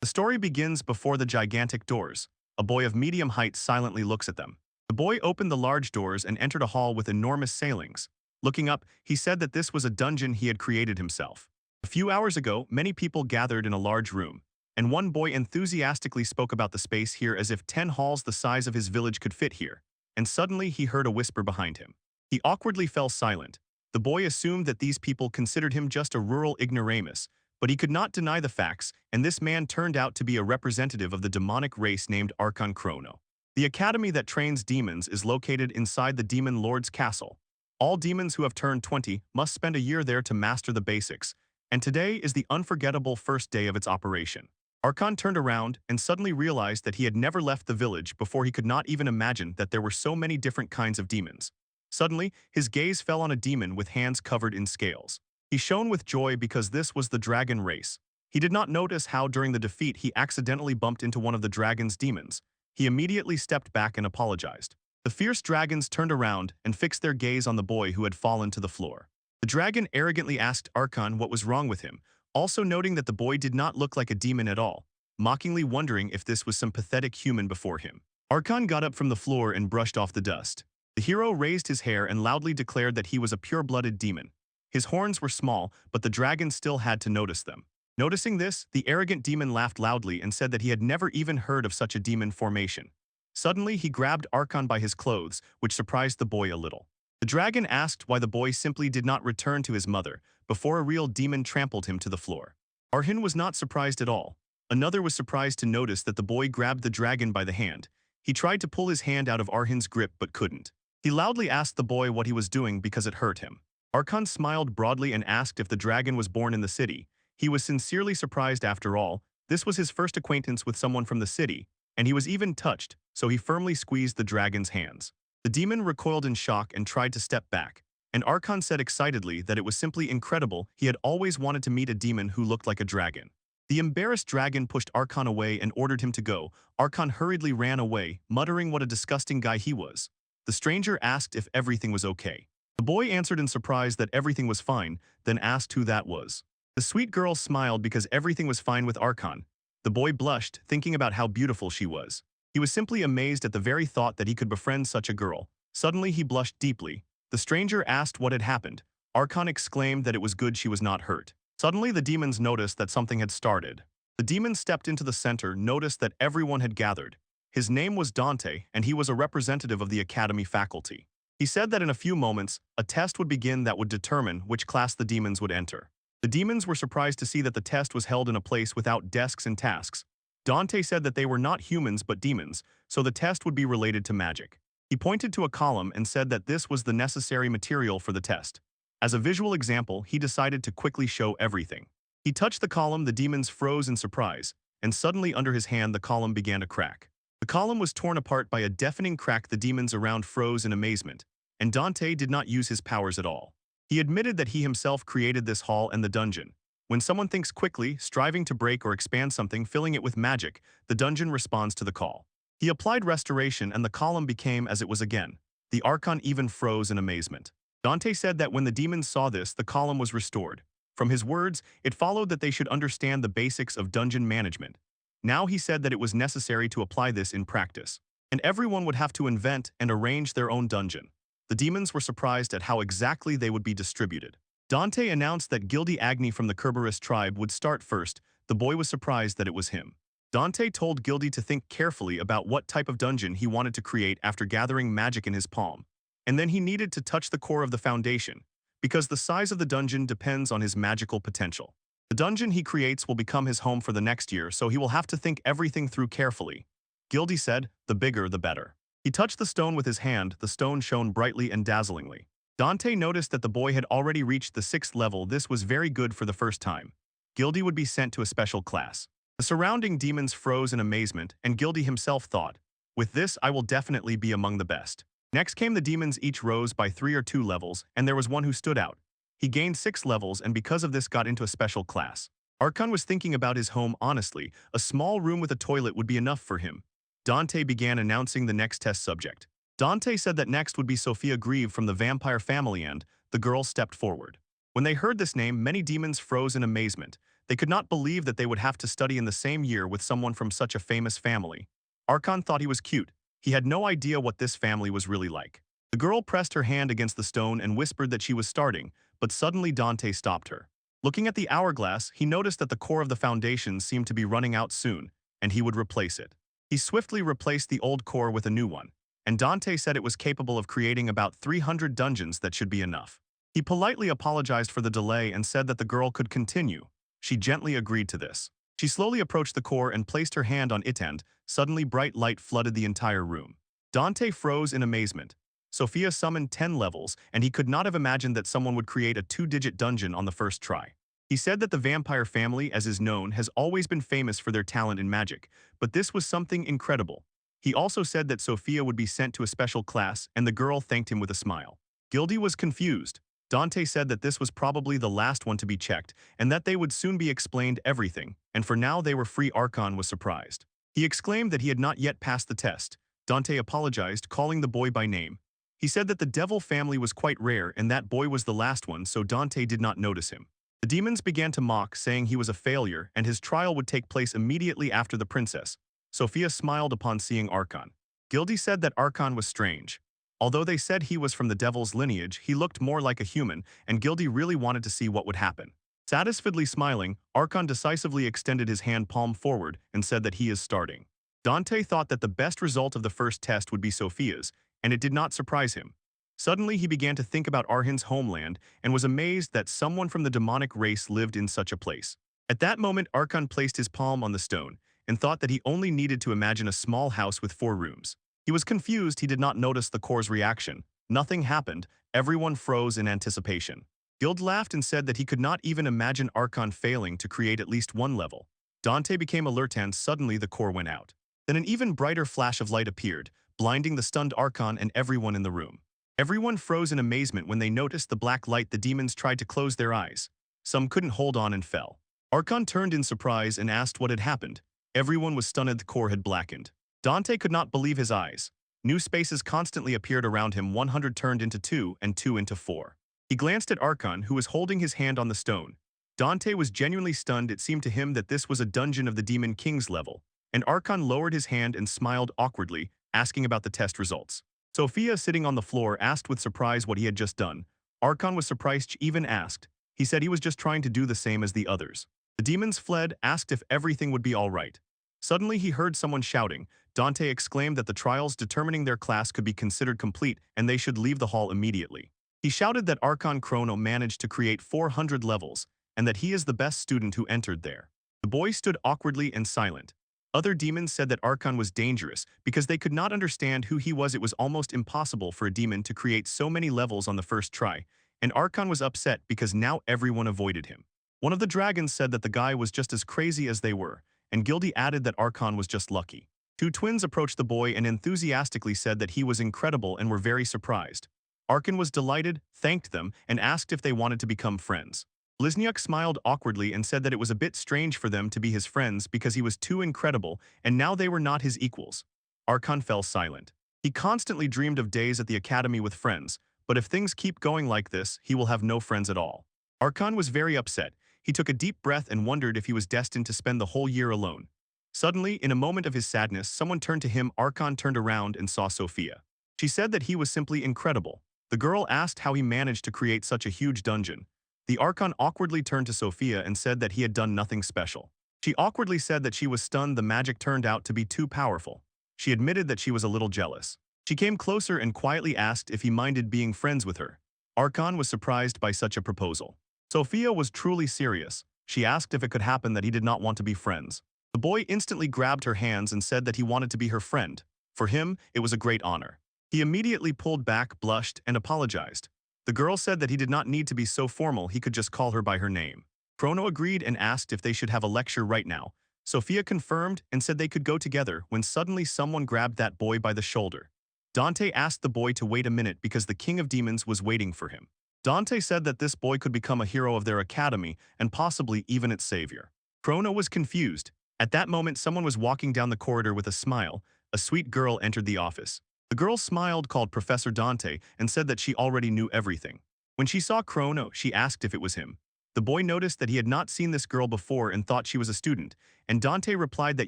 story begins before the gigantic doors. A boy of medium height silently looks at them. The boy opened the large doors and entered a hall with enormous ceilings. Looking up, he said that this was a dungeon he had created himself. A few hours ago, many people gathered in a large room, and one boy enthusiastically spoke about the space here as if 10 halls the size of his village could fit here. And suddenly he heard a whisper behind him. He awkwardly fell silent. The boy assumed that these people considered him just a rural ignoramus, but he could not deny the facts, and this man turned out to be a representative of the demonic race named Archon Chrono. The academy that trains demons is located inside the Demon Lord's castle. All demons who have turned 20 must spend a year there to master the basics, and today is the unforgettable first day of its operation. Archon turned around and suddenly realized that he had never left the village before. He could not even imagine that there were so many different kinds of demons. Suddenly, his gaze fell on a demon with hands covered in scales. He shone with joy because this was the dragon race. He did not notice how during the defeat he accidentally bumped into one of the dragon's demons. He immediately stepped back and apologized. The fierce dragons turned around and fixed their gaze on the boy who had fallen to the floor. The dragon arrogantly asked Archon what was wrong with him, also noting that the boy did not look like a demon at all, mockingly wondering if this was some pathetic human before him. Archon got up from the floor and brushed off the dust. The hero raised his hair and loudly declared that he was a pure-blooded demon. His horns were small, but the dragon still had to notice them. Noticing this, the arrogant demon laughed loudly and said that he had never even heard of such a demon formation. Suddenly, he grabbed Archon by his clothes, which surprised the boy a little. The dragon asked why the boy simply did not return to his mother before a real demon trampled him to the floor. Arhin was not surprised at all. Another was surprised to notice that the boy grabbed the dragon by the hand. He tried to pull his hand out of Arhin's grip but couldn't. He loudly asked the boy what he was doing because it hurt him. Archon smiled broadly and asked if the dragon was born in the city. He was sincerely surprised after all. This was his first acquaintance with someone from the city, and he was even touched, so he firmly squeezed the dragon's hands. The demon recoiled in shock and tried to step back, and Archon said excitedly that it was simply incredible. He had always wanted to meet a demon who looked like a dragon. The embarrassed dragon pushed Archon away and ordered him to go. Archon hurriedly ran away, muttering what a disgusting guy he was. The stranger asked if everything was okay. The boy answered in surprise that everything was fine, then asked who that was. The sweet girl smiled because everything was fine with Archon. The boy blushed, thinking about how beautiful she was. He was simply amazed at the very thought that he could befriend such a girl. Suddenly he blushed deeply. The stranger asked what had happened. Archon exclaimed that it was good she was not hurt. Suddenly the demons noticed that something had started. The demon stepped into the center, noticed that everyone had gathered. His name was Dante, and he was a representative of the academy faculty. He said that in a few moments, a test would begin that would determine which class the demons would enter. The demons were surprised to see that the test was held in a place without desks and tasks. Dante said that they were not humans but demons, so the test would be related to magic. He pointed to a column and said that this was the necessary material for the test. As a visual example, he decided to quickly show everything. He touched the column, the demons froze in surprise, and suddenly under his hand the column began to crack. The column was torn apart by a deafening crack. The demons around froze in amazement, and Dante did not use his powers at all. He admitted that he himself created this hall and the dungeon. When someone thinks quickly, striving to break or expand something, filling it with magic, the dungeon responds to the call. He applied restoration and the column became as it was again. The Archon even froze in amazement. Dante said that when the demons saw this, the column was restored. From his words, it followed that they should understand the basics of dungeon management. Now he said that it was necessary to apply this in practice, and everyone would have to invent and arrange their own dungeon. The demons were surprised at how exactly they would be distributed. Dante announced that Gildy Agni from the Kerberos tribe would start first. The boy was surprised that it was him. Dante told Gildy to think carefully about what type of dungeon he wanted to create after gathering magic in his palm. And then he needed to touch the core of the foundation, because the size of the dungeon depends on his magical potential. The dungeon he creates will become his home for the next year, so he will have to think everything through carefully. Gildy said, the bigger the better. He touched the stone with his hand. The stone shone brightly and dazzlingly. Dante noticed that the boy had already reached the 6th level. This was very good for the first time. Gildy would be sent to a special class. The surrounding demons froze in amazement, and Gildy himself thought, with this I will definitely be among the best. Next came the demons. Each rose by 3 or 2 levels, and there was one who stood out. He gained 6 levels and because of this got into a special class. Archon was thinking about his home honestly. A small room with a toilet would be enough for him. Dante began announcing the next test subject. Dante said that next would be Sophia Grieve from the vampire family, and the girl stepped forward. When they heard this name, many demons froze in amazement. They could not believe that they would have to study in the same year with someone from such a famous family. Archon thought he was cute. He had no idea what this family was really like. The girl pressed her hand against the stone and whispered that she was starting, but suddenly Dante stopped her. Looking at the hourglass, he noticed that the core of the foundation seemed to be running out soon, and he would replace it. He swiftly replaced the old core with a new one, and Dante said it was capable of creating about 300 dungeons that should be enough. He politely apologized for the delay and said that the girl could continue. She gently agreed to this. She slowly approached the core and placed her hand on it and, suddenly bright light flooded the entire room. Dante froze in amazement. Sophia summoned 10 levels, and he could not have imagined that someone would create a 2-digit dungeon on the first try. He said that the vampire family, as is known, has always been famous for their talent in magic, but this was something incredible. He also said that Sophia would be sent to a special class, and the girl thanked him with a smile. Gildy was confused. Dante said that this was probably the last one to be checked, and that they would soon be explained everything, and for now they were free. Archon was surprised. He exclaimed that he had not yet passed the test. Dante apologized, calling the boy by name. He said that the devil family was quite rare and that boy was the last one, so Dante did not notice him. The demons began to mock, saying he was a failure and his trial would take place immediately after the princess. Sophia smiled upon seeing Archon. Gildy said that Archon was strange. Although they said he was from the devil's lineage, he looked more like a human, and Gildy really wanted to see what would happen. Satisfiedly smiling, Archon decisively extended his hand palm forward and said that he is starting. Dante thought that the best result of the first test would be Sophia's, and it did not surprise him. Suddenly he began to think about Arhin's homeland and was amazed that someone from the demonic race lived in such a place. At that moment, Archon placed his palm on the stone and thought that he only needed to imagine a small house with 4 rooms. He was confused. He did not notice the core's reaction. Nothing happened. Everyone froze in anticipation. Gild laughed and said that he could not even imagine Archon failing to create at least 1 level. Dante became alert and suddenly the core went out. Then an even brighter flash of light appeared, blinding the stunned Archon and everyone in the room. Everyone froze in amazement when they noticed the black light. The demons tried to close their eyes. Some couldn't hold on and fell. Archon turned in surprise and asked what had happened. Everyone was stunned. The core had blackened. Dante could not believe his eyes. New spaces constantly appeared around him. 100 turned into 2 and 2 into 4. He glanced at Archon, who was holding his hand on the stone. Dante was genuinely stunned. It seemed to him that this was a dungeon of the Demon King's level. And Archon lowered his hand and smiled awkwardly, asking about the test results. Sophia, sitting on the floor, asked with surprise what he had just done. Archon was surprised. She even asked. He said he was just trying to do the same as the others. The demons fled, asked if everything would be all right. Suddenly he heard someone shouting. Dante exclaimed that the trials determining their class could be considered complete and they should leave the hall immediately. He shouted that Archon Chrono managed to create 400 levels and that he is the best student who entered there. The boy stood awkwardly and silent. Other demons said that Archon was dangerous because they could not understand who he was. It was almost impossible for a demon to create so many levels on the first try, and Archon was upset because now everyone avoided him. One of the dragons said that the guy was just as crazy as they were, and Gildy added that Archon was just lucky. 2 twins approached the boy and enthusiastically said that he was incredible and were very surprised. Archon was delighted, thanked them, and asked if they wanted to become friends. Blizniuk smiled awkwardly and said that it was a bit strange for them to be his friends because he was too incredible and now they were not his equals. Archon fell silent. He constantly dreamed of days at the academy with friends, but if things keep going like this, he will have no friends at all. Archon was very upset. He took a deep breath and wondered if he was destined to spend the whole year alone. Suddenly, in a moment of his sadness, someone turned to him. Archon turned around and saw Sophia. She said that he was simply incredible. The girl asked how he managed to create such a huge dungeon. The Archon awkwardly turned to Sophia and said that he had done nothing special. She awkwardly said that she was stunned. The magic turned out to be too powerful. She admitted that she was a little jealous. She came closer and quietly asked if he minded being friends with her. Archon was surprised by such a proposal. Sophia was truly serious. She asked if it could happen that he did not want to be friends. The boy instantly grabbed her hands and said that he wanted to be her friend. For him, it was a great honor. He immediately pulled back, blushed, and apologized. The girl said that he did not need to be so formal. He could just call her by her name. Chrono agreed and asked if they should have a lecture right now. Sophia confirmed and said they could go together when suddenly someone grabbed that boy by the shoulder. Dante asked the boy to wait a minute because the King of Demons was waiting for him. Dante said that this boy could become a hero of their academy and possibly even its savior. Chrono was confused. At that moment, someone was walking down the corridor with a smile. A sweet girl entered the office. The girl smiled, called Professor Dante, and said that she already knew everything. When she saw Chrono, she asked if it was him. The boy noticed that he had not seen this girl before and thought she was a student, and Dante replied that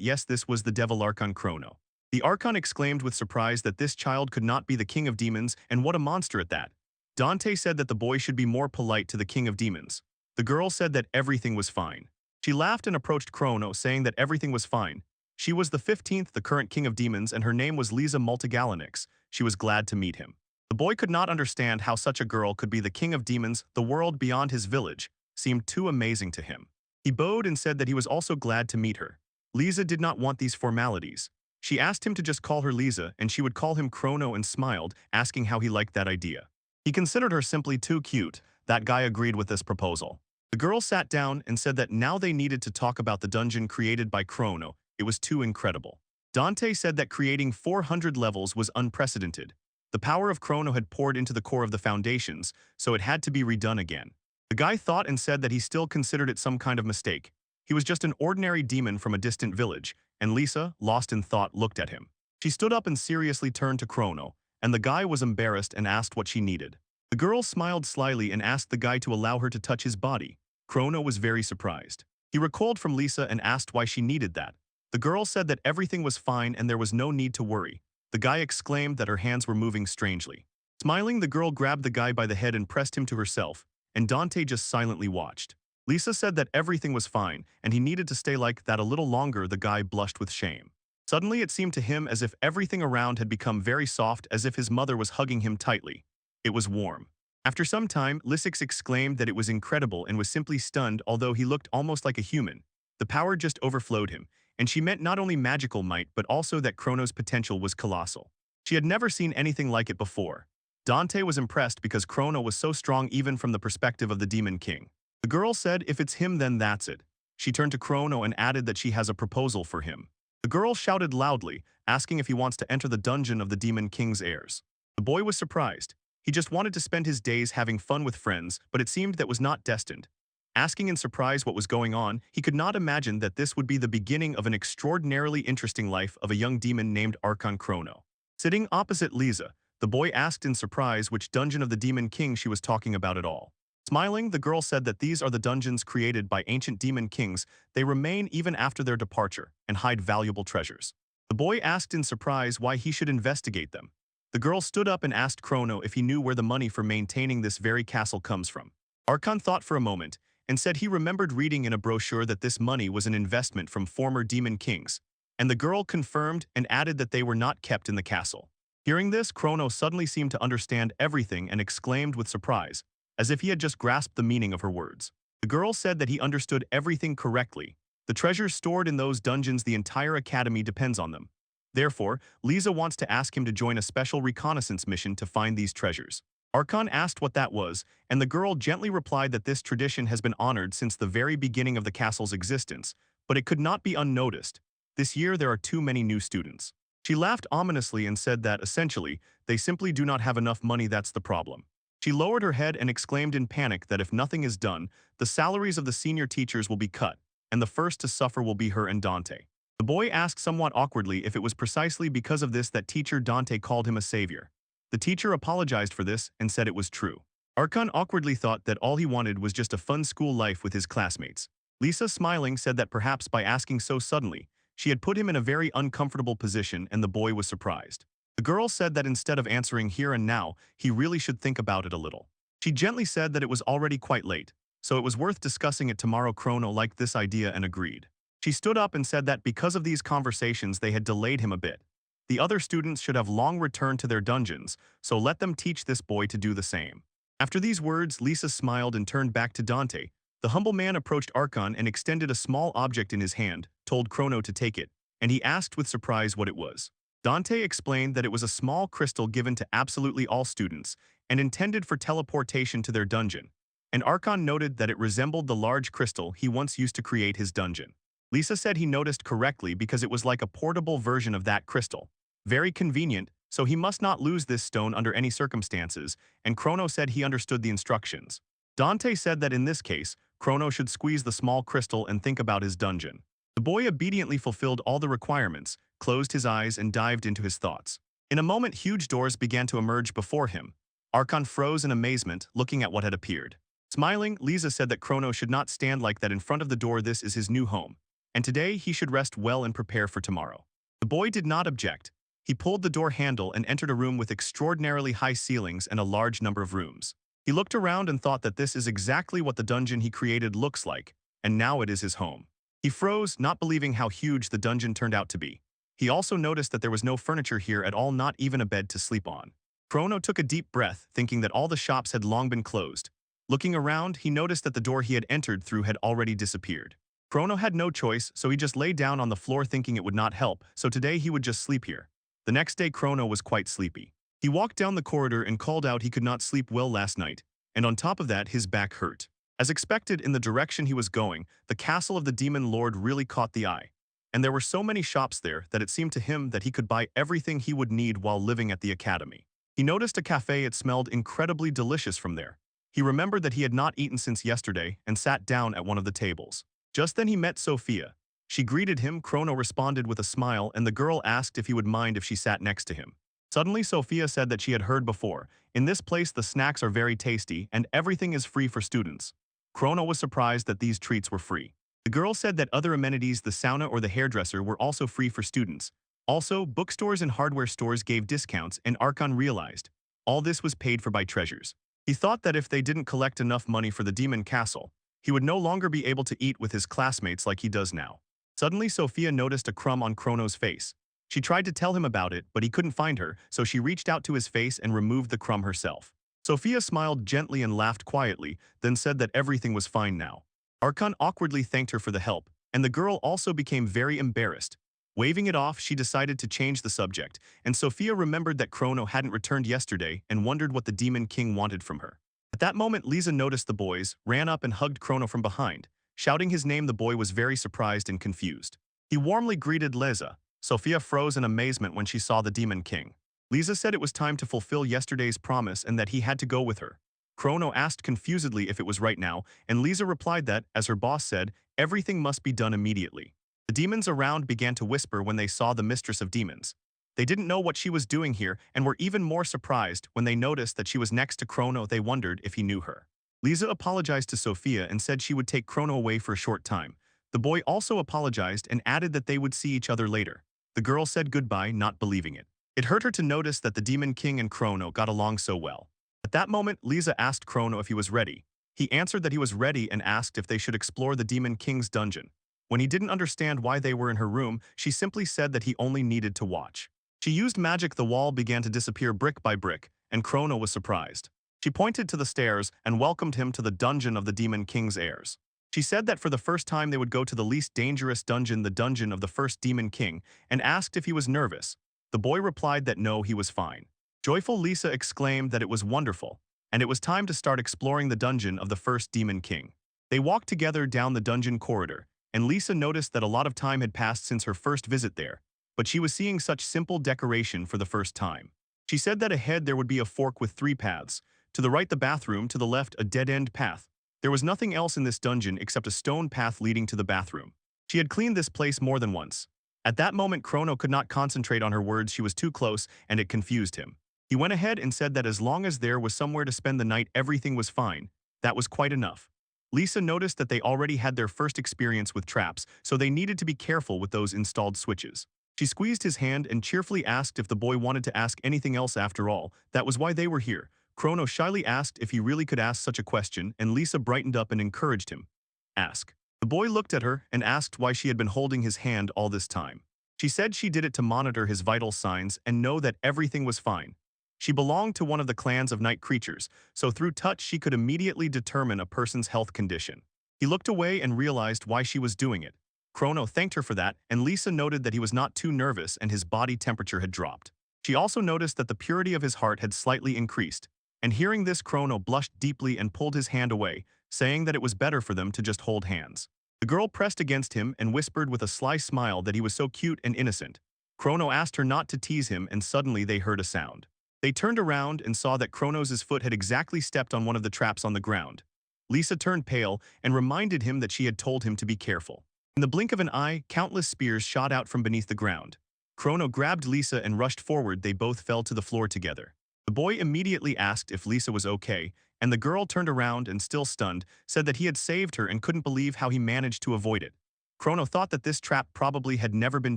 yes, this was the devil Archon Chrono. The Archon exclaimed with surprise that this child could not be the king of demons, and what a monster at that. Dante said that the boy should be more polite to the king of demons. The girl said that everything was fine. She laughed and approached Chrono, saying that everything was fine. She was the 15th, the current king of demons, and her name was Lisa Multigalanix. She was glad to meet him. The boy could not understand how such a girl could be the king of demons. The world beyond his village seemed too amazing to him. He bowed and said that he was also glad to meet her. Lisa did not want these formalities. She asked him to just call her Lisa, and she would call him Chrono, and smiled, asking how he liked that idea. He considered her simply too cute. That guy agreed with this proposal. The girl sat down and said that now they needed to talk about the dungeon created by Chrono. It was too incredible. Dante said that creating 400 levels was unprecedented. The power of Chrono had poured into the core of the foundations, so it had to be redone again. The guy thought and said that he still considered it some kind of mistake. He was just an ordinary demon from a distant village, and Lisa, lost in thought, looked at him. She stood up and seriously turned to Chrono, and the guy was embarrassed and asked what she needed. The girl smiled slyly and asked the guy to allow her to touch his body. Chrono was very surprised. He recoiled from Lisa and asked why she needed that. The girl said that everything was fine and there was no need to worry. The guy exclaimed that her hands were moving strangely. Smiling, the girl grabbed the guy by the head and pressed him to herself, and Dante just silently watched. Lisa said that everything was fine, and he needed to stay like that a little longer. The guy blushed with shame. Suddenly it seemed to him as if everything around had become very soft, as if his mother was hugging him tightly. It was warm. After some time, Lysix exclaimed that it was incredible and was simply stunned. Although he looked almost like a human, the power just overflowed him, and she meant not only magical might but also that Chrono's potential was colossal. She had never seen anything like it before. Dante was impressed because Chrono was so strong even from the perspective of the Demon King. The girl said if it's him then that's it. She turned to Chrono and added that she has a proposal for him. The girl shouted loudly, asking if he wants to enter the dungeon of the Demon King's heirs. The boy was surprised. He just wanted to spend his days having fun with friends, but it seemed that was not destined. Asking in surprise what was going on, he could not imagine that this would be the beginning of an extraordinarily interesting life of a young demon named Archon Chrono. Sitting opposite Lisa, the boy asked in surprise which dungeon of the Demon King she was talking about at all. Smiling, the girl said that these are the dungeons created by ancient demon kings. They remain even after their departure and hide valuable treasures. The boy asked in surprise why he should investigate them. The girl stood up and asked Chrono if he knew where the money for maintaining this very castle comes from. Archon thought for a moment and said he remembered reading in a brochure that this money was an investment from former demon kings, and the girl confirmed and added that they were not kept in the castle. Hearing this, Chrono suddenly seemed to understand everything and exclaimed with surprise, as if he had just grasped the meaning of her words. The girl said that he understood everything correctly. The treasures stored in those dungeons, the entire academy depends on them. Therefore, Lisa wants to ask him to join a special reconnaissance mission to find these treasures. Archon asked what that was, and the girl gently replied that this tradition has been honored since the very beginning of the castle's existence, but it could not be unnoticed. This year there are too many new students. She laughed ominously and said that, essentially, they simply do not have enough money. That's the problem. She lowered her head and exclaimed in panic that if nothing is done, the salaries of the senior teachers will be cut, and the first to suffer will be her and Dante. The boy asked somewhat awkwardly if it was precisely because of this that teacher Dante called him a savior. The teacher apologized for this and said it was true. Archon awkwardly thought that all he wanted was just a fun school life with his classmates. Lisa, smiling, said that perhaps by asking so suddenly, she had put him in a very uncomfortable position, and the boy was surprised. The girl said that instead of answering here and now, he really should think about it a little. She gently said that it was already quite late, so it was worth discussing it tomorrow. Chrono liked this idea and agreed. She stood up and said that because of these conversations they had delayed him a bit. The other students should have long returned to their dungeons, so let them teach this boy to do the same. After these words, Lisa smiled and turned back to Dante. The humble man approached Archon and extended a small object in his hand, told Chrono to take it, and he asked with surprise what it was. Dante explained that it was a small crystal given to absolutely all students and intended for teleportation to their dungeon, and Archon noted that it resembled the large crystal he once used to create his dungeon. Lisa said he noticed correctly because it was like a portable version of that crystal. Very convenient, so he must not lose this stone under any circumstances, and Chrono said he understood the instructions. Dante said that in this case, Chrono should squeeze the small crystal and think about his dungeon. The boy obediently fulfilled all the requirements, closed his eyes and dived into his thoughts. In a moment, huge doors began to emerge before him. Archon froze in amazement, looking at what had appeared. Smiling, Lisa said that Chrono should not stand like that in front of the door. This is his new home, and today he should rest well and prepare for tomorrow. The boy did not object. He pulled the door handle and entered a room with extraordinarily high ceilings and a large number of rooms. He looked around and thought that this is exactly what the dungeon he created looks like, and now it is his home. He froze, not believing how huge the dungeon turned out to be. He also noticed that there was no furniture here at all, not even a bed to sleep on. Chrono took a deep breath, thinking that all the shops had long been closed. Looking around, he noticed that the door he had entered through had already disappeared. Chrono had no choice, so he just lay down on the floor thinking it would not help, so today he would just sleep here. The next day, Chrono was quite sleepy. He walked down the corridor and called out he could not sleep well last night, and on top of that, his back hurt. As expected, in the direction he was going, the castle of the demon lord really caught the eye. And there were so many shops there that it seemed to him that he could buy everything he would need while living at the academy. He noticed a cafe. It smelled incredibly delicious from there. He remembered that he had not eaten since yesterday and sat down at one of the tables. Just then he met Sophia. She greeted him. Chrono responded with a smile, and the girl asked if he would mind if she sat next to him. Suddenly Sophia said that she had heard before, in this place the snacks are very tasty and everything is free for students. Chrono was surprised that these treats were free. The girl said that other amenities, the sauna or the hairdresser, were also free for students. Also, bookstores and hardware stores gave discounts, and Archon realized all this was paid for by treasures. He thought that if they didn't collect enough money for the demon castle, he would no longer be able to eat with his classmates like he does now. Suddenly Sophia noticed a crumb on Chrono's face. She tried to tell him about it, but he couldn't find her, so she reached out to his face and removed the crumb herself. Sophia smiled gently and laughed quietly, then said that everything was fine now. Archon awkwardly thanked her for the help, and the girl also became very embarrassed. Waving it off, she decided to change the subject, and Sophia remembered that Chrono hadn't returned yesterday and wondered what the Demon King wanted from her. At that moment, Lisa noticed the boys, ran up and hugged Chrono from behind. Shouting his name, the boy was very surprised and confused. He warmly greeted Lisa. Sophia froze in amazement when she saw the Demon King. Lisa said it was time to fulfill yesterday's promise and that he had to go with her. Chrono asked confusedly if it was right now, and Lisa replied that, as her boss said, everything must be done immediately. The demons around began to whisper when they saw the mistress of demons. They didn't know what she was doing here and were even more surprised when they noticed that she was next to Chrono. They wondered if he knew her. Lisa apologized to Sophia and said she would take Chrono away for a short time. The boy also apologized and added that they would see each other later. The girl said goodbye, not believing it. It hurt her to notice that the Demon King and Chrono got along so well. At that moment, Lisa asked Chrono if he was ready. He answered that he was ready and asked if they should explore the Demon King's dungeon. When he didn't understand why they were in her room, she simply said that he only needed to watch. She used magic. The wall began to disappear brick by brick, and Chrono was surprised. She pointed to the stairs and welcomed him to the dungeon of the Demon King's heirs. She said that for the first time they would go to the least dangerous dungeon, the dungeon of the first Demon King, and asked if he was nervous. The boy replied that no, he was fine. Joyful Lisa exclaimed that it was wonderful, and it was time to start exploring the dungeon of the first Demon King. They walked together down the dungeon corridor, and Lisa noticed that a lot of time had passed since her first visit there, but she was seeing such simple decoration for the first time. She said that ahead there would be a fork with 3 paths. To the right, the bathroom, to the left, a dead-end path. There was nothing else in this dungeon except a stone path leading to the bathroom. She had cleaned this place more than once. At that moment, Chrono could not concentrate on her words. She was too close, and it confused him. He went ahead and said that as long as there was somewhere to spend the night, everything was fine. That was quite enough. Lisa noticed that they already had their first experience with traps, so they needed to be careful with those installed switches. She squeezed his hand and cheerfully asked if the boy wanted to ask anything else. After all, that was why they were here. Chrono shyly asked if he really could ask such a question, and Lisa brightened up and encouraged him. Ask. The boy looked at her and asked why she had been holding his hand all this time. She said she did it to monitor his vital signs and know that everything was fine. She belonged to one of the clans of night creatures, so through touch she could immediately determine a person's health condition. He looked away and realized why she was doing it. Chrono thanked her for that, and Lisa noted that he was not too nervous and his body temperature had dropped. She also noticed that the purity of his heart had slightly increased. And hearing this, Chrono blushed deeply and pulled his hand away, saying that it was better for them to just hold hands. The girl pressed against him and whispered with a sly smile that he was so cute and innocent. Chrono asked her not to tease him, and suddenly they heard a sound. They turned around and saw that Chronos' foot had exactly stepped on one of the traps on the ground. Lisa turned pale and reminded him that she had told him to be careful. In the blink of an eye, countless spears shot out from beneath the ground. Chrono grabbed Lisa and rushed forward. They both fell to the floor together. The boy immediately asked if Lisa was okay, and the girl turned around and, still stunned, said that he had saved her and couldn't believe how he managed to avoid it. Chrono thought that this trap probably had never been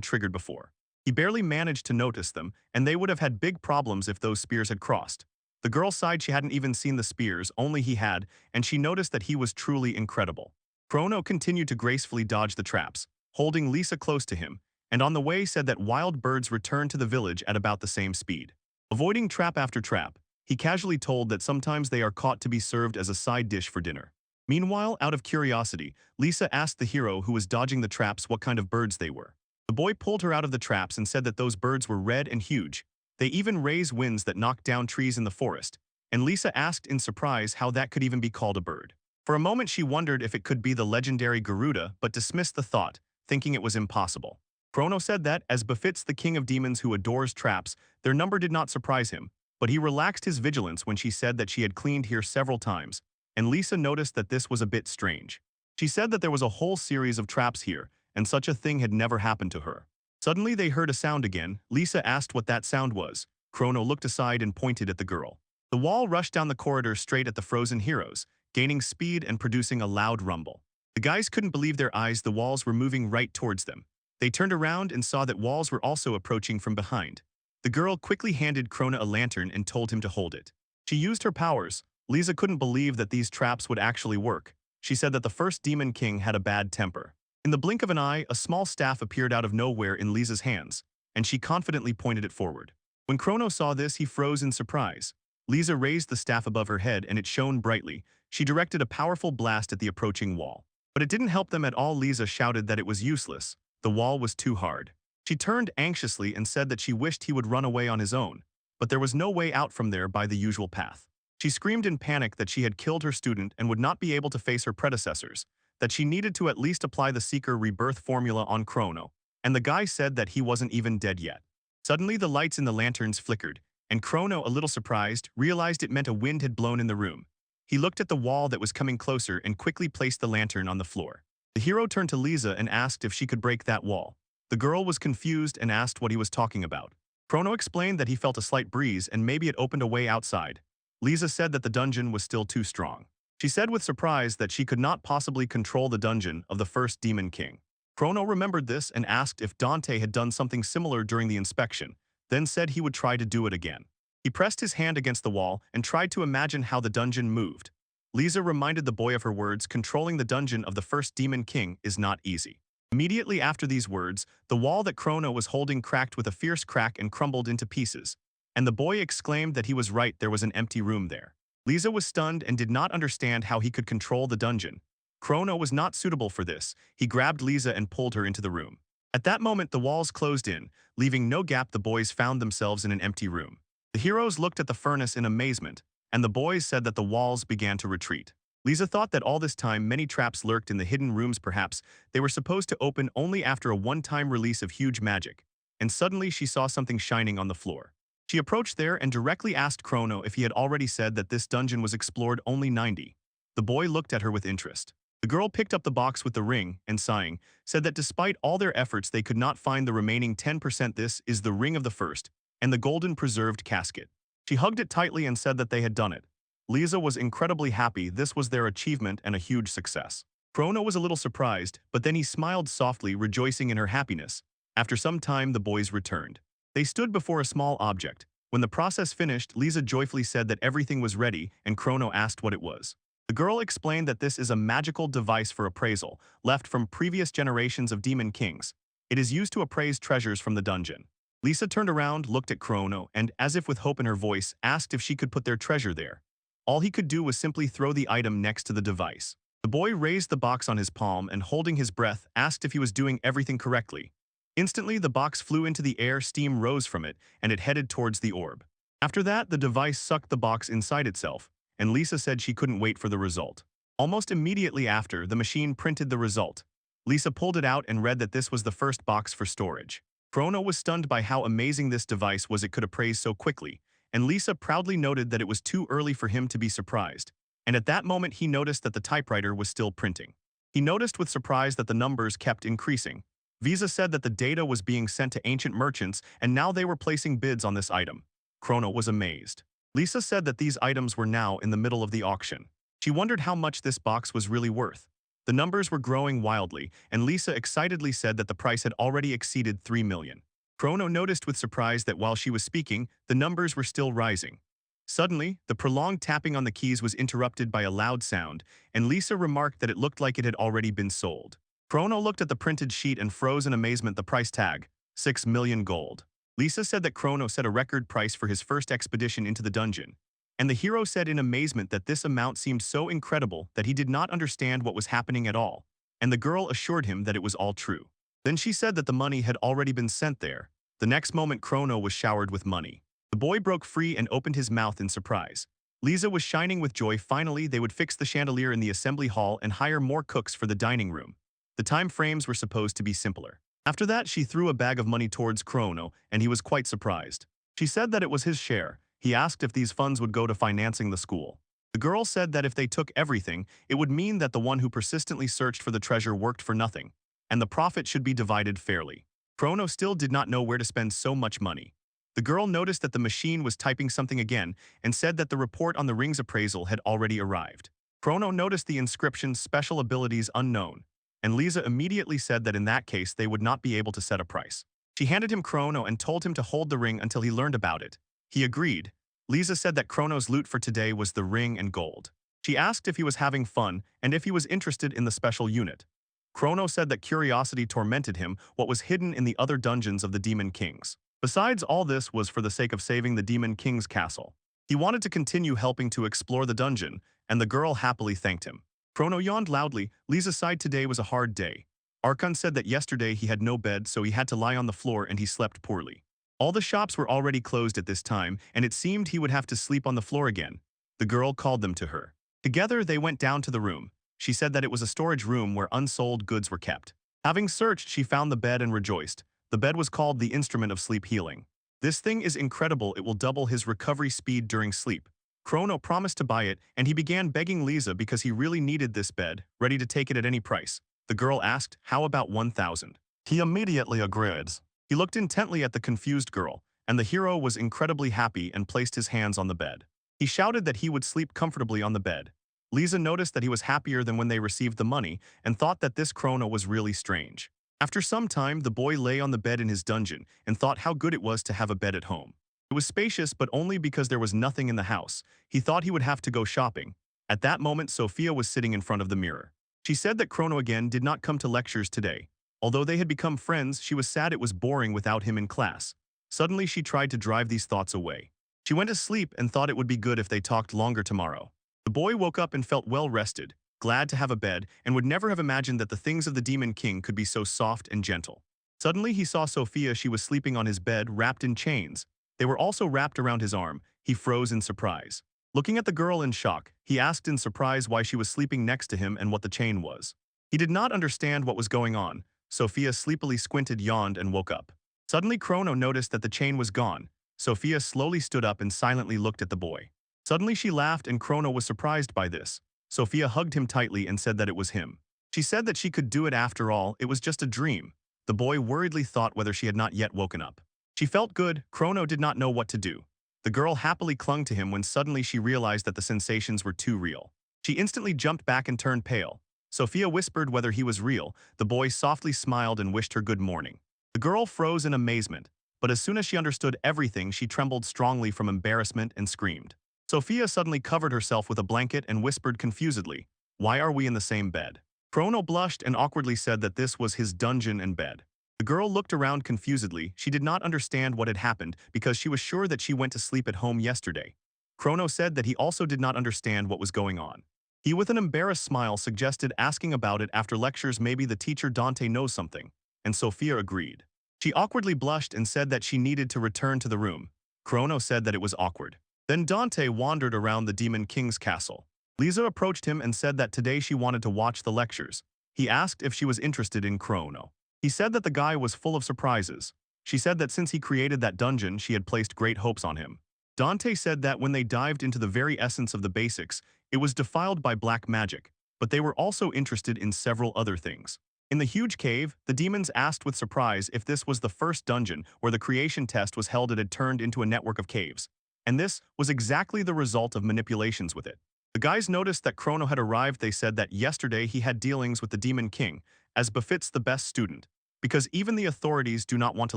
triggered before. He barely managed to notice them, and they would have had big problems if those spears had crossed. The girl sighed she hadn't even seen the spears, only he had, and she noticed that he was truly incredible. Chrono continued to gracefully dodge the traps, holding Lisa close to him, and on the way said that wild birds returned to the village at about the same speed. Avoiding trap after trap, he casually told that sometimes they are caught to be served as a side dish for dinner. Meanwhile, out of curiosity, Lisa asked the hero who was dodging the traps what kind of birds they were. The boy pulled her out of the traps and said that those birds were red and huge. They even raise winds that knocked down trees in the forest, and Lisa asked in surprise how that could even be called a bird. For a moment she wondered if it could be the legendary Garuda, but dismissed the thought, thinking it was impossible. Chrono said that, as befits the king of demons who adores traps, their number did not surprise him, but he relaxed his vigilance when she said that she had cleaned here several times, and Lisa noticed that this was a bit strange. She said that there was a whole series of traps here, and such a thing had never happened to her. Suddenly they heard a sound again. Lisa asked what that sound was. Chrono looked aside and pointed at the girl. The wall rushed down the corridor straight at the frozen heroes, gaining speed and producing a loud rumble. The guys couldn't believe their eyes. The walls were moving right towards them. They turned around and saw that walls were also approaching from behind. The girl quickly handed Chrono a lantern and told him to hold it. She used her powers. Lisa couldn't believe that these traps would actually work. She said that the first demon king had a bad temper. In the blink of an eye, a small staff appeared out of nowhere in Lisa's hands, and she confidently pointed it forward. When Chrono saw this, he froze in surprise. Lisa raised the staff above her head and it shone brightly. She directed a powerful blast at the approaching wall. But it didn't help them at all. Lisa shouted that it was useless. The wall was too hard. She turned anxiously and said that she wished he would run away on his own, but there was no way out from there by the usual path. She screamed in panic that she had killed her student and would not be able to face her predecessors, that she needed to at least apply the Seeker rebirth formula on Chrono, and the guy said that he wasn't even dead yet. Suddenly the lights in the lanterns flickered, and Chrono, a little surprised, realized it meant a wind had blown in the room. He looked at the wall that was coming closer and quickly placed the lantern on the floor. The hero turned to Lisa and asked if she could break that wall. The girl was confused and asked what he was talking about. Chrono explained that he felt a slight breeze and maybe it opened a way outside. Lisa said that the dungeon was still too strong. She said with surprise that she could not possibly control the dungeon of the first demon king. Chrono remembered this and asked if Dante had done something similar during the inspection, then said he would try to do it again. He pressed his hand against the wall and tried to imagine how the dungeon moved. Lisa reminded the boy of her words. Controlling the dungeon of the first demon king is not easy. Immediately after these words, the wall that Chrono was holding cracked with a fierce crack and crumbled into pieces. And the boy exclaimed that he was right, there was an empty room there. Lisa was stunned and did not understand how he could control the dungeon. Chrono was not suitable for this. He grabbed Lisa and pulled her into the room. At that moment, the walls closed in, leaving no gap. The boys found themselves in an empty room. The heroes looked at the furnace in amazement, and the boys said that the walls began to retreat. Lisa thought that all this time many traps lurked in the hidden rooms. Perhaps they were supposed to open only after a one-time release of huge magic. And suddenly she saw something shining on the floor. She approached there and directly asked Chrono if he had already said that this dungeon was explored. Only 90. The boy looked at her with interest. The girl picked up the box with the ring and, sighing, said that despite all their efforts they could not find the remaining 10%. This is the ring of the first, and the golden preserved casket. She hugged it tightly and said that they had done it. Lisa was incredibly happy. This was their achievement and a huge success. Chrono was a little surprised, but then he smiled softly, rejoicing in her happiness. After some time, the boys returned. They stood before a small object. When the process finished, Lisa joyfully said that everything was ready, and Chrono asked what it was. The girl explained that this is a magical device for appraisal, left from previous generations of demon kings. It is used to appraise treasures from the dungeon. Lisa turned around, looked at Chrono, and, as if with hope in her voice, asked if she could put their treasure there. All he could do was simply throw the item next to the device. The boy raised the box on his palm and, holding his breath, asked if he was doing everything correctly. Instantly, the box flew into the air, steam rose from it, and it headed towards the orb. After that, the device sucked the box inside itself, and Lisa said she couldn't wait for the result. Almost immediately after, the machine printed the result. Lisa pulled it out and read that this was the first box for storage. Chrono was stunned by how amazing this device was. It could appraise so quickly, and Lisa proudly noted that it was too early for him to be surprised. And at that moment, he noticed that the typewriter was still printing. He noticed with surprise that the numbers kept increasing. Visa said that the data was being sent to ancient merchants, and now they were placing bids on this item. Chrono was amazed. Lisa said that these items were now in the middle of the auction. She wondered how much this box was really worth. The numbers were growing wildly, and Lisa excitedly said that the price had already exceeded 3 million. Chrono noticed with surprise that while she was speaking, the numbers were still rising. Suddenly, the prolonged tapping on the keys was interrupted by a loud sound, and Lisa remarked that it looked like it had already been sold. Chrono looked at the printed sheet and froze in amazement. The price tag, 6 million gold. Lisa said that Chrono set a record price for his first expedition into the dungeon, and the hero said in amazement that this amount seemed so incredible that he did not understand what was happening at all, and the girl assured him that it was all true. Then she said that the money had already been sent there. The next moment Chrono was showered with money. The boy broke free and opened his mouth in surprise. Lisa was shining with joy. Finally, they would fix the chandelier in the assembly hall and hire more cooks for the dining room. The time frames were supposed to be simpler. After that, she threw a bag of money towards Chrono, and he was quite surprised. She said that it was his share. He asked if these funds would go to financing the school. The girl said that if they took everything, it would mean that the one who persistently searched for the treasure worked for nothing, and the profit should be divided fairly. Chrono still did not know where to spend so much money. The girl noticed that the machine was typing something again and said that the report on the ring's appraisal had already arrived. Chrono noticed the inscription "Special Abilities Unknown," and Lisa immediately said that in that case they would not be able to set a price. She handed him Chrono and told him to hold the ring until he learned about it. He agreed. Lisa said that Chrono's loot for today was the ring and gold. She asked if he was having fun and if he was interested in the special unit. Chrono said that curiosity tormented him what was hidden in the other dungeons of the Demon Kings. Besides, all this was for the sake of saving the Demon King's castle. He wanted to continue helping to explore the dungeon, and the girl happily thanked him. Chrono yawned loudly. Lisa sighed. Today was a hard day. Archon said that yesterday he had no bed, so he had to lie on the floor and he slept poorly. All the shops were already closed at this time, and it seemed he would have to sleep on the floor again. The girl called them to her. Together they went down to the room. She said that it was a storage room where unsold goods were kept. Having searched, she found the bed and rejoiced. The bed was called the Instrument of Sleep Healing. This thing is incredible. It will double his recovery speed during sleep. Chrono promised to buy it, and he began begging Lisa because he really needed this bed, ready to take it at any price. The girl asked, "How about 1,000? He immediately agreed. He looked intently at the confused girl, and the hero was incredibly happy and placed his hands on the bed. He shouted that he would sleep comfortably on the bed. Lisa noticed that he was happier than when they received the money and thought that this Chrono was really strange. After some time, the boy lay on the bed in his dungeon and thought how good it was to have a bed at home. It was spacious, but only because there was nothing in the house. He thought he would have to go shopping. At that moment, Sophia was sitting in front of the mirror. She said that Chrono again did not come to lectures today. Although they had become friends, she was sad it was boring without him in class. Suddenly, she tried to drive these thoughts away. She went to sleep and thought it would be good if they talked longer tomorrow. The boy woke up and felt well rested, glad to have a bed, and would never have imagined that the things of the Demon King could be so soft and gentle. Suddenly, he saw Sophia. She was sleeping on his bed, wrapped in chains. They were also wrapped around his arm. He froze in surprise. Looking at the girl in shock, he asked in surprise why she was sleeping next to him and what the chain was. He did not understand what was going on. Sophia sleepily squinted, yawned, and woke up. Suddenly, Chrono noticed that the chain was gone. Sophia slowly stood up and silently looked at the boy. Suddenly, she laughed, and Chrono was surprised by this. Sophia hugged him tightly and said that it was him. She said that she could do it after all. It was just a dream. The boy worriedly thought whether she had not yet woken up. She felt good. Chrono did not know what to do. The girl happily clung to him when suddenly she realized that the sensations were too real. She instantly jumped back and turned pale. Sophia whispered whether he was real. The boy softly smiled and wished her good morning. The girl froze in amazement, but as soon as she understood everything, she trembled strongly from embarrassment and screamed. Sophia suddenly covered herself with a blanket and whispered confusedly, "Why are we in the same bed?" Chrono blushed and awkwardly said that this was his dungeon and bed. The girl looked around confusedly. She did not understand what had happened because she was sure that she went to sleep at home yesterday. Chrono said that he also did not understand what was going on. He, with an embarrassed smile, suggested asking about it after lectures. Maybe the teacher Dante knows something, and Sophia agreed. She awkwardly blushed and said that she needed to return to the room. Chrono said that it was awkward. Then Dante wandered around the Demon King's castle. Lisa approached him and said that today she wanted to watch the lectures. He asked if she was interested in Chrono. He said that the guy was full of surprises. She said that since he created that dungeon, she had placed great hopes on him. Dante said that when they dived into the very essence of the basics, it was defiled by black magic, but they were also interested in several other things. In the huge cave, the demons asked with surprise if this was the first dungeon where the creation test was held. It had turned into a network of caves. and this was exactly the result of manipulations with it. The guys noticed that Chrono had arrived. They said that yesterday he had dealings with the Demon King, as befits the best student, because even the authorities do not want to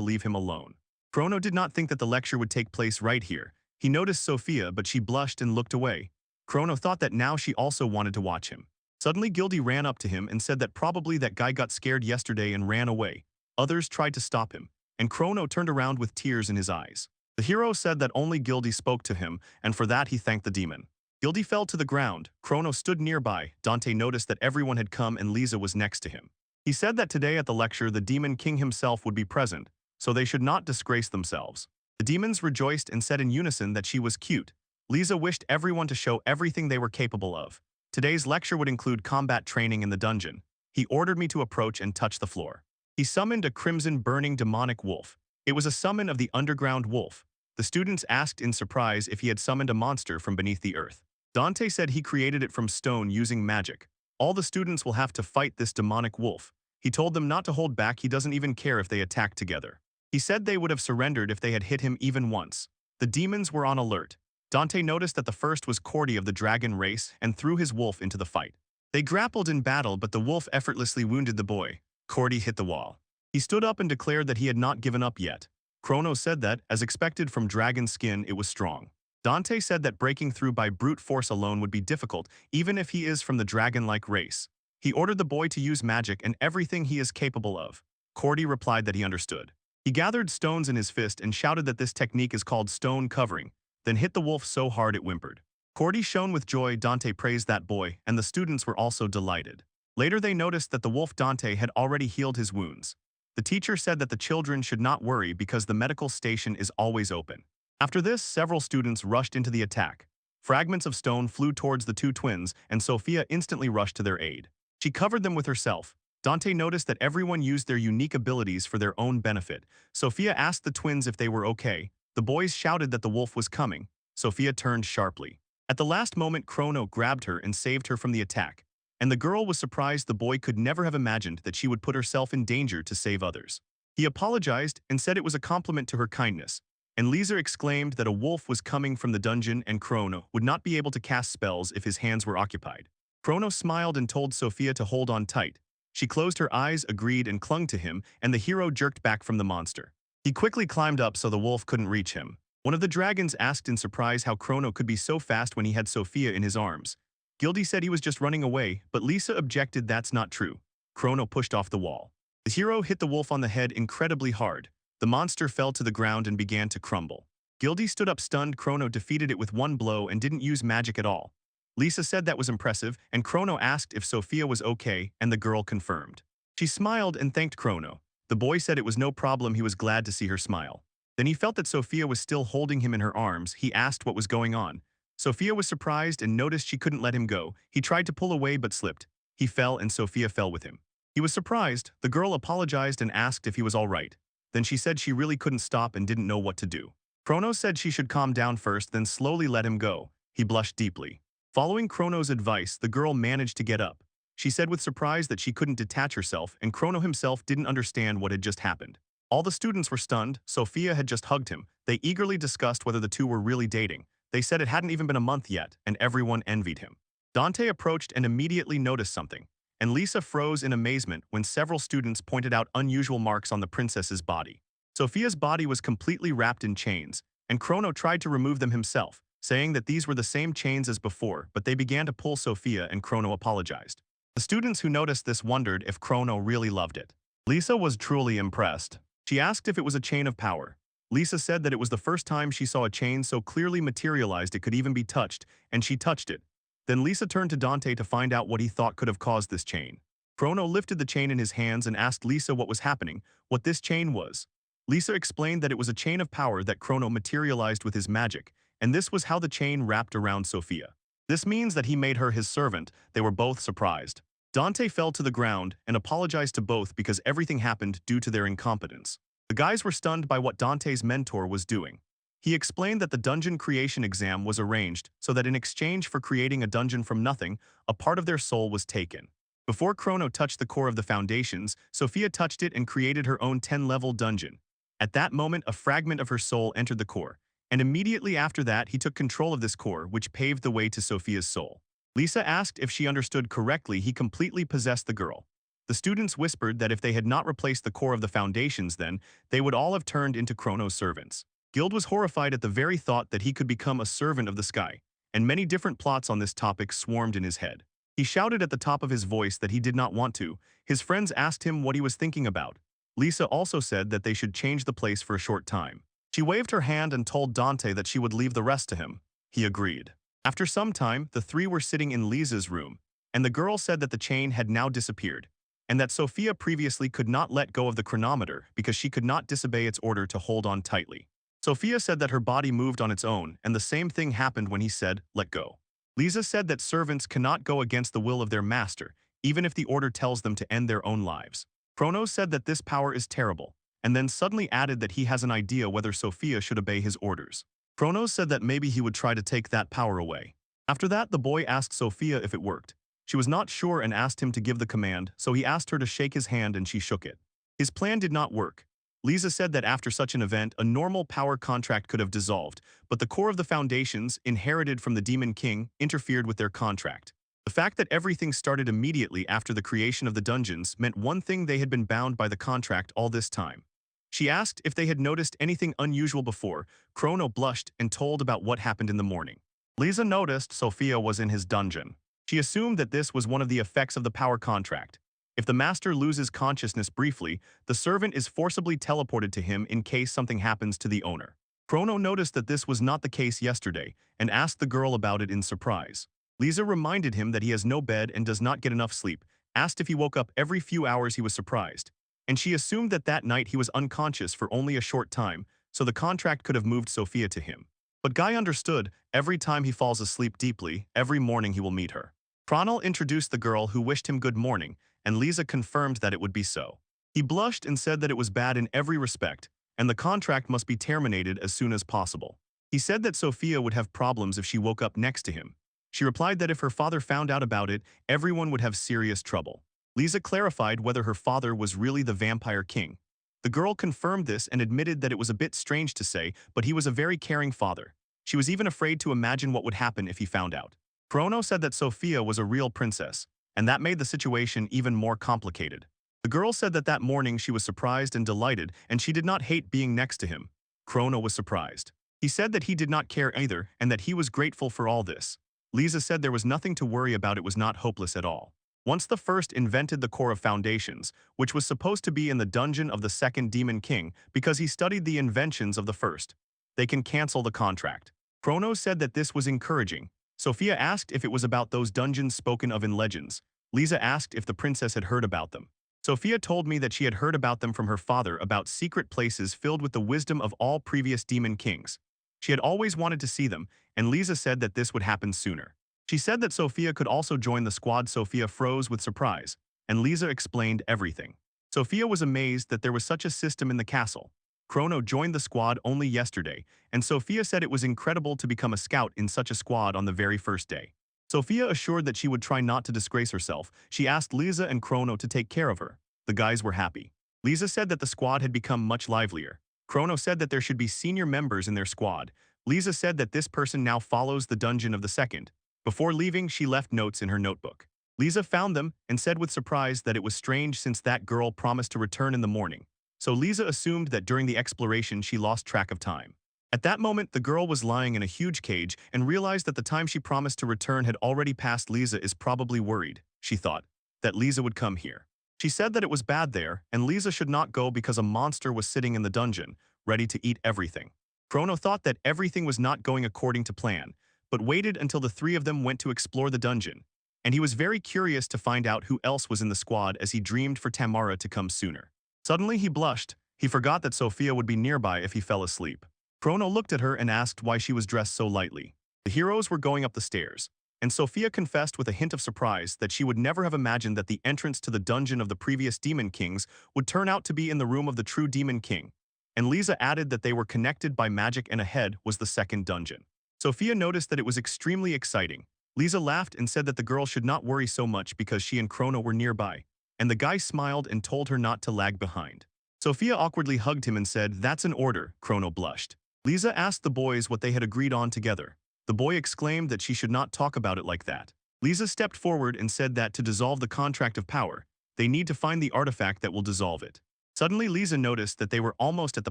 leave him alone. Chrono did not think that the lecture would take place right here. He noticed Sophia, but she blushed and looked away. Chrono thought that now she also wanted to watch him. Suddenly Gildy ran up to him and said that probably that guy got scared yesterday and ran away. Others tried to stop him, and Chrono turned around with tears in his eyes. The hero said that only Gildy spoke to him, and for that he thanked the demon. Gildy fell to the ground. Chrono stood nearby. Dante noticed that everyone had come and Lisa was next to him. He said that today at the lecture the Demon King himself would be present, so they should not disgrace themselves. The demons rejoiced and said in unison that she was cute. Lisa wished everyone to show everything they were capable of. Today's lecture would include combat training in the dungeon. He ordered me to approach and touch the floor. He summoned a crimson burning demonic wolf. It was a summon of the underground wolf. The students asked in surprise if he had summoned a monster from beneath the earth. Dante said he created it from stone using magic. All the students will have to fight this demonic wolf. He told them not to hold back. He doesn't even care if they attack together. He said they would have surrendered if they had hit him even once. The demons were on alert. Dante noticed that the first was Cordy of the dragon race and threw his wolf into the fight. They grappled in battle, but the wolf effortlessly wounded the boy. Cordy hit the wall. He stood up and declared that he had not given up yet. Chrono said that, as expected from dragon skin, it was strong. Dante said that breaking through by brute force alone would be difficult, even if he is from the dragon-like race. He ordered the boy to use magic and everything he is capable of. Cordy replied that he understood. He gathered stones in his fist and shouted that this technique is called stone covering, then hit the wolf so hard it whimpered. Cordy shone with joy. Dante praised that boy, and the students were also delighted. Later they noticed that the wolf Dante had already healed his wounds. The teacher said that the children should not worry because the medical station is always open. After this, several students rushed into the attack. Fragments of stone flew towards the two twins, and Sophia instantly rushed to their aid. She covered them with herself. Dante noticed that everyone used their unique abilities for their own benefit. Sophia asked the twins if they were okay. The boys shouted that the wolf was coming. Sophia turned sharply. At the last moment, Chrono grabbed her and saved her from the attack. And the girl was surprised. The boy could never have imagined that she would put herself in danger to save others. He apologized and said it was a compliment to her kindness. And Lisa exclaimed that a wolf was coming from the dungeon and Chrono would not be able to cast spells if his hands were occupied. Chrono smiled and told Sophia to hold on tight. She closed her eyes, agreed, and clung to him, and the hero jerked back from the monster. He quickly climbed up so the wolf couldn't reach him. One of the dragons asked in surprise how Chrono could be so fast when he had Sophia in his arms. Gildy said he was just running away, but Lisa objected that's not true. Chrono pushed off the wall. The hero hit the wolf on the head incredibly hard. The monster fell to the ground and began to crumble. Gildy stood up stunned. Chrono defeated it with one blow and didn't use magic at all. Lisa said that was impressive, and Chrono asked if Sophia was okay, and the girl confirmed. She smiled and thanked Chrono. The boy said it was no problem. He was glad to see her smile. Then he felt that Sophia was still holding him in her arms. He asked what was going on. Sophia was surprised and noticed she couldn't let him go. He tried to pull away but slipped. He fell and Sophia fell with him. He was surprised. The girl apologized and asked if he was all right. Then she said she really couldn't stop and didn't know what to do. Chrono said she should calm down first, then slowly let him go. He blushed deeply. Following Chrono's advice, the girl managed to get up. She said with surprise that she couldn't detach herself, and Chrono himself didn't understand what had just happened. All the students were stunned. Sophia had just hugged him. They eagerly discussed whether the two were really dating. They said it hadn't even been a month yet, and everyone envied him. Dante approached and immediately noticed something, and Lisa froze in amazement when several students pointed out unusual marks on the princess's body. Sophia's body was completely wrapped in chains, and Chrono tried to remove them himself, saying that these were the same chains as before, but they began to pull Sophia and Chrono apologized. The students who noticed this wondered if Chrono really loved it. Lisa was truly impressed. She asked if it was a chain of power. Lisa said that it was the first time she saw a chain so clearly materialized it could even be touched, and she touched it. Then Lisa turned to Dante to find out what he thought could have caused this chain. Chrono lifted the chain in his hands and asked Lisa what was happening, what this chain was. Lisa explained that it was a chain of power that Chrono materialized with his magic, and this was how the chain wrapped around Sophia. This means that he made her his servant. They were both surprised. Dante fell to the ground and apologized to both because everything happened due to their incompetence. The guys were stunned by what Dante's mentor was doing. He explained that the dungeon creation exam was arranged so that in exchange for creating a dungeon from nothing, a part of their soul was taken. Before Chrono touched the core of the foundations, Sophia touched it and created her own 10-level dungeon. At that moment, a fragment of her soul entered the core. And immediately after that, he took control of this core, which paved the way to Sophia's soul. Lisa asked if she understood correctly. He completely possessed the girl. The students whispered that if they had not replaced the core of the foundations then, they would all have turned into Chrono's servants. Guild was horrified at the very thought that he could become a servant of the sky, and many different plots on this topic swarmed in his head. He shouted at the top of his voice that he did not want to. His friends asked him what he was thinking about. Lisa also said that they should change the place for a short time. She waved her hand and told Dante that she would leave the rest to him. He agreed. After some time, the three were sitting in Lisa's room, and the girl said that the chain had now disappeared, and that Sophia previously could not let go of the chronometer because she could not disobey its order to hold on tightly. Sophia said that her body moved on its own, and the same thing happened when he said, "Let go." Lisa said that servants cannot go against the will of their master, even if the order tells them to end their own lives. Chronos said that this power is terrible, and then suddenly added that he has an idea whether Sophia should obey his orders. Chronos said that maybe he would try to take that power away. After that, the boy asked Sophia if it worked. She was not sure and asked him to give the command, so he asked her to shake his hand and she shook it. His plan did not work. Lisa said that after such an event, a normal power contract could have dissolved, but the core of the foundations, inherited from the Demon King, interfered with their contract. The fact that everything started immediately after the creation of the dungeons meant one thing: they had been bound by the contract all this time. She asked if they had noticed anything unusual before. Chrono blushed and told about what happened in the morning. Lisa noticed Sophia was in his dungeon. She assumed that this was one of the effects of the power contract. If the master loses consciousness briefly, the servant is forcibly teleported to him in case something happens to the owner. Chrono noticed that this was not the case yesterday and asked the girl about it in surprise. Lisa reminded him that he has no bed and does not get enough sleep, asked if he woke up every few hours. He was surprised, and she assumed that that night he was unconscious for only a short time, so the contract could have moved Sophia to him. But Guy understood: every time he falls asleep deeply, every morning he will meet her. Pranal introduced the girl, who wished him good morning, and Lisa confirmed that it would be so. He blushed and said that it was bad in every respect, and the contract must be terminated as soon as possible. He said that Sophia would have problems if she woke up next to him. She replied that if her father found out about it, everyone would have serious trouble. Lisa clarified whether her father was really the Vampire King. The girl confirmed this and admitted that it was a bit strange to say, but he was a very caring father. She was even afraid to imagine what would happen if he found out. Chrono said that Sophia was a real princess, and that made the situation even more complicated. The girl said that that morning she was surprised and delighted, and she did not hate being next to him. Chrono was surprised. He said that he did not care either, and that he was grateful for all this. Lisa said there was nothing to worry about. It was not hopeless at all. Once the first invented the core of foundations, which was supposed to be in the dungeon of the second Demon King because he studied the inventions of the first, they can cancel the contract. Chrono said that this was encouraging. Sophia asked if it was about those dungeons spoken of in legends. Lisa asked if the princess had heard about them. Sophia told me that she had heard about them from her father, about secret places filled with the wisdom of all previous demon kings. She had always wanted to see them, and Lisa said that this would happen sooner. She said that Sophia could also join the squad. Sophia froze with surprise, and Lisa explained everything. Sophia was amazed that there was such a system in the castle. Chrono joined the squad only yesterday, and Sophia said it was incredible to become a scout in such a squad on the very first day. Sophia assured that she would try not to disgrace herself. She asked Lisa and Chrono to take care of her. The guys were happy. Lisa said that the squad had become much livelier. Chrono said that there should be senior members in their squad. Lisa said that this person now follows the dungeon of the second. Before leaving, she left notes in her notebook. Lisa found them and said with surprise that it was strange since that girl promised to return in the morning. So Lisa assumed that during the exploration she lost track of time. At that moment, the girl was lying in a huge cage and realized that the time she promised to return had already passed. Lisa is probably worried, she thought, that Lisa would come here. She said that it was bad there, and Lisa should not go because a monster was sitting in the dungeon, ready to eat everything. Chrono thought that everything was not going according to plan, but waited until the three of them went to explore the dungeon. And he was very curious to find out who else was in the squad, as he dreamed for Tamara to come sooner. Suddenly he blushed. He forgot that Sophia would be nearby if he fell asleep. Chrono looked at her and asked why she was dressed so lightly. The heroes were going up the stairs, and Sophia confessed with a hint of surprise that she would never have imagined that the entrance to the dungeon of the previous Demon Kings would turn out to be in the room of the true Demon King. And Lisa added that they were connected by magic and ahead was the second dungeon. Sophia noticed that it was extremely exciting. Lisa laughed and said that the girl should not worry so much because she and Chrono were nearby, and the guy smiled and told her not to lag behind. Sophia awkwardly hugged him and said, "That's an order." Chrono blushed. Lisa asked the boys what they had agreed on together. The boy exclaimed that she should not talk about it like that. Lisa stepped forward and said that to dissolve the contract of power, they need to find the artifact that will dissolve it. Suddenly Lisa noticed that they were almost at the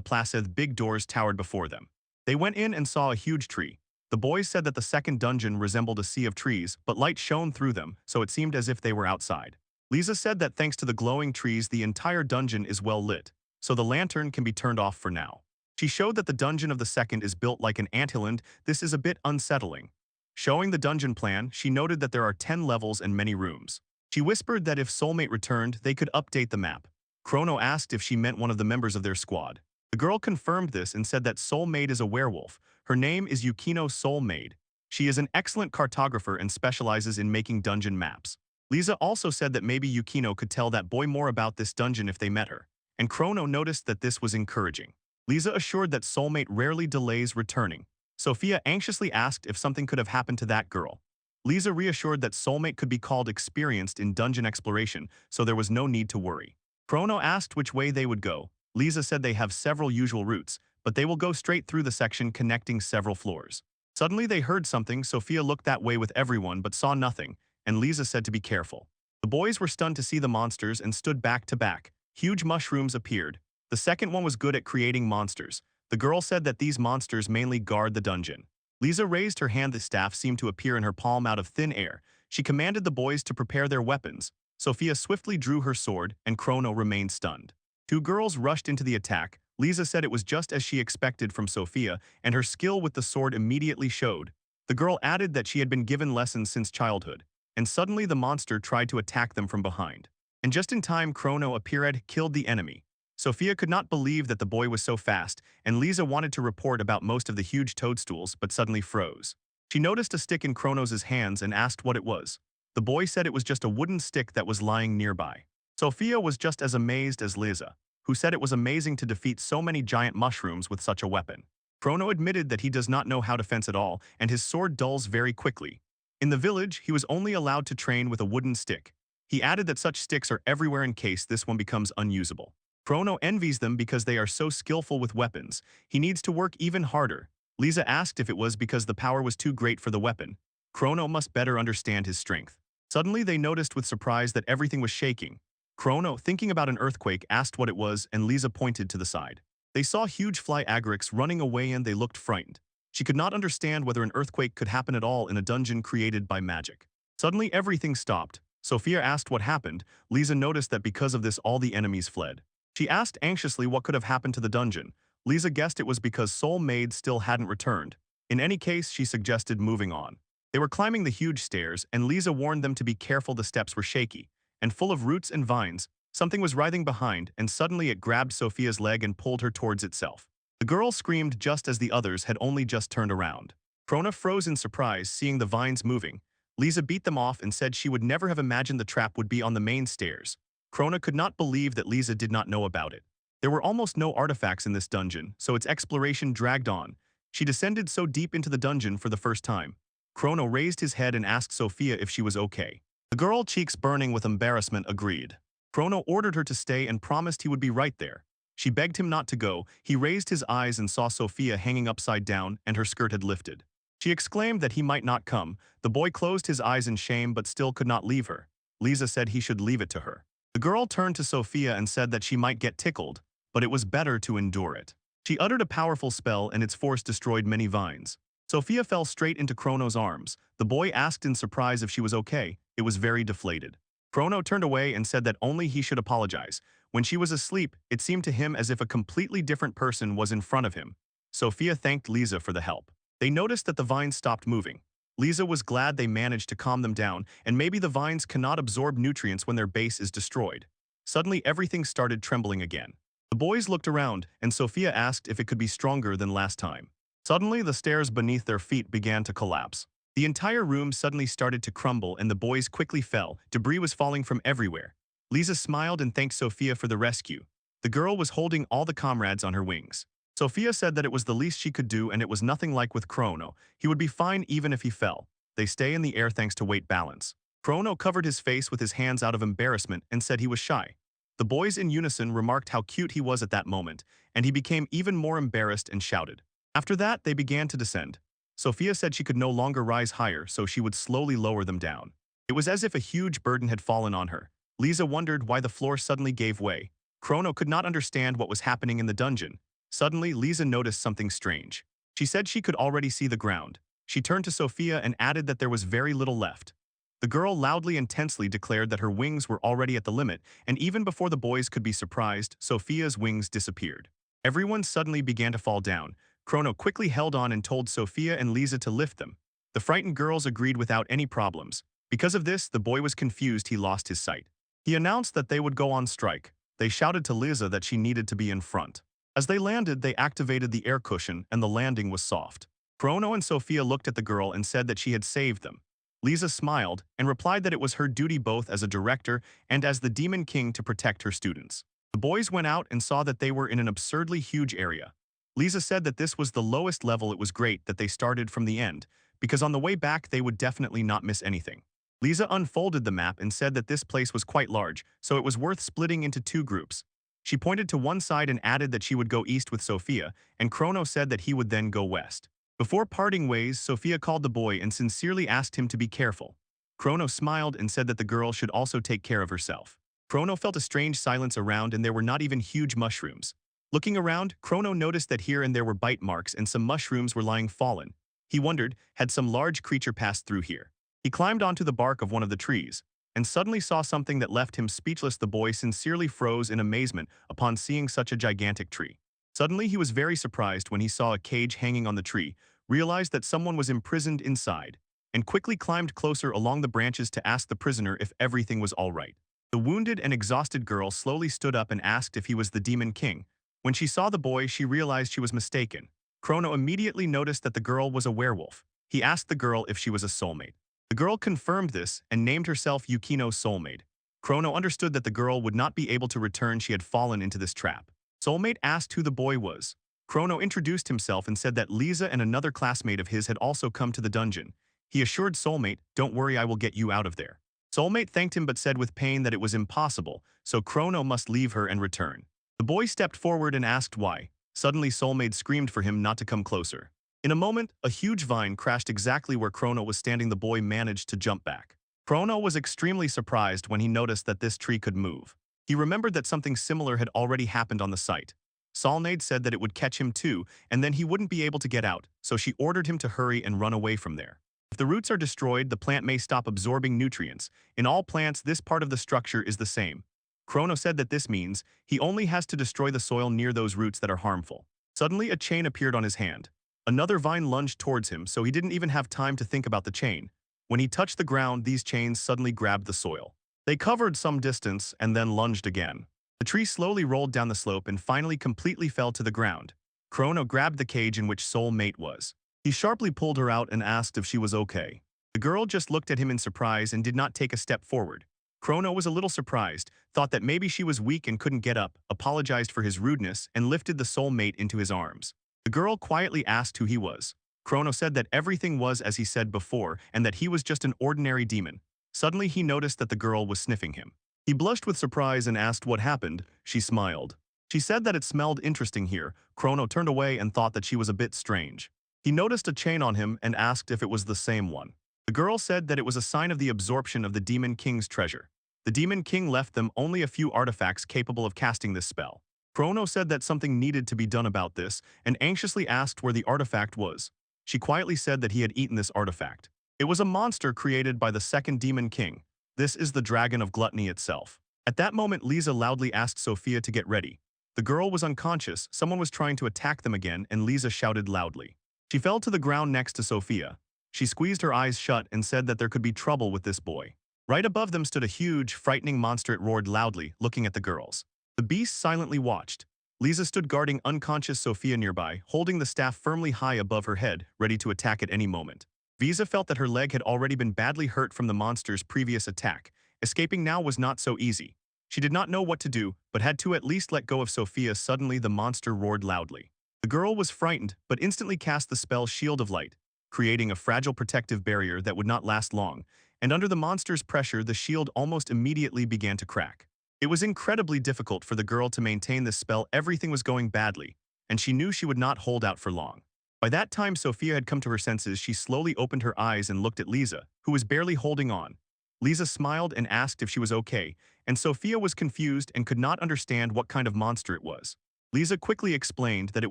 placid big doors towered before them. They went in and saw a huge tree. The boys said that the second dungeon resembled a sea of trees, but light shone through them, so it seemed as if they were outside. Lisa said that thanks to the glowing trees the entire dungeon is well lit, so the lantern can be turned off for now. She showed that the dungeon of the second is built like an anthill. This is a bit unsettling. Showing the dungeon plan, she noted that there are 10 levels and many rooms. She whispered that if Soulmate returned, they could update the map. Chrono asked if she meant one of the members of their squad. The girl confirmed this and said that Soulmate is a werewolf. Her name is Yukino Soulmate. She is an excellent cartographer and specializes in making dungeon maps. Lisa also said that maybe Yukino could tell that boy more about this dungeon if they met her, and Chrono noticed that this was encouraging. Lisa assured that Soulmate rarely delays returning. Sophia anxiously asked if something could have happened to that girl. Lisa reassured that Soulmate could be called experienced in dungeon exploration, so there was no need to worry. Chrono asked which way they would go. Lisa said they have several usual routes, but they will go straight through the section connecting several floors. Suddenly they heard something. Sophia looked that way with everyone but saw nothing, and Lisa said to be careful. The boys were stunned to see the monsters and stood back to back. Huge mushrooms appeared. The second one was good at creating monsters. The girl said that these monsters mainly guard the dungeon. Lisa raised her hand. The staff seemed to appear in her palm out of thin air. She commanded the boys to prepare their weapons. Sophia swiftly drew her sword, and Chrono remained stunned. Two girls rushed into the attack. Lisa said it was just as she expected from Sophia, and her skill with the sword immediately showed. The girl added that she had been given lessons since childhood, and suddenly the monster tried to attack them from behind. And just in time, Chrono appeared, killed the enemy. Sophia could not believe that the boy was so fast, and Lisa wanted to report about most of the huge toadstools but suddenly froze. She noticed a stick in Chronos' hands and asked what it was. The boy said it was just a wooden stick that was lying nearby. Sophia was just as amazed as Lisa, who said it was amazing to defeat so many giant mushrooms with such a weapon. Chrono admitted that he does not know how to fence at all, and his sword dulls very quickly. In the village, he was only allowed to train with a wooden stick. He added that such sticks are everywhere in case this one becomes unusable. Chrono envies them because they are so skillful with weapons. He needs to work even harder. Lisa asked if it was because the power was too great for the weapon. Chrono must better understand his strength. Suddenly they noticed with surprise that everything was shaking. Chrono, thinking about an earthquake, asked what it was, and Lisa pointed to the side. They saw huge fly agrics running away and they looked frightened. She could not understand whether an earthquake could happen at all in a dungeon created by magic. Suddenly everything stopped. Sophia asked what happened. Lisa noticed that because of this all the enemies fled. She asked anxiously what could have happened to the dungeon. Lisa guessed it was because Soul Maid still hadn't returned. In any case, she suggested moving on. They were climbing the huge stairs, and Lisa warned them to be careful. The steps were shaky and full of roots and vines. Something was writhing behind, and suddenly it grabbed Sophia's leg and pulled her towards itself. The girl screamed just as the others had only just turned around. Krona froze in surprise, seeing the vines moving. Lisa beat them off and said she would never have imagined the trap would be on the main stairs. Krona could not believe that Lisa did not know about it. There were almost no artifacts in this dungeon, so its exploration dragged on. She descended so deep into the dungeon for the first time. Chrono raised his head and asked Sophia if she was okay. The girl, cheeks burning with embarrassment, agreed. Chrono ordered her to stay and promised he would be right there. She begged him not to go. He raised his eyes and saw Sophia hanging upside down, and her skirt had lifted. She exclaimed that he might not come. The boy closed his eyes in shame but still could not leave her. Lisa said he should leave it to her. The girl turned to Sophia and said that she might get tickled, but it was better to endure it. She uttered a powerful spell and its force destroyed many vines. Sophia fell straight into Chrono's arms. The boy asked in surprise if she was okay. It was very deflated. Chrono turned away and said that only he should apologize. When she was asleep, it seemed to him as if a completely different person was in front of him. Sophia thanked Lisa for the help. They noticed that the vines stopped moving. Lisa was glad they managed to calm them down, and maybe the vines cannot absorb nutrients when their base is destroyed. Suddenly everything started trembling again. The boys looked around, and Sophia asked if it could be stronger than last time. Suddenly the stairs beneath their feet began to collapse. The entire room suddenly started to crumble and the boys quickly fell. Debris was falling from everywhere. Lisa smiled and thanked Sophia for the rescue. The girl was holding all the comrades on her wings. Sophia said that it was the least she could do and it was nothing like with Chrono. He would be fine even if he fell. They stay in the air thanks to weight balance. Chrono covered his face with his hands out of embarrassment and said he was shy. The boys in unison remarked how cute he was at that moment, and he became even more embarrassed and shouted. After that, they began to descend. Sophia said she could no longer rise higher, so she would slowly lower them down. It was as if a huge burden had fallen on her. Lisa wondered why the floor suddenly gave way. Chrono could not understand what was happening in the dungeon. Suddenly, Lisa noticed something strange. She said she could already see the ground. She turned to Sophia and added that there was very little left. The girl loudly and tensely declared that her wings were already at the limit, and even before the boys could be surprised, Sophia's wings disappeared. Everyone suddenly began to fall down. Chrono quickly held on and told Sophia and Lisa to lift them. The frightened girls agreed without any problems. Because of this, the boy was confused he lost his sight. He announced that they would go on strike. They shouted to Lisa that she needed to be in front. As they landed, they activated the air cushion and the landing was soft. Chrono and Sophia looked at the girl and said that she had saved them. Lisa smiled and replied that it was her duty both as a director and as the Demon King to protect her students. The boys went out and saw that they were in an absurdly huge area. Lisa said that this was the lowest level. It was great that they started from the end, because on the way back they would definitely not miss anything. Lisa unfolded the map and said that this place was quite large, so it was worth splitting into two groups. She pointed to one side and added that she would go east with Sophia, and Chrono said that he would then go west. Before parting ways, Sophia called the boy and sincerely asked him to be careful. Chrono smiled and said that the girl should also take care of herself. Chrono felt a strange silence around and there were not even huge mushrooms. Looking around, Chrono noticed that here and there were bite marks and some mushrooms were lying fallen. He wondered, had some large creature passed through here? He climbed onto the bark of one of the trees, and suddenly saw something that left him speechless. The boy sincerely froze in amazement upon seeing such a gigantic tree. Suddenly he was very surprised when he saw a cage hanging on the tree, realized that someone was imprisoned inside, and quickly climbed closer along the branches to ask the prisoner if everything was all right. The wounded and exhausted girl slowly stood up and asked if he was the Demon King. When she saw the boy, she realized she was mistaken. Chrono immediately noticed that the girl was a werewolf. He asked the girl if she was a soulmate. The girl confirmed this and named herself Yukino's soulmate. Chrono understood that the girl would not be able to return. She had fallen into this trap. Soulmate asked who the boy was. Chrono introduced himself and said that Lisa and another classmate of his had also come to the dungeon. He assured Soulmate, "Don't worry, I will get you out of there." Soulmate thanked him but said with pain that it was impossible, so Chrono must leave her and return. The boy stepped forward and asked why. Suddenly Soulmate screamed for him not to come closer. In a moment, a huge vine crashed exactly where Chrono was standing. The boy managed to jump back. Chrono was extremely surprised when he noticed that this tree could move. He remembered that something similar had already happened on the site. Soulmate said that it would catch him too, and then he wouldn't be able to get out, so she ordered him to hurry and run away from there. If the roots are destroyed, the plant may stop absorbing nutrients. In all plants, this part of the structure is the same. Chrono said that this means he only has to destroy the soil near those roots that are harmful. Suddenly, a chain appeared on his hand. Another vine lunged towards him, so he didn't even have time to think about the chain. When he touched the ground, these chains suddenly grabbed the soil. They covered some distance and then lunged again. The tree slowly rolled down the slope and finally completely fell to the ground. Chrono grabbed the cage in which Soulmate was. He sharply pulled her out and asked if she was okay. The girl just looked at him in surprise and did not take a step forward. Chrono was a little surprised, thought that maybe she was weak and couldn't get up, apologized for his rudeness, and lifted the Soulmate into his arms. The girl quietly asked who he was. Chrono said that everything was as he said before and that he was just an ordinary demon. Suddenly he noticed that the girl was sniffing him. He blushed with surprise and asked what happened. She smiled. She said that it smelled interesting here. Chrono turned away and thought that she was a bit strange. He noticed a chain on him and asked if it was the same one. The girl said that it was a sign of the absorption of the Demon King's treasure. The Demon King left them only a few artifacts capable of casting this spell. Chrono said that something needed to be done about this and anxiously asked where the artifact was. She quietly said that he had eaten this artifact. It was a monster created by the second Demon King. This is the dragon of gluttony itself. At that moment, Lisa loudly asked Sophia to get ready. The girl was unconscious, someone was trying to attack them again, and Lisa shouted loudly. She fell to the ground next to Sophia. She squeezed her eyes shut and said that there could be trouble with this boy. Right above them stood a huge, frightening monster. It roared loudly, looking at the girls. The beast silently watched. Lisa stood guarding unconscious Sophia nearby, holding the staff firmly high above her head, ready to attack at any moment. Lisa felt that her leg had already been badly hurt from the monster's previous attack. Escaping now was not so easy. She did not know what to do, but had to at least let go of Sophia. Suddenly, the monster roared loudly. The girl was frightened, but instantly cast the spell Shield of Light, creating a fragile protective barrier that would not last long, and under the monster's pressure, the shield almost immediately began to crack. It was incredibly difficult for the girl to maintain this spell. Everything was going badly, and she knew she would not hold out for long. By that time Sophia had come to her senses. She slowly opened her eyes and looked at Lisa, who was barely holding on. Lisa smiled and asked if she was okay, and Sophia was confused and could not understand what kind of monster it was. Lisa quickly explained that it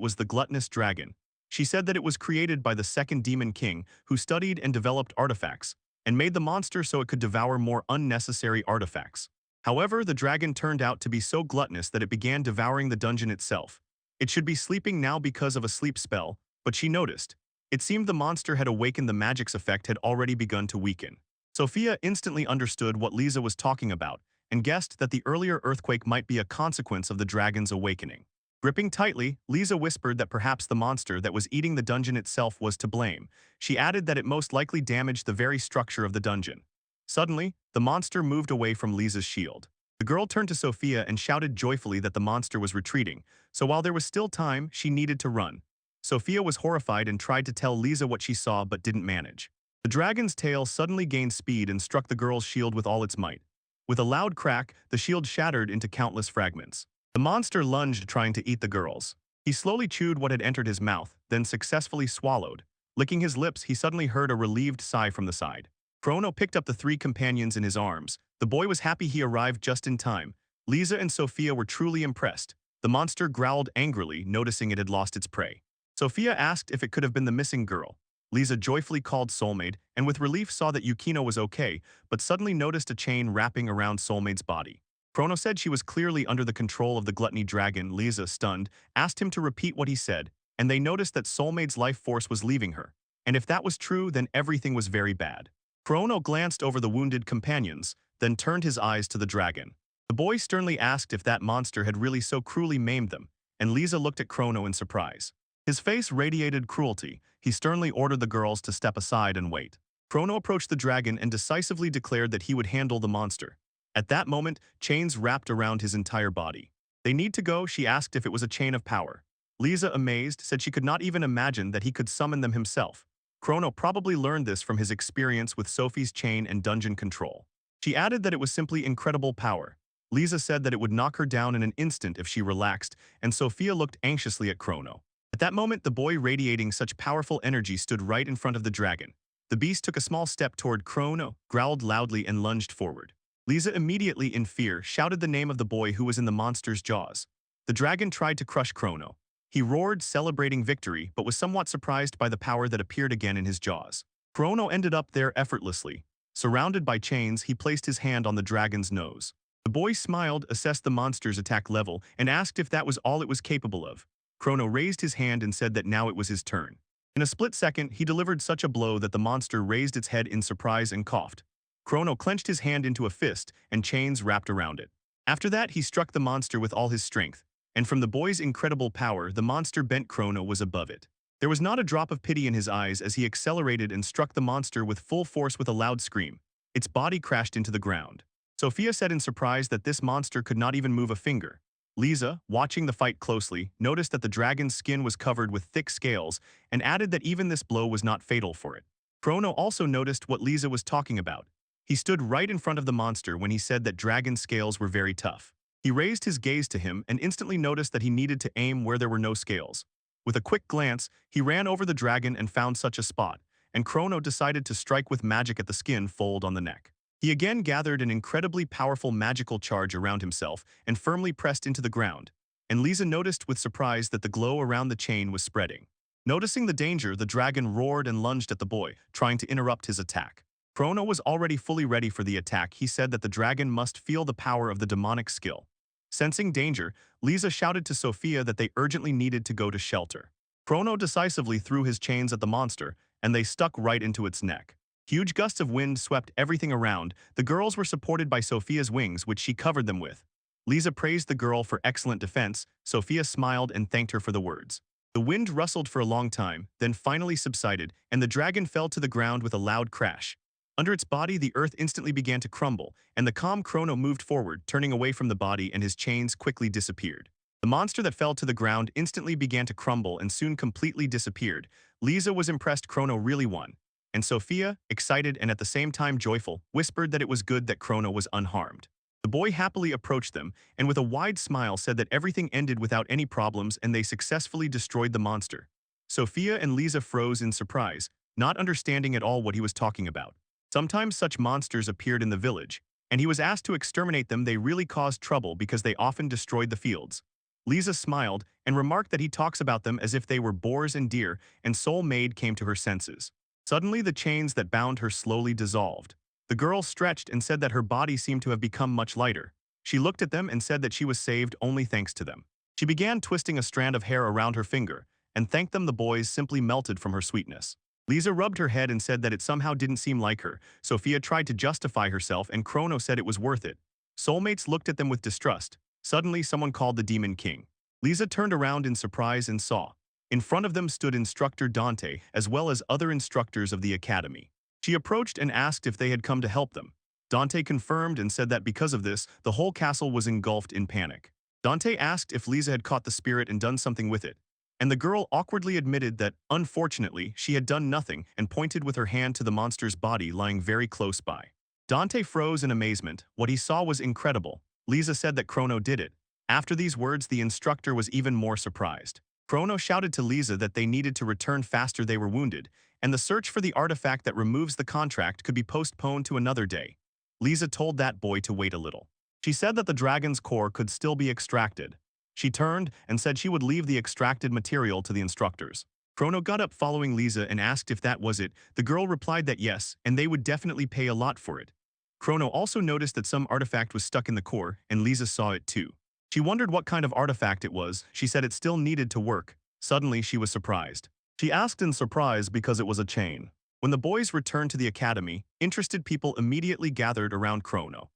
was the gluttonous dragon. She said that it was created by the second demon king, who studied and developed artifacts, and made the monster so it could devour more unnecessary artifacts. However, the dragon turned out to be so gluttonous that it began devouring the dungeon itself. It should be sleeping now because of a sleep spell, but she noticed. It seemed the monster had awakened. The magic's effect had already begun to weaken. Sophia instantly understood what Lisa was talking about and guessed that the earlier earthquake might be a consequence of the dragon's awakening. Gripping tightly, Lisa whispered that perhaps the monster that was eating the dungeon itself was to blame. She added that it most likely damaged the very structure of the dungeon. Suddenly, the monster moved away from Lisa's shield. The girl turned to Sophia and shouted joyfully that the monster was retreating, so while there was still time, she needed to run. Sophia was horrified and tried to tell Lisa what she saw but didn't manage. The dragon's tail suddenly gained speed and struck the girl's shield with all its might. With a loud crack, the shield shattered into countless fragments. The monster lunged, trying to eat the girls. He slowly chewed what had entered his mouth, then successfully swallowed. Licking his lips, he suddenly heard a relieved sigh from the side. Chrono picked up the three companions in his arms. The boy was happy he arrived just in time. Lisa and Sophia were truly impressed. The monster growled angrily, noticing it had lost its prey. Sophia asked if it could have been the missing girl. Lisa joyfully called Soulmate and with relief saw that Yukino was okay, but suddenly noticed a chain wrapping around Soulmate's body. Chrono said she was clearly under the control of the gluttony dragon. Lisa, stunned, asked him to repeat what he said, and they noticed that Soulmate's life force was leaving her. And if that was true, then everything was very bad. Chrono glanced over the wounded companions, then turned his eyes to the dragon. The boy sternly asked if that monster had really so cruelly maimed them, and Lisa looked at Chrono in surprise. His face radiated cruelty. He sternly ordered the girls to step aside and wait. Chrono approached the dragon and decisively declared that he would handle the monster. At that moment, chains wrapped around his entire body. "They need to go," she asked if it was a chain of power. Lisa, amazed, said she could not even imagine that he could summon them himself. Chrono probably learned this from his experience with Sophie's chain and dungeon control. She added that it was simply incredible power. Lisa said that it would knock her down in an instant if she relaxed, and Sophia looked anxiously at Chrono. At that moment, the boy radiating such powerful energy stood right in front of the dragon. The beast took a small step toward Chrono, growled loudly, and lunged forward. Lisa, immediately in fear, shouted the name of the boy who was in the monster's jaws. The dragon tried to crush Chrono. He roared, celebrating victory, but was somewhat surprised by the power that appeared again in his jaws. Chrono ended up there effortlessly. Surrounded by chains, he placed his hand on the dragon's nose. The boy smiled, assessed the monster's attack level, and asked if that was all it was capable of. Chrono raised his hand and said that now it was his turn. In a split second, he delivered such a blow that the monster raised its head in surprise and coughed. Chrono clenched his hand into a fist, and chains wrapped around it. After that, he struck the monster with all his strength, and from the boy's incredible power, the monster bent. Chrono was above it. There was not a drop of pity in his eyes as he accelerated and struck the monster with full force. With a loud scream, its body crashed into the ground. Sophia said in surprise that this monster could not even move a finger. Lisa, watching the fight closely, noticed that the dragon's skin was covered with thick scales and added that even this blow was not fatal for it. Chrono also noticed what Lisa was talking about. He stood right in front of the monster when he said that dragon scales were very tough. He raised his gaze to him and instantly noticed that he needed to aim where there were no scales. With a quick glance, he ran over the dragon and found such a spot, and Chrono decided to strike with magic at the skin fold on the neck. He again gathered an incredibly powerful magical charge around himself and firmly pressed into the ground. And Lisa noticed with surprise that the glow around the chain was spreading. Noticing the danger, the dragon roared and lunged at the boy, trying to interrupt his attack. Chrono was already fully ready for the attack. He said that the dragon must feel the power of the demonic skill. Sensing danger, Lisa shouted to Sophia that they urgently needed to go to shelter. Chrono decisively threw his chains at the monster, and they stuck right into its neck. Huge gusts of wind swept everything around. The girls were supported by Sophia's wings, which she covered them with. Lisa praised the girl for excellent defense. Sophia smiled and thanked her for the words. The wind rustled for a long time, then finally subsided, and the dragon fell to the ground with a loud crash. Under its body, the earth instantly began to crumble, and the calm Chrono moved forward, turning away from the body, and his chains quickly disappeared. The monster that fell to the ground instantly began to crumble and soon completely disappeared. Lisa was impressed. Chrono really won. And Sophia, excited and at the same time joyful, whispered that it was good that Chrono was unharmed. The boy happily approached them, and with a wide smile said that everything ended without any problems and they successfully destroyed the monster. Sophia and Lisa froze in surprise, not understanding at all what he was talking about. Sometimes such monsters appeared in the village, and he was asked to exterminate them. They really caused trouble because they often destroyed the fields. Lisa smiled and remarked that he talks about them as if they were boars and deer, and Soul Maid came to her senses. Suddenly the chains that bound her slowly dissolved. The girl stretched and said that her body seemed to have become much lighter. She looked at them and said that she was saved only thanks to them. She began twisting a strand of hair around her finger, and thanked them. The boys simply melted from her sweetness. Lisa rubbed her head and said that it somehow didn't seem like her. Sophia tried to justify herself and Chrono said it was worth it. Soulmates looked at them with distrust. Suddenly someone called the Demon King. Lisa turned around in surprise and saw. In front of them stood instructor Dante as well as other instructors of the academy. She approached and asked if they had come to help them. Dante confirmed and said that because of this, the whole castle was engulfed in panic. Dante asked if Lisa had caught the spirit and done something with it. And the girl awkwardly admitted that, unfortunately, she had done nothing and pointed with her hand to the monster's body lying very close by. Dante froze in amazement. What he saw was incredible. Lisa said that Chrono did it. After these words, the instructor was even more surprised. Chrono shouted to Lisa that they needed to return faster. They were wounded, and the search for the artifact that removes the contract could be postponed to another day. Lisa told that boy to wait a little. She said that the dragon's core could still be extracted. She turned and said she would leave the extracted material to the instructors. Chrono got up following Lisa and asked if that was it. The girl replied that yes, and they would definitely pay a lot for it. Chrono also noticed that some artifact was stuck in the core, and Lisa saw it too. She wondered what kind of artifact it was. She said it still needed to work. Suddenly, she was surprised. She asked in surprise because it was a chain. When the boys returned to the academy, interested people immediately gathered around Chrono.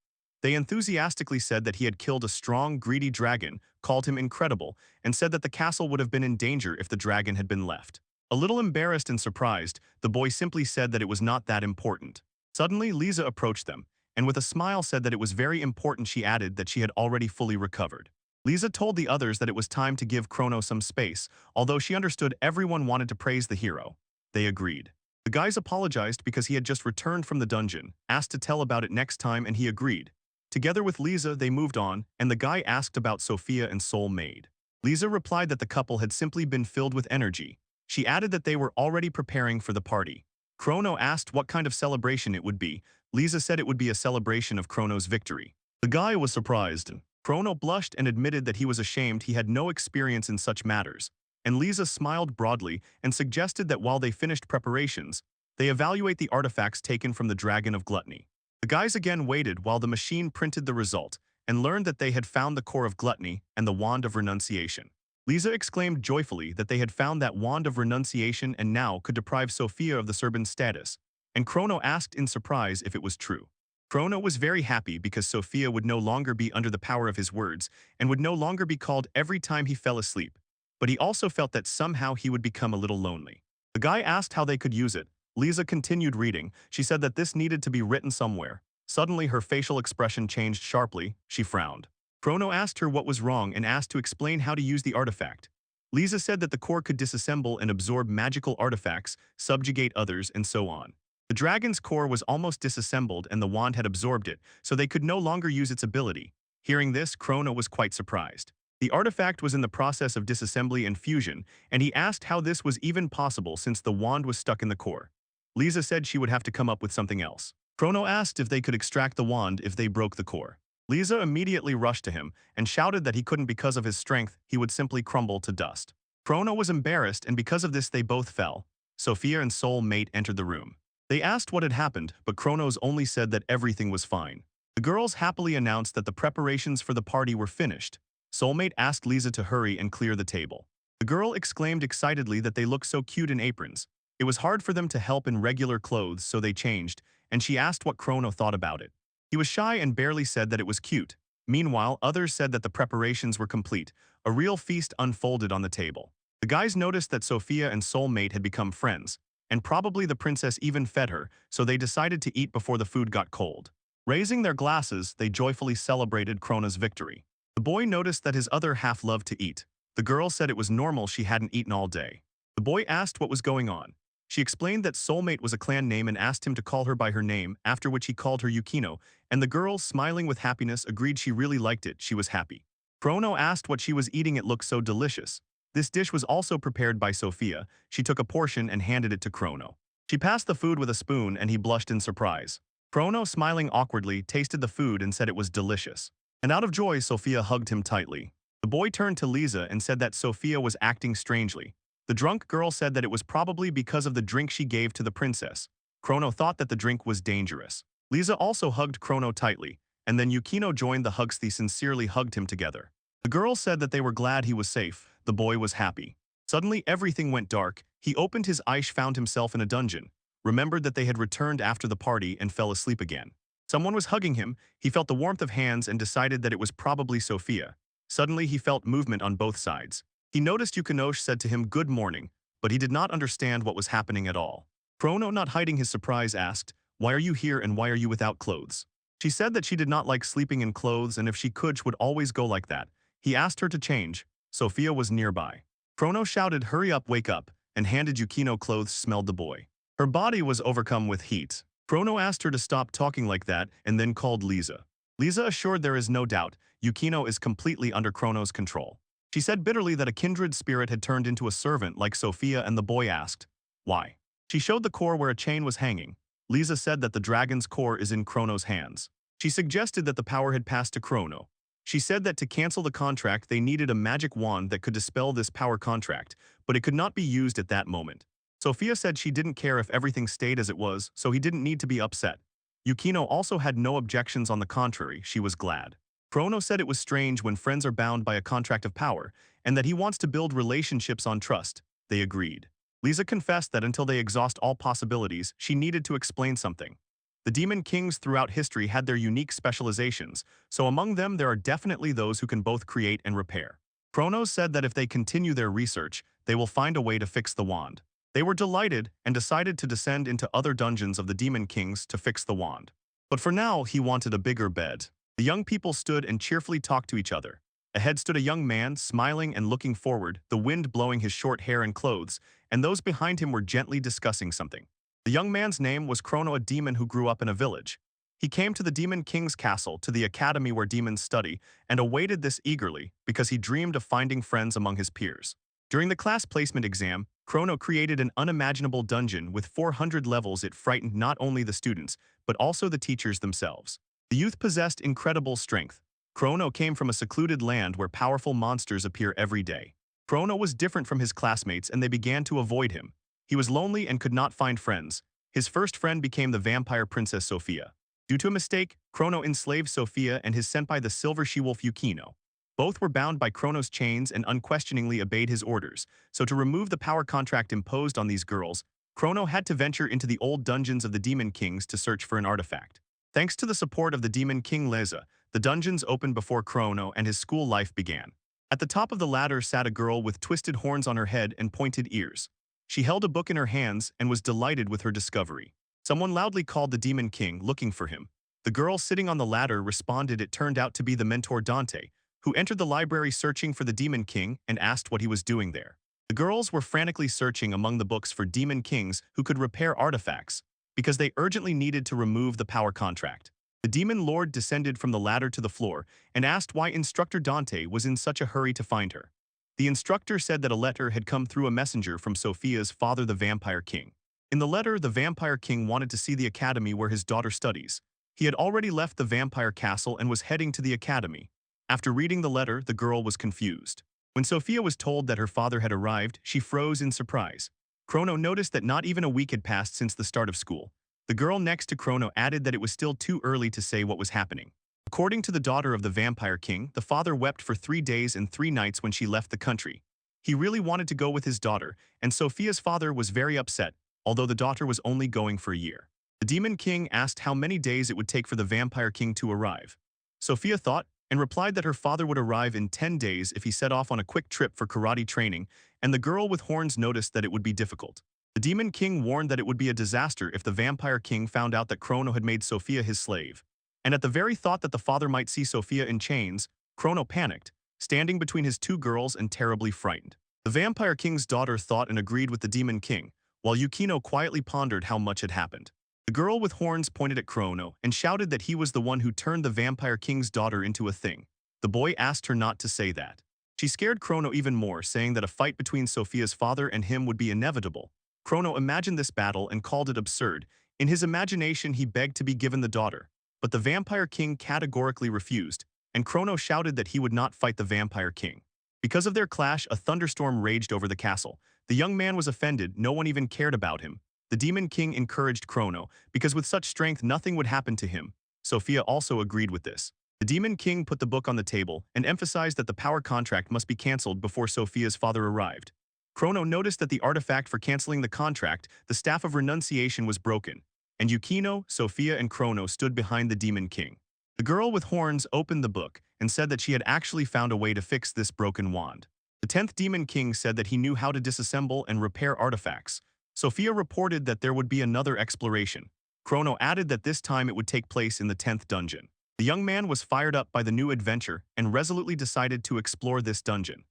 They enthusiastically said that he had killed a strong, greedy dragon, called him incredible, and said that the castle would have been in danger if the dragon had been left. A little embarrassed and surprised, the boy simply said that it was not that important. Suddenly, Lisa approached them, and with a smile said that it was very important. She added that she had already fully recovered. Lisa told the others that it was time to give Chrono some space, although she understood everyone wanted to praise the hero. They agreed. The guys apologized because he had just returned from the dungeon, asked to tell about it next time, and he agreed. Together with Lisa, they moved on, and the guy asked about Sophia and Soul Maid. Lisa replied that the couple had simply been filled with energy. She added that they were already preparing for the party. Chrono asked what kind of celebration it would be. Lisa said it would be a celebration of Chrono's victory. The guy was surprised. Chrono blushed and admitted that he was ashamed. He had no experience in such matters. And Lisa smiled broadly and suggested that while they finished preparations, they evaluate the artifacts taken from the Dragon of Gluttony. The guys again waited while the machine printed the result and learned that they had found the core of gluttony and the wand of renunciation. Lisa exclaimed joyfully that they had found that wand of renunciation and now could deprive Sophia of the servant's status, and Chrono asked in surprise if it was true. Chrono was very happy because Sophia would no longer be under the power of his words and would no longer be called every time he fell asleep, but he also felt that somehow he would become a little lonely. The guy asked how they could use it. Lisa continued reading. She said that this needed to be written somewhere. Suddenly, her facial expression changed sharply. She frowned. Chrono asked her what was wrong and asked to explain how to use the artifact. Lisa said that the core could disassemble and absorb magical artifacts, subjugate others, and so on. The dragon's core was almost disassembled and the wand had absorbed it, so they could no longer use its ability. Hearing this, Chrono was quite surprised. The artifact was in the process of disassembly and fusion, and he asked how this was even possible since the wand was stuck in the core. Lisa said she would have to come up with something else. Chrono asked if they could extract the wand if they broke the core. Lisa immediately rushed to him and shouted that he couldn't because of his strength, he would simply crumble to dust. Chrono was embarrassed and because of this they both fell. Sophia and Soul Mate entered the room. They asked what had happened, but Chronos only said that everything was fine. The girls happily announced that the preparations for the party were finished. Soulmate asked Lisa to hurry and clear the table. The girl exclaimed excitedly that they looked so cute in aprons. It was hard for them to help in regular clothes, so they changed, and she asked what Chrono thought about it. He was shy and barely said that it was cute. Meanwhile, others said that the preparations were complete. A real feast unfolded on the table. The guys noticed that Sophia and Soulmate had become friends, and probably the princess even fed her, so they decided to eat before the food got cold. Raising their glasses, they joyfully celebrated Chrono's victory. The boy noticed that his other half loved to eat. The girl said it was normal she hadn't eaten all day. The boy asked what was going on. She explained that Soulmate was a clan name and asked him to call her by her name, after which he called her Yukino, and the girl, smiling with happiness, agreed she really liked it. She was happy. Chrono asked what she was eating. It looked so delicious. This dish was also prepared by Sophia. She took a portion and handed it to Chrono. She passed the food with a spoon and he blushed in surprise. Chrono, smiling awkwardly, tasted the food and said it was delicious. And out of joy, Sophia hugged him tightly. The boy turned to Lisa and said that Sophia was acting strangely. The drunk girl said that it was probably because of the drink she gave to the princess. Chrono thought that the drink was dangerous. Lisa also hugged Chrono tightly, and then Yukino joined the hugs. They sincerely hugged him together. The girls said that they were glad he was safe. The boy was happy. Suddenly everything went dark. He opened his eyes, found himself in a dungeon, remembered that they had returned after the party and fell asleep again. Someone was hugging him. He felt the warmth of hands and decided that it was probably Sophia. Suddenly he felt movement on both sides. He noticed Yukino said to him good morning, but he did not understand what was happening at all. Chrono, not hiding his surprise, asked, "Why are you here and why are you without clothes?" She said that she did not like sleeping in clothes and if she could, she would always go like that. He asked her to change. Sophia was nearby. Chrono shouted, "Hurry up, wake up," and handed Yukino clothes. Smelled the boy. Her body was overcome with heat. Chrono asked her to stop talking like that and then called Lisa. Lisa assured there is no doubt, Yukino is completely under Chrono's control. She said bitterly that a kindred spirit had turned into a servant like Sophia, and the boy asked, "Why?" She showed the core where a chain was hanging. Lisa said that the dragon's core is in Chrono's hands. She suggested that the power had passed to Chrono. She said that to cancel the contract they needed a magic wand that could dispel this power contract, but it could not be used at that moment. Sophia said she didn't care if everything stayed as it was, so he didn't need to be upset. Yukino also had no objections, on the contrary, she was glad. Chrono said it was strange when friends are bound by a contract of power, and that he wants to build relationships on trust. They agreed. Lisa confessed that until they exhaust all possibilities, she needed to explain something. The demon kings throughout history had their unique specializations, so among them there are definitely those who can both create and repair. Chrono said that if they continue their research, they will find a way to fix the wand. They were delighted and decided to descend into other dungeons of the demon kings to fix the wand. But for now, he wanted a bigger bed. The young people stood and cheerfully talked to each other. Ahead stood a young man, smiling and looking forward, the wind blowing his short hair and clothes, and those behind him were gently discussing something. The young man's name was Chrono, a demon who grew up in a village. He came to the Demon King's castle, to the academy where demons study, and awaited this eagerly because he dreamed of finding friends among his peers. During the class placement exam, Chrono created an unimaginable dungeon with 400 levels. It frightened not only the students, but also the teachers themselves. The youth possessed incredible strength. Chrono came from a secluded land where powerful monsters appear every day. Chrono was different from his classmates and they began to avoid him. He was lonely and could not find friends. His first friend became the vampire princess Sophia. Due to a mistake, Chrono enslaved Sophia and his senpai the silver she-wolf Yukino. Both were bound by Chrono's chains and unquestioningly obeyed his orders, so to remove the power contract imposed on these girls, Chrono had to venture into the old dungeons of the Demon Kings to search for an artifact. Thanks to the support of the Demon King Leza, the dungeons opened before Chrono and his school life began. At the top of the ladder sat a girl with twisted horns on her head and pointed ears. She held a book in her hands and was delighted with her discovery. Someone loudly called the Demon King, looking for him. The girl sitting on the ladder responded. It turned out to be the mentor Dante, who entered the library searching for the Demon King and asked what he was doing there. The girls were frantically searching among the books for Demon Kings who could repair artifacts, because they urgently needed to remove the power contract. The Demon Lord descended from the ladder to the floor and asked why Instructor Dante was in such a hurry to find her. The instructor said that a letter had come through a messenger from Sophia's father, the Vampire King. In the letter, the Vampire King wanted to see the academy where his daughter studies. He had already left the vampire castle and was heading to the academy. After reading the letter, the girl was confused. When Sophia was told that her father had arrived, she froze in surprise. Chrono noticed that not even a week had passed since the start of school. The girl next to Chrono added that it was still too early to say what was happening. According to the daughter of the Vampire King, the father wept for 3 days and 3 nights when she left the country. He really wanted to go with his daughter, and Sophia's father was very upset, although the daughter was only going for a year. The Demon King asked how many days it would take for the Vampire King to arrive. Sophia thought and replied that her father would arrive in 10 days if he set off on a quick trip for karate training, and the girl with horns noticed that it would be difficult. The Demon King warned that it would be a disaster if the Vampire King found out that Chrono had made Sophia his slave. And at the very thought that the father might see Sophia in chains, Chrono panicked, standing between his 2 girls and terribly frightened. The Vampire King's daughter thought and agreed with the Demon King, while Yukino quietly pondered how much had happened. The girl with horns pointed at Chrono and shouted that he was the one who turned the Vampire King's daughter into a thing. The boy asked her not to say that. She scared Chrono even more, saying that a fight between Sophia's father and him would be inevitable. Chrono imagined this battle and called it absurd. In his imagination, he begged to be given the daughter, but the Vampire King categorically refused, and Chrono shouted that he would not fight the Vampire King. Because of their clash, a thunderstorm raged over the castle. The young man was offended, no one even cared about him. The Demon King encouraged Chrono, because with such strength nothing would happen to him. Sophia also agreed with this. The Demon King put the book on the table and emphasized that the power contract must be cancelled before Sophia's father arrived. Chrono noticed that the artifact for cancelling the contract, the Staff of Renunciation, was broken, and Yukino, Sophia, and Chrono stood behind the Demon King. The girl with horns opened the book and said that she had actually found a way to fix this broken wand. The 10th Demon King said that he knew how to disassemble and repair artifacts. Sophia reported that there would be another exploration. Chrono added that this time it would take place in the 10th dungeon. The young man was fired up by the new adventure and resolutely decided to explore this dungeon.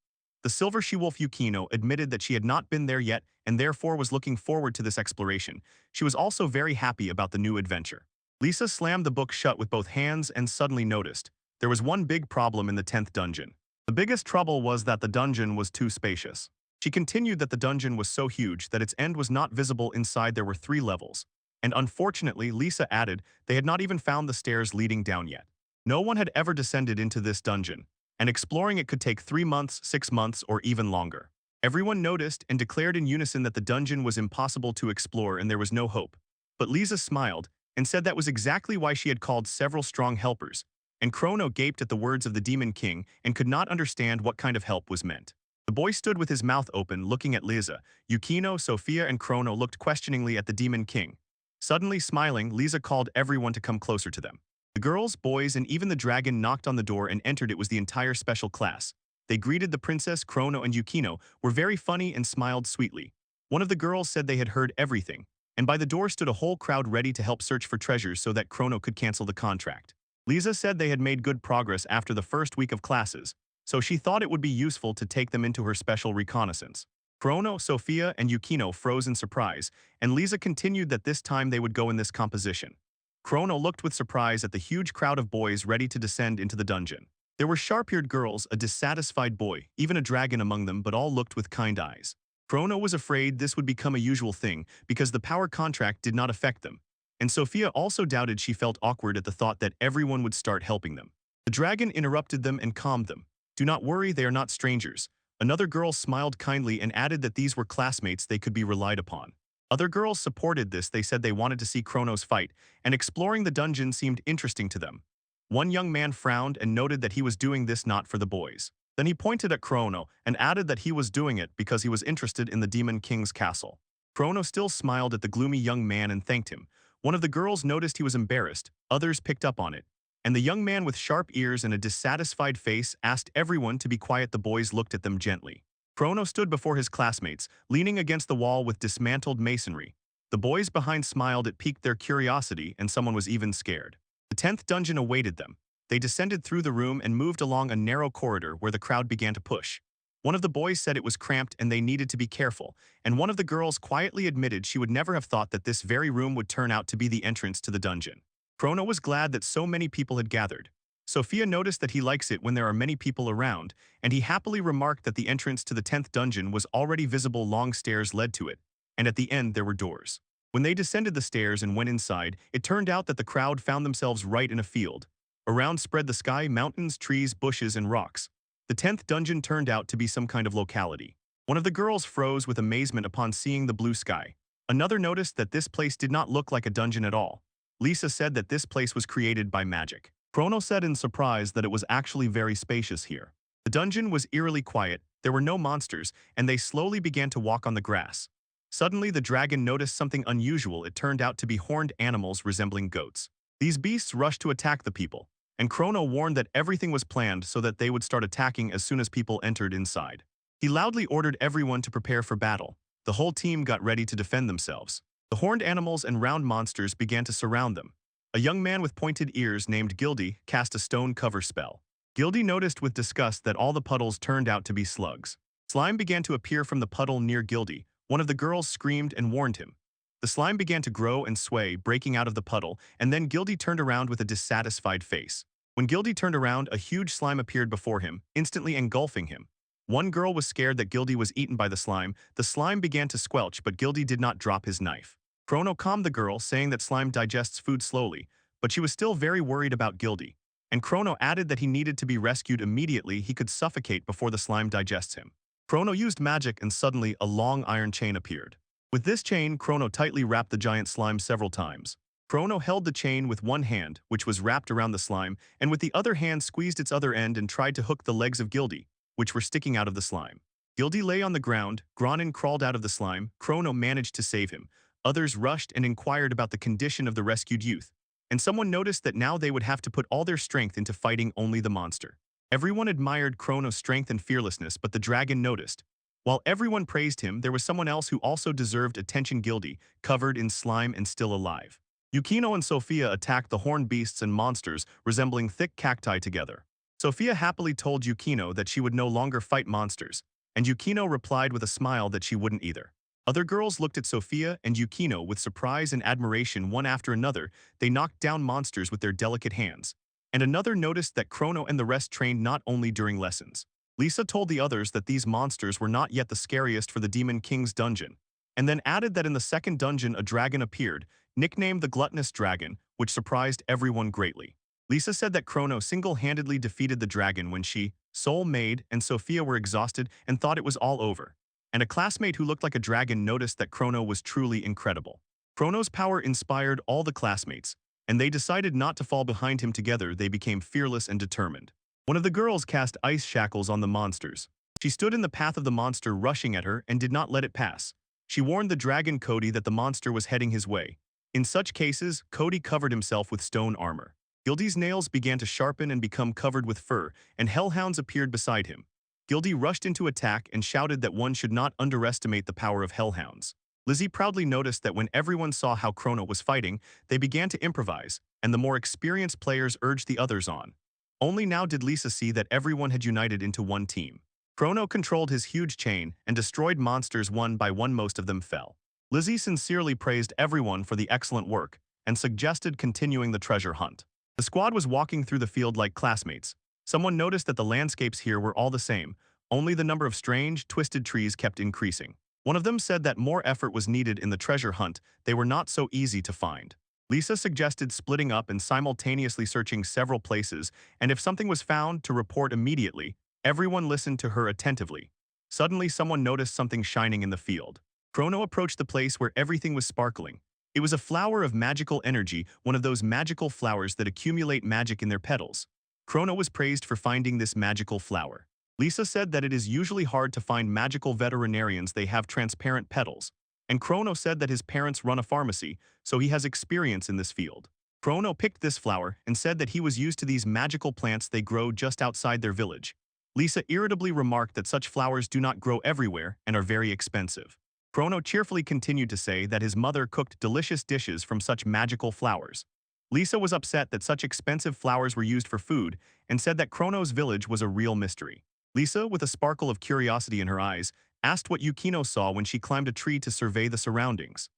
The Silver She-Wolf Yukino admitted that she had not been there yet and therefore was looking forward to this exploration. She was also very happy about the new adventure. Lisa slammed the book shut with both hands and suddenly noticed there was one big problem in the 10th dungeon. The biggest trouble was that the dungeon was too spacious. She continued that the dungeon was so huge that its end was not visible. Inside there were 3 levels. And unfortunately, Lisa added, they had not even found the stairs leading down yet. No one had ever descended into this dungeon, and exploring it could take 3 months, 6 months, or even longer. Everyone noticed and declared in unison that the dungeon was impossible to explore and there was no hope. But Lisa smiled and said that was exactly why she had called several strong helpers, and Chrono gaped at the words of the Demon King and could not understand what kind of help was meant. The boy stood with his mouth open, looking at Lisa. Yukino, Sophia, and Chrono looked questioningly at the Demon King. Suddenly smiling, Lisa called everyone to come closer to them. The girls, boys, and even the dragon knocked on the door and entered. It was the entire special class. They greeted the princess. Chrono and Yukino were very funny and smiled sweetly. One of the girls said they had heard everything, and by the door stood a whole crowd ready to help search for treasures so that Chrono could cancel the contract. Lisa said they had made good progress after the first week of classes, so she thought it would be useful to take them into her special reconnaissance. Chrono, Sophia, and Yukino froze in surprise, and Lisa continued that this time they would go in this composition. Chrono looked with surprise at the huge crowd of boys ready to descend into the dungeon. There were sharp-eared girls, a dissatisfied boy, even a dragon among them, but all looked with kind eyes. Chrono was afraid this would become a usual thing because the power contract did not affect them. And Sophia also doubted. She felt awkward at the thought that everyone would start helping them. The dragon interrupted them and calmed them. Do not worry, they are not strangers. Another girl smiled kindly and added that these were classmates they could be relied upon. Other girls supported this. They said they wanted to see Chrono's fight, and exploring the dungeon seemed interesting to them. One young man frowned and noted that he was doing this not for the boys. Then he pointed at Chrono and added that he was doing it because he was interested in the Demon King's castle. Chrono still smiled at the gloomy young man and thanked him. One of the girls noticed he was embarrassed, others picked up on it, and the young man with sharp ears and a dissatisfied face asked everyone to be quiet. The boys looked at them gently. Chrono stood before his classmates, leaning against the wall with dismantled masonry. The boys behind smiled. It piqued their curiosity, and someone was even scared. The 10th dungeon awaited them. They descended through the room and moved along a narrow corridor where the crowd began to push. One of the boys said it was cramped and they needed to be careful, and one of the girls quietly admitted she would never have thought that this very room would turn out to be the entrance to the dungeon. Chrono was glad that so many people had gathered. Sophia noticed that he likes it when there are many people around, and he happily remarked that the entrance to the 10th dungeon was already visible. Long stairs led to it, and at the end there were doors. When they descended the stairs and went inside, it turned out that the crowd found themselves right in a field. Around spread the sky, mountains, trees, bushes, and rocks. The 10th dungeon turned out to be some kind of locality. One of the girls froze with amazement upon seeing the blue sky. Another noticed that this place did not look like a dungeon at all. Lisa said that this place was created by magic. Chrono said in surprise that it was actually very spacious here. The dungeon was eerily quiet, there were no monsters, and they slowly began to walk on the grass. Suddenly the dragon noticed something unusual. It turned out to be horned animals resembling goats. These beasts rushed to attack the people, and Chrono warned that everything was planned so that they would start attacking as soon as people entered inside. He loudly ordered everyone to prepare for battle. The whole team got ready to defend themselves. The horned animals and round monsters began to surround them. A young man with pointed ears named Gildy cast a stone cover spell. Gildy noticed with disgust that all the puddles turned out to be slugs. Slime began to appear from the puddle near Gildy. One of the girls screamed and warned him. The slime began to grow and sway, breaking out of the puddle, and then Gildy turned around with a dissatisfied face. When Gildy turned around, a huge slime appeared before him, instantly engulfing him. One girl was scared that Gildy was eaten by the slime. The slime began to squelch, but Gildy did not drop his knife. Chrono calmed the girl, saying that slime digests food slowly, but she was still very worried about Gildy. And Chrono added that he needed to be rescued immediately. He could suffocate before the slime digests him. Chrono used magic and suddenly a long iron chain appeared. With this chain, Chrono tightly wrapped the giant slime several times. Chrono held the chain with one hand, which was wrapped around the slime, and with the other hand squeezed its other end and tried to hook the legs of Gildy, which were sticking out of the slime. Gildy lay on the ground, Gronin crawled out of the slime, Chrono managed to save him. Others rushed and inquired about the condition of the rescued youth, and someone noticed that now they would have to put all their strength into fighting only the monster. Everyone admired Chrono's strength and fearlessness, but the dragon noticed. While everyone praised him, there was someone else who also deserved attention: Gildy, covered in slime and still alive. Yukino and Sophia attacked the horned beasts and monsters resembling thick cacti together. Sophia happily told Yukino that she would no longer fight monsters, and Yukino replied with a smile that she wouldn't either. Other girls looked at Sophia and Yukino with surprise and admiration. One after another, they knocked down monsters with their delicate hands. And another noticed that Chrono and the rest trained not only during lessons. Lisa told the others that these monsters were not yet the scariest for the Demon King's dungeon, and then added that in the second dungeon a dragon appeared, nicknamed the Gluttonous Dragon, which surprised everyone greatly. Lisa said that Chrono single-handedly defeated the dragon when she, Soul Maid, and Sophia were exhausted and thought it was all over. And a classmate who looked like a dragon noticed that Chrono was truly incredible. Chrono's power inspired all the classmates, and they decided not to fall behind him. Together they became fearless and determined. One of the girls cast ice shackles on the monsters. She stood in the path of the monster rushing at her and did not let it pass. She warned the dragon Cody that the monster was heading his way. In such cases, Cody covered himself with stone armor. Gildy's nails began to sharpen and become covered with fur, and hellhounds appeared beside him. Gildy rushed into attack and shouted that one should not underestimate the power of hellhounds. Lizzie proudly noticed that when everyone saw how Chrono was fighting, they began to improvise, and the more experienced players urged the others on. Only now did Lisa see that everyone had united into one team. Chrono controlled his huge chain and destroyed monsters one by one. Most of them fell. Lizzie sincerely praised everyone for the excellent work and suggested continuing the treasure hunt. The squad was walking through the field like classmates. Someone noticed that the landscapes here were all the same, only the number of strange, twisted trees kept increasing. One of them said that more effort was needed in the treasure hunt. They were not so easy to find. Lisa suggested splitting up and simultaneously searching several places, and if something was found, to report immediately. Everyone listened to her attentively. Suddenly, someone noticed something shining in the field. Chrono approached the place where everything was sparkling. It was a flower of magical energy, one of those magical flowers that accumulate magic in their petals. Chrono was praised for finding this magical flower. Lisa said that it is usually hard to find magical veterinarians. They have transparent petals. And Chrono said that his parents run a pharmacy, so he has experience in this field. Chrono picked this flower and said that he was used to these magical plants. They grow just outside their village. Lisa irritably remarked that such flowers do not grow everywhere and are very expensive. Chrono cheerfully continued to say that his mother cooked delicious dishes from such magical flowers. Lisa was upset that such expensive flowers were used for food and said that Chrono's village was a real mystery. Lisa, with a sparkle of curiosity in her eyes, asked what Yukino saw when she climbed a tree to survey the surroundings.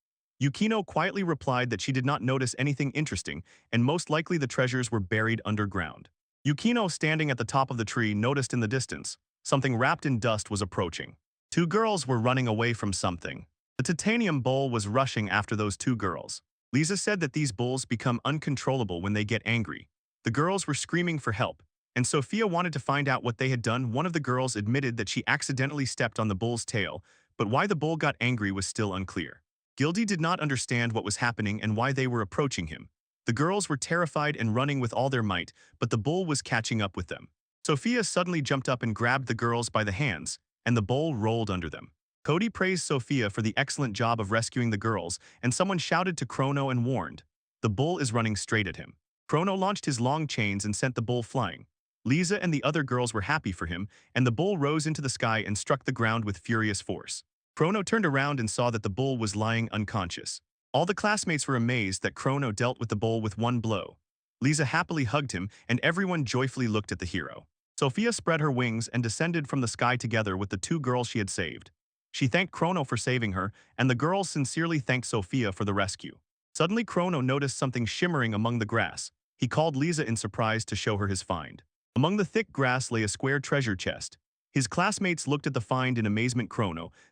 Yukino quietly replied that she did not notice anything interesting, and most likely the treasures were buried underground. Yukino, standing at the top of the tree, noticed in the distance something wrapped in dust was approaching. Two girls were running away from something. The titanium bull was rushing after those two girls. Lisa said that these bulls become uncontrollable when they get angry. The girls were screaming for help, and Sophia wanted to find out what they had done. One of the girls admitted that she accidentally stepped on the bull's tail, but why the bull got angry was still unclear. Gildy did not understand what was happening and why they were approaching him. The girls were terrified and running with all their might, but the bull was catching up with them. Sophia suddenly jumped up and grabbed the girls by the hands, and the bull rolled under them. Cody praised Sophia for the excellent job of rescuing the girls, and someone shouted to Chrono and warned, "The bull is running straight at him." Chrono launched his long chains and sent the bull flying. Lisa and the other girls were happy for him, and the bull rose into the sky and struck the ground with furious force. Chrono turned around and saw that the bull was lying unconscious. All the classmates were amazed that Chrono dealt with the bull with one blow. Lisa happily hugged him, and everyone joyfully looked at the hero. Sophia spread her wings and descended from the sky together with the two girls she had saved. She thanked Chrono for saving her, and the girls sincerely thanked Sophia for the rescue. Suddenly Chrono noticed something shimmering among the grass. He called Lisa in surprise to show her his find. Among the thick grass lay a square treasure chest. His classmates looked at the find in amazement.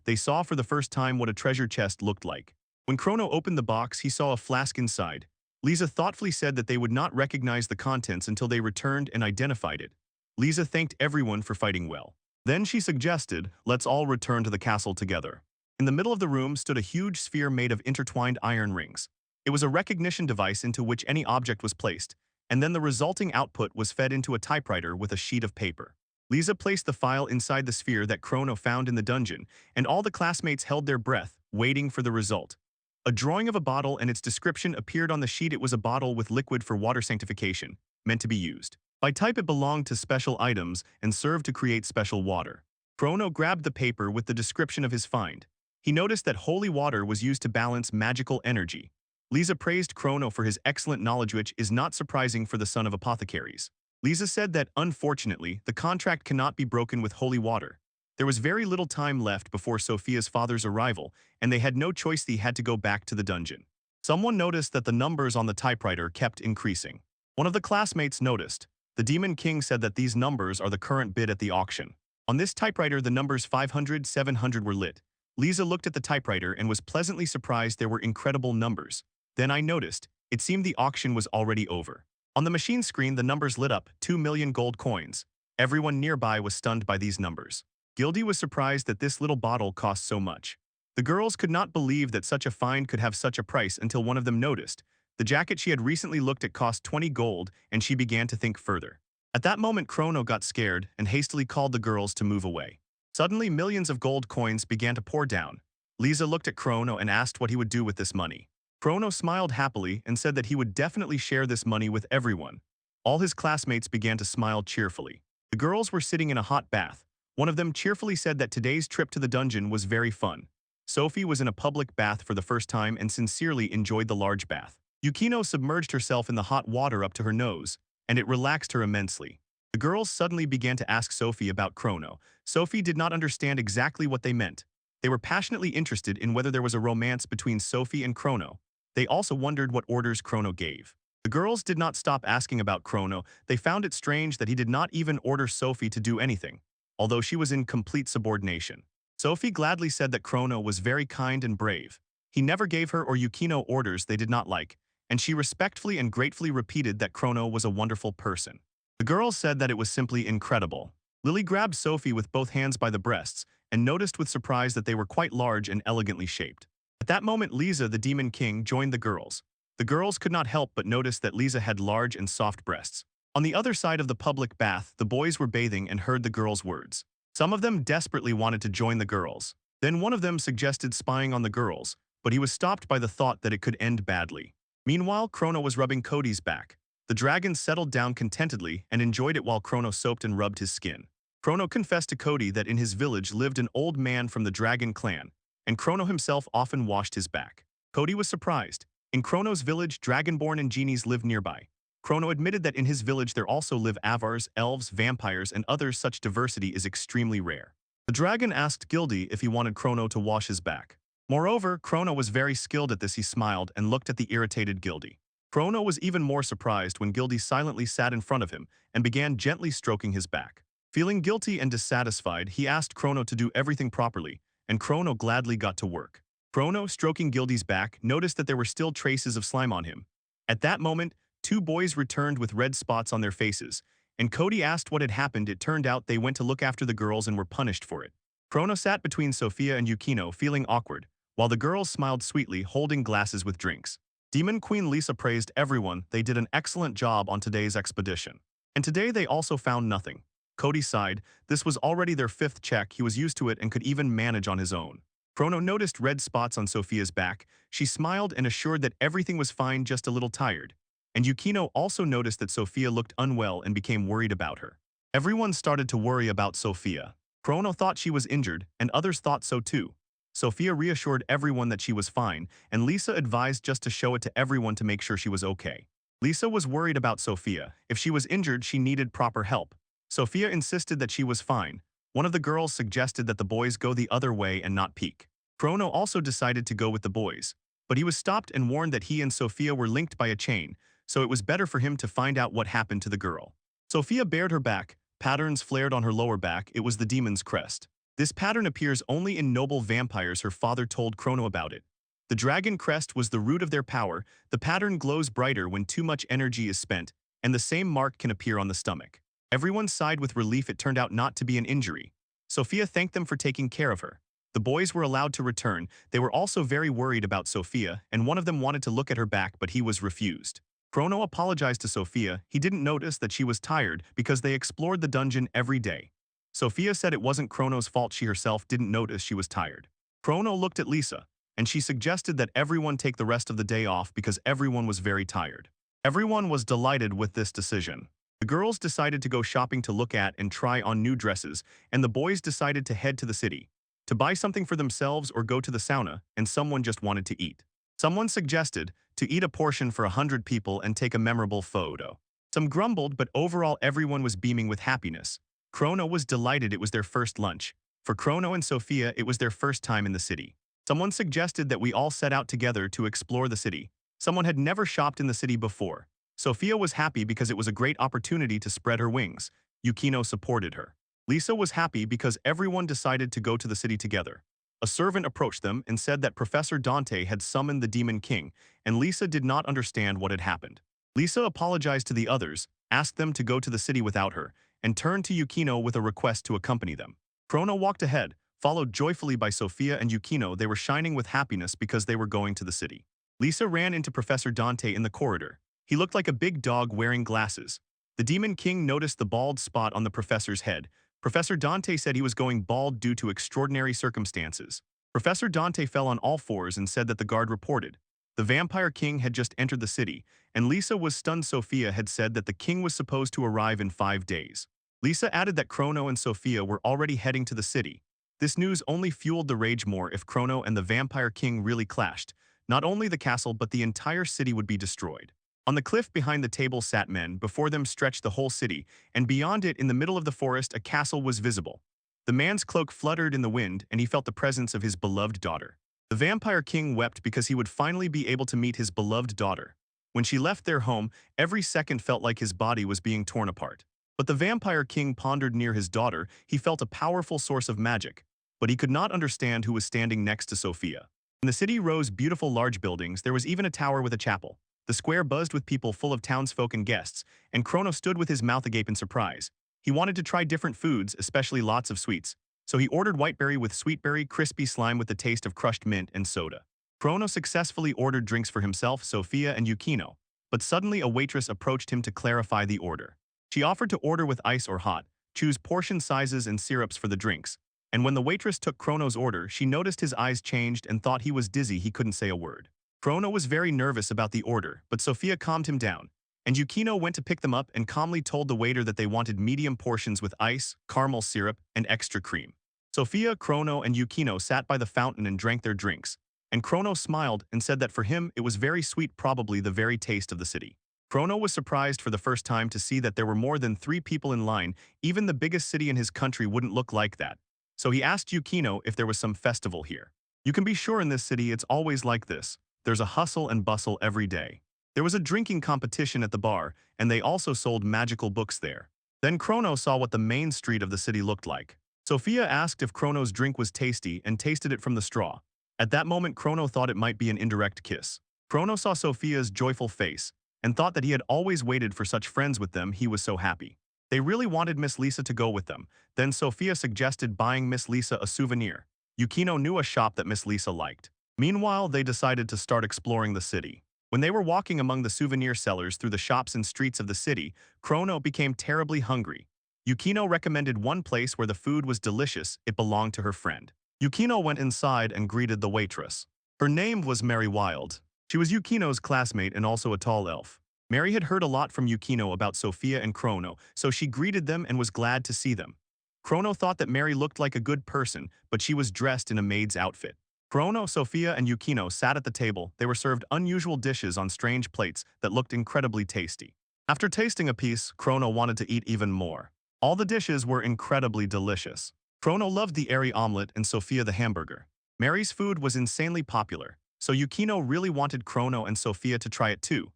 They saw for the first time what a treasure chest looked like. When Chrono opened the box, he saw a flask inside. Lisa thoughtfully said that they would not recognize the contents until they returned and identified it. Lisa thanked everyone for fighting well. Then she suggested, let's all return to the castle together. In the middle of the room stood a huge sphere made of intertwined iron rings. It was a recognition device into which any object was placed, and then the resulting output was fed into a typewriter with a sheet of paper. Lisa placed the file inside the sphere that Chrono found in the dungeon, and all the classmates held their breath, waiting for the result. A drawing of a bottle and its description appeared on the sheet. It was a bottle with liquid for water sanctification, meant to be used. By type, it belonged to special items and served to create special water. Chrono grabbed the paper with the description of his find. He noticed that holy water was used to balance magical energy. Lisa praised Chrono for his excellent knowledge, which is not surprising for the son of apothecaries. Lisa said that, unfortunately, the contract cannot be broken with holy water. There was very little time left before Sophia's father's arrival, and they had no choice. They had to go back to the dungeon. Someone noticed that the numbers on the typewriter kept increasing. One of the classmates noticed. The Demon King said that these numbers are the current bid at the auction. On this typewriter, the numbers 500, 700 were lit. Lisa looked at the typewriter and was pleasantly surprised. There were incredible numbers. Then I noticed, it seemed the auction was already over. On the machine screen, the numbers lit up, 2 million gold coins. Everyone nearby was stunned by these numbers. Gildy was surprised that this little bottle cost so much. The girls could not believe that such a find could have such a price until one of them noticed. The jacket she had recently looked at cost 20 gold, and she began to think further. At that moment, Chrono got scared and hastily called the girls to move away. Suddenly, millions of gold coins began to pour down. Lisa looked at Chrono and asked what he would do with this money. Chrono smiled happily and said that he would definitely share this money with everyone. All his classmates began to smile cheerfully. The girls were sitting in a hot bath. One of them cheerfully said that today's trip to the dungeon was very fun. Sophie was in a public bath for the first time and sincerely enjoyed the large bath. Yukino submerged herself in the hot water up to her nose, and it relaxed her immensely. The girls suddenly began to ask Sophie about Chrono. Sophie did not understand exactly what they meant. They were passionately interested in whether there was a romance between Sophie and Chrono. They also wondered what orders Chrono gave. The girls did not stop asking about Chrono. They found it strange that he did not even order Sophie to do anything, although she was in complete subordination. Sophie gladly said that Chrono was very kind and brave. He never gave her or Yukino orders they did not like, and she respectfully and gratefully repeated that Chrono was a wonderful person. The girls said that it was simply incredible. Lily grabbed Sophie with both hands by the breasts and noticed with surprise that they were quite large and elegantly shaped. At that moment, Lisa, the Demon King, joined the girls. The girls could not help but notice that Lisa had large and soft breasts. On the other side of the public bath, the boys were bathing and heard the girls' words. Some of them desperately wanted to join the girls. Then one of them suggested spying on the girls, but he was stopped by the thought that it could end badly. Meanwhile, Chrono was rubbing Cody's back. The dragon settled down contentedly and enjoyed it while Chrono soaped and rubbed his skin. Chrono confessed to Cody that in his village lived an old man from the dragon clan, and Chrono himself often washed his back. Cody was surprised. In Chrono's village, dragonborn and genies lived nearby. Chrono admitted that in his village there also live avars, elves, vampires, and others. Such diversity is extremely rare. The dragon asked Gildy if he wanted Chrono to wash his back. Moreover, Chrono was very skilled at this. He smiled and looked at the irritated Gildy. Chrono was even more surprised when Gildy silently sat in front of him and began gently stroking his back. Feeling guilty and dissatisfied, he asked Chrono to do everything properly, and Chrono gladly got to work. Chrono, stroking Gildy's back, noticed that there were still traces of slime on him. At that moment, two boys returned with red spots on their faces, and Cody asked what had happened. It turned out they went to look after the girls and were punished for it. Chrono sat between Sophia and Yukino, feeling awkward, while the girls smiled sweetly, holding glasses with drinks. Demon Queen Lisa praised everyone. They did an excellent job on today's expedition. And today they also found nothing. Cody sighed. This was already their 5th check. He was used to it and could even manage on his own. Chrono noticed red spots on Sophia's back. She smiled and assured that everything was fine, just a little tired. And Yukino also noticed that Sophia looked unwell and became worried about her. Everyone started to worry about Sophia. Chrono thought she was injured, and others thought so too. Sophia reassured everyone that she was fine, and Lisa advised just to show it to everyone to make sure she was okay. Lisa was worried about Sophia. If she was injured, she needed proper help. Sophia insisted that she was fine. One of the girls suggested that the boys go the other way and not peek. Chrono also decided to go with the boys, but he was stopped and warned that he and Sophia were linked by a chain, so it was better for him to find out what happened to the girl. Sophia bared her back, patterns flared on her lower back, it was the demon's crest. This pattern appears only in noble vampires, her father told Chrono about it. The dragon crest was the root of their power, the pattern glows brighter when too much energy is spent, and the same mark can appear on the stomach. Everyone sighed with relief, it turned out not to be an injury. Sophia thanked them for taking care of her. The boys were allowed to return. They were also very worried about Sophia, and one of them wanted to look at her back, but he was refused. Chrono apologized to Sophia. He didn't notice that she was tired because they explored the dungeon every day. Sophia said it wasn't Chrono's fault, she herself didn't notice she was tired. Chrono looked at Lisa, and she suggested that everyone take the rest of the day off because everyone was very tired. Everyone was delighted with this decision. The girls decided to go shopping to look at and try on new dresses, and the boys decided to head to the city to buy something for themselves or go to the sauna, and someone just wanted to eat. Someone suggested to eat a portion for 100 people and take a memorable photo. Some grumbled, but overall everyone was beaming with happiness. Chrono was delighted it was their first lunch. For Chrono and Sophia, it was their first time in the city. Someone suggested that we all set out together to explore the city. Someone had never shopped in the city before. Sophia was happy because it was a great opportunity to spread her wings. Yukino supported her. Lisa was happy because everyone decided to go to the city together. A servant approached them and said that Professor Dante had summoned the Demon King, and Lisa did not understand what had happened. Lisa apologized to the others, asked them to go to the city without her, and turned to Yukino with a request to accompany them. Chrono walked ahead, followed joyfully by Sophia and Yukino. They were shining with happiness because they were going to the city. Lisa ran into Professor Dante in the corridor. He looked like a big dog wearing glasses. The Demon King noticed the bald spot on the professor's head. Professor Dante said he was going bald due to extraordinary circumstances. Professor Dante fell on all fours and said that the guard reported. The Vampire King had just entered the city, and Lisa was stunned. Sophia had said that the king was supposed to arrive in 5 days. Lisa added that Chrono and Sophia were already heading to the city. This news only fueled the rage more. If Chrono and the Vampire King really clashed, not only the castle but the entire city would be destroyed. On the cliff behind the table sat men, before them stretched the whole city, and beyond it in the middle of the forest a castle was visible. The man's cloak fluttered in the wind, and he felt the presence of his beloved daughter. The Vampire King wept because he would finally be able to meet his beloved daughter. When she left their home, every second felt like his body was being torn apart. But the Vampire King pondered near his daughter. He felt a powerful source of magic, but he could not understand who was standing next to Sophia. In the city rose beautiful large buildings. There was even a tower with a chapel. The square buzzed with people full of townsfolk and guests, and Chrono stood with his mouth agape in surprise. He wanted to try different foods, especially lots of sweets. So he ordered whiteberry with sweetberry, crispy slime with the taste of crushed mint, and soda. Chrono successfully ordered drinks for himself, Sophia, and Yukino. But suddenly a waitress approached him to clarify the order. She offered to order with ice or hot, choose portion sizes and syrups for the drinks. And when the waitress took Chrono's order, she noticed his eyes changed and thought he was dizzy. He couldn't say a word. Chrono was very nervous about the order, but Sophia calmed him down, and Yukino went to pick them up and calmly told the waiter that they wanted medium portions with ice, caramel syrup, and extra cream. Sophia, Chrono, and Yukino sat by the fountain and drank their drinks, and Chrono smiled and said that for him it was very sweet, probably the very taste of the city. Chrono was surprised for the first time to see that there were more than 3 people in line. Even the biggest city in his country wouldn't look like that. So he asked Yukino if there was some festival here. You can be sure in this city it's always like this. There's a hustle and bustle every day. There was a drinking competition at the bar, and they also sold magical books there. Then Chrono saw what the main street of the city looked like. Sophia asked if Chrono's drink was tasty and tasted it from the straw. At that moment, Chrono thought it might be an indirect kiss. Chrono saw Sophia's joyful face and thought that he had always waited for such friends with them. He was so happy. They really wanted Miss Lisa to go with them. Then Sophia suggested buying Miss Lisa a souvenir. Yukino knew a shop that Miss Lisa liked. Meanwhile, they decided to start exploring the city. When they were walking among the souvenir sellers through the shops and streets of the city, Chrono became terribly hungry. Yukino recommended one place where the food was delicious. It belonged to her friend. Yukino went inside and greeted the waitress. Her name was Mary Wild. She was Yukino's classmate and also a tall elf. Mary had heard a lot from Yukino about Sophia and Chrono, so she greeted them and was glad to see them. Chrono thought that Mary looked like a good person, but she was dressed in a maid's outfit. Chrono, Sophia, and Yukino sat at the table. They were served unusual dishes on strange plates that looked incredibly tasty. After tasting a piece, Chrono wanted to eat even more. All the dishes were incredibly delicious. Chrono loved the airy omelet and Sophia the hamburger. Mary's food was insanely popular, so Yukino really wanted Chrono and Sophia to try it too.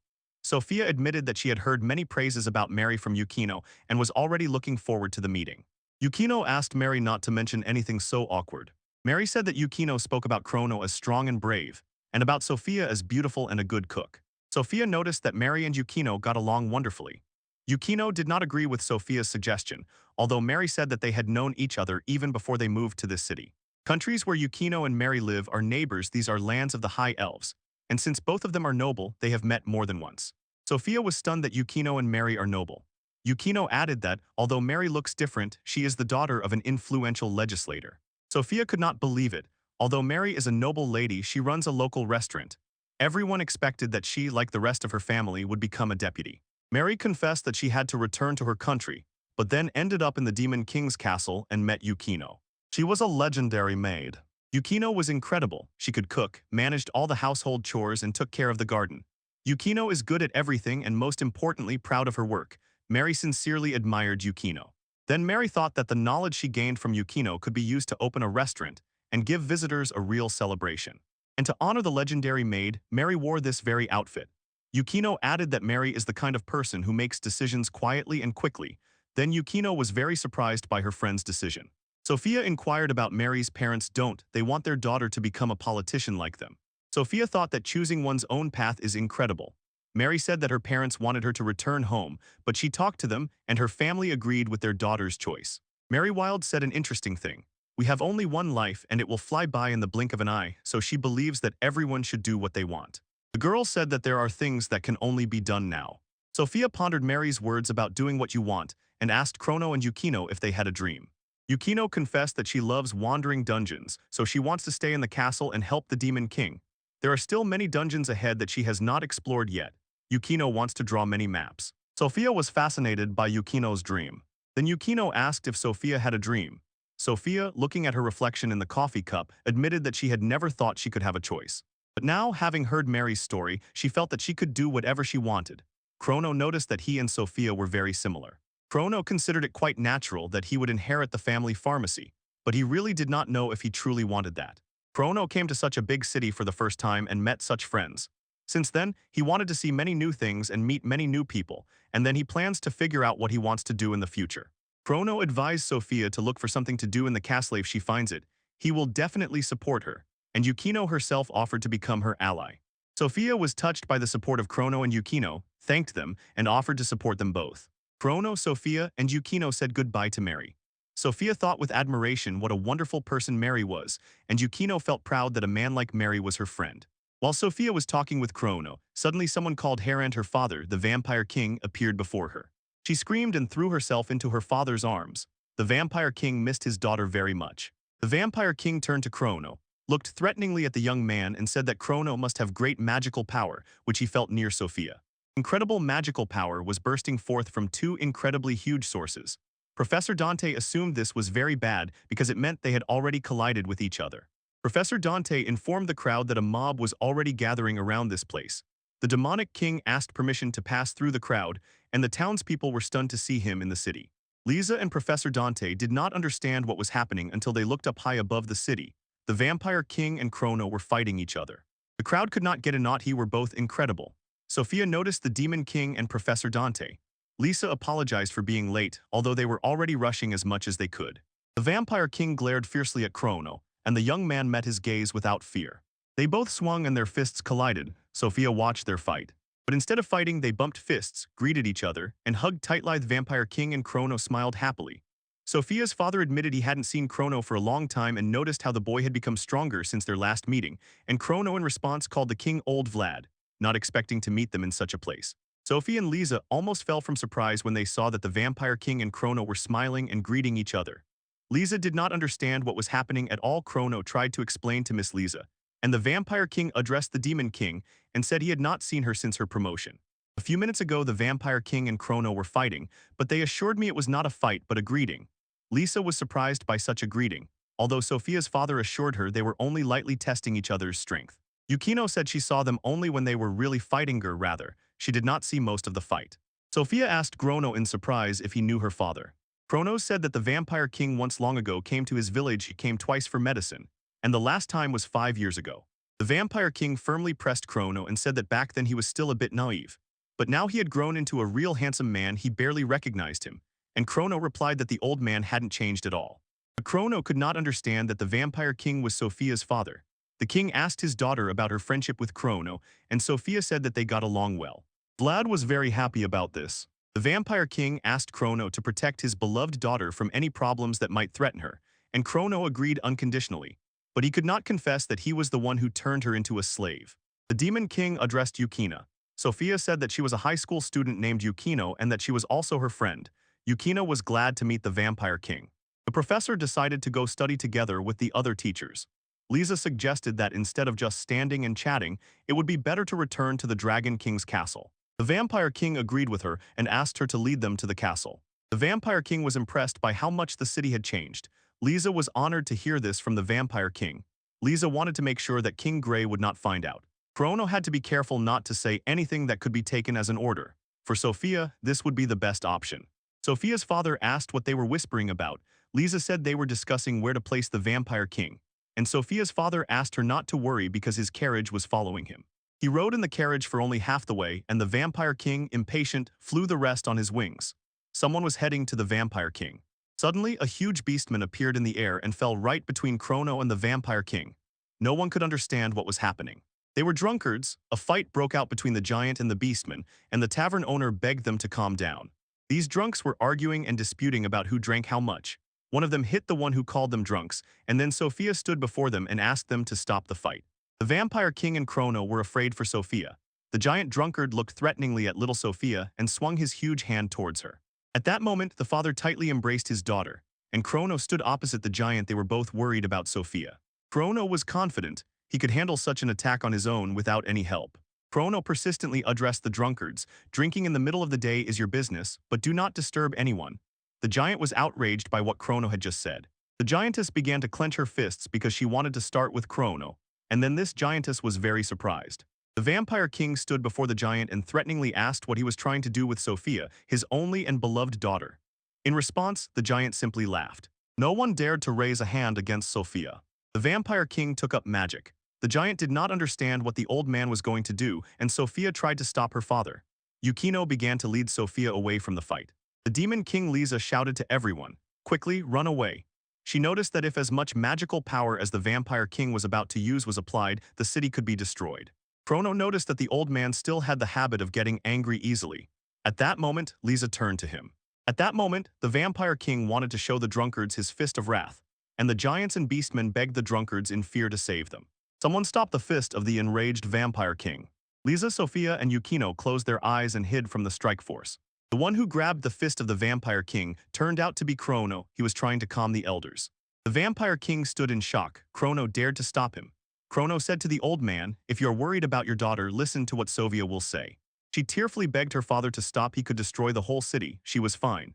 Sophia admitted that she had heard many praises about Mary from Yukino and was already looking forward to the meeting. Yukino asked Mary not to mention anything so awkward. Mary said that Yukino spoke about Chrono as strong and brave, and about Sophia as beautiful and a good cook. Sophia noticed that Mary and Yukino got along wonderfully. Yukino did not agree with Sophia's suggestion, although Mary said that they had known each other even before they moved to this city. Countries where Yukino and Mary live are neighbors. These are lands of the High Elves, and since both of them are noble, they have met more than once. Sophia was stunned that Yukino and Mary are noble. Yukino added that, although Mary looks different, she is the daughter of an influential legislator. Sophia could not believe it. Although Mary is a noble lady, she runs a local restaurant. Everyone expected that she, like the rest of her family, would become a deputy. Mary confessed that she had to return to her country, but then ended up in the Demon King's castle and met Yukino. She was a legendary maid. Yukino was incredible. She could cook, managed all the household chores, and took care of the garden. Yukino is good at everything and most importantly proud of her work. Mary sincerely admired Yukino. Then Mary thought that the knowledge she gained from Yukino could be used to open a restaurant and give visitors a real celebration. And to honor the legendary maid, Mary wore this very outfit. Yukino added that Mary is the kind of person who makes decisions quietly and quickly. Then Yukino was very surprised by her friend's decision. Sophia inquired about Mary's parents. They want their daughter to become a politician like them. Sophia thought that choosing one's own path is incredible. Mary said that her parents wanted her to return home, but she talked to them and her family agreed with their daughter's choice. Mary Wilde said an interesting thing. We have only one life and it will fly by in the blink of an eye, so she believes that everyone should do what they want. The girl said that there are things that can only be done now. Sophia pondered Mary's words about doing what you want and asked Chrono and Yukino if they had a dream. Yukino confessed that she loves wandering dungeons, so she wants to stay in the castle and help the Demon King. There are still many dungeons ahead that she has not explored yet. Yukino wants to draw many maps. Sophia was fascinated by Yukino's dream. Then Yukino asked if Sophia had a dream. Sophia, looking at her reflection in the coffee cup, admitted that she had never thought she could have a choice. But now, having heard Mary's story, she felt that she could do whatever she wanted. Chrono noticed that he and Sophia were very similar. Chrono considered it quite natural that he would inherit the family pharmacy, but he really did not know if he truly wanted that. Chrono came to such a big city for the first time and met such friends. Since then, he wanted to see many new things and meet many new people, and then he plans to figure out what he wants to do in the future. Chrono advised Sophia to look for something to do in the castle if she finds it. He will definitely support her, and Yukino herself offered to become her ally. Sophia was touched by the support of Chrono and Yukino, thanked them, and offered to support them both. Chrono, Sophia, and Yukino said goodbye to Mary. Sophia thought with admiration what a wonderful person Mary was, and Yukino felt proud that a man like Mary was her friend. While Sophia was talking with Chrono, suddenly someone called Harand, her father, the Vampire King, appeared before her. She screamed and threw herself into her father's arms. The Vampire King missed his daughter very much. The Vampire King turned to Chrono, looked threateningly at the young man and said that Chrono must have great magical power, which he felt near Sophia. Incredible magical power was bursting forth from two incredibly huge sources. Professor Dante assumed this was very bad because it meant they had already collided with each other. Professor Dante informed the crowd that a mob was already gathering around this place. The demonic king asked permission to pass through the crowd, and the townspeople were stunned to see him in the city. Lisa and Professor Dante did not understand what was happening until they looked up high above the city. The Vampire King and Chrono were fighting each other. The crowd could not get a knot. He were both incredible. Sophia noticed the Demon King and Professor Dante. Lisa apologized for being late, although they were already rushing as much as they could. The Vampire King glared fiercely at Chrono, and the young man met his gaze without fear. They both swung and their fists collided. Sophia watched their fight. But instead of fighting, they bumped fists, greeted each other, and hugged tightly. The Vampire King and Chrono smiled happily. Sophia's father admitted he hadn't seen Chrono for a long time and noticed how the boy had become stronger since their last meeting, and Chrono in response called the king Old Vlad, not expecting to meet them in such a place. Sophie and Lisa almost fell from surprise when they saw that the Vampire King and Chrono were smiling and greeting each other. Lisa did not understand what was happening at all. Chrono tried to explain to Miss Lisa, and the Vampire King addressed the Demon King and said he had not seen her since her promotion. A few minutes ago, the Vampire King and Chrono were fighting, but they assured me it was not a fight but a greeting. Lisa was surprised by such a greeting, although Sophia's father assured her they were only lightly testing each other's strength. Yukino said she saw them only when they were really fighting her. Rather, she did not see most of the fight. Sophia asked Chrono in surprise if he knew her father. Chrono said that the Vampire King once long ago came to his village. He came twice for medicine, and the last time was 5 years ago. The Vampire King firmly pressed Chrono and said that back then he was still a bit naive. but now he had grown into a real handsome man. He barely recognized him, and Chrono replied that the old man hadn't changed at all. But Chrono could not understand that the Vampire King was Sophia's father. The king asked his daughter about her friendship with Chrono, and Sophia said that they got along well. Vlad was very happy about this. The Vampire King asked Chrono to protect his beloved daughter from any problems that might threaten her, and Chrono agreed unconditionally. But he could not confess that he was the one who turned her into a slave. The Demon King addressed Yukina. Sophia said that she was a high school student named Yukino and that she was also her friend. Yukino was glad to meet the Vampire King. The professor decided to go study together with the other teachers. Lisa suggested that instead of just standing and chatting, it would be better to return to the Dragon King's castle. The Vampire King agreed with her and asked her to lead them to the castle. The Vampire King was impressed by how much the city had changed. Lisa was honored to hear this from the Vampire King. Lisa wanted to make sure that King Gray would not find out. Chrono had to be careful not to say anything that could be taken as an order. For Sophia, this would be the best option. Sophia's father asked what they were whispering about. Lisa said they were discussing where to place the Vampire King, and Sophia's father asked her not to worry because his carriage was following him. He rode in the carriage for only half the way, and the Vampire King, impatient, flew the rest on his wings. Someone was heading to the Vampire King. Suddenly, a huge beastman appeared in the air and fell right between Chrono and the Vampire King. No one could understand what was happening. They were drunkards. A fight broke out between the giant and the beastman, and the tavern owner begged them to calm down. These drunks were arguing and disputing about who drank how much. One of them hit the one who called them drunks, and then Sophia stood before them and asked them to stop the fight. The Vampire King and Chrono were afraid for Sophia. The giant drunkard looked threateningly at little Sophia and swung his huge hand towards her. At that moment, the father tightly embraced his daughter, and Chrono stood opposite the giant. They were both worried about Sophia. Chrono was confident he could handle such an attack on his own without any help. Chrono persistently addressed the drunkards. Drinking in the middle of the day is your business, but do not disturb anyone. The giant was outraged by what Chrono had just said. The giantess began to clench her fists because she wanted to start with Chrono, and then this giantess was very surprised. The Vampire King stood before the giant and threateningly asked what he was trying to do with Sophia, his only and beloved daughter. In response, the giant simply laughed. No one dared to raise a hand against Sophia. The Vampire King took up magic. The giant did not understand what the old man was going to do, and Sophia tried to stop her father. Yukino began to lead Sophia away from the fight. The Demon King Lisa shouted to everyone, "Quickly, run away." She noticed that if as much magical power as the Vampire King was about to use was applied, the city could be destroyed. Chrono noticed that the old man still had the habit of getting angry easily. At that moment, Lisa turned to him. At that moment, the Vampire King wanted to show the drunkards his fist of wrath, and the giants and beastmen begged the drunkards in fear to save them. Someone stopped the fist of the enraged Vampire King. Lisa, Sophia, and Yukino closed their eyes and hid from the strike force. The one who grabbed the fist of the Vampire King turned out to be Chrono. He was trying to calm the elders. The Vampire King stood in shock. Chrono dared to stop him. Chrono said to the old man, "If you're worried about your daughter, listen to what Sophia will say." She tearfully begged her father to stop. He could destroy the whole city. She was fine.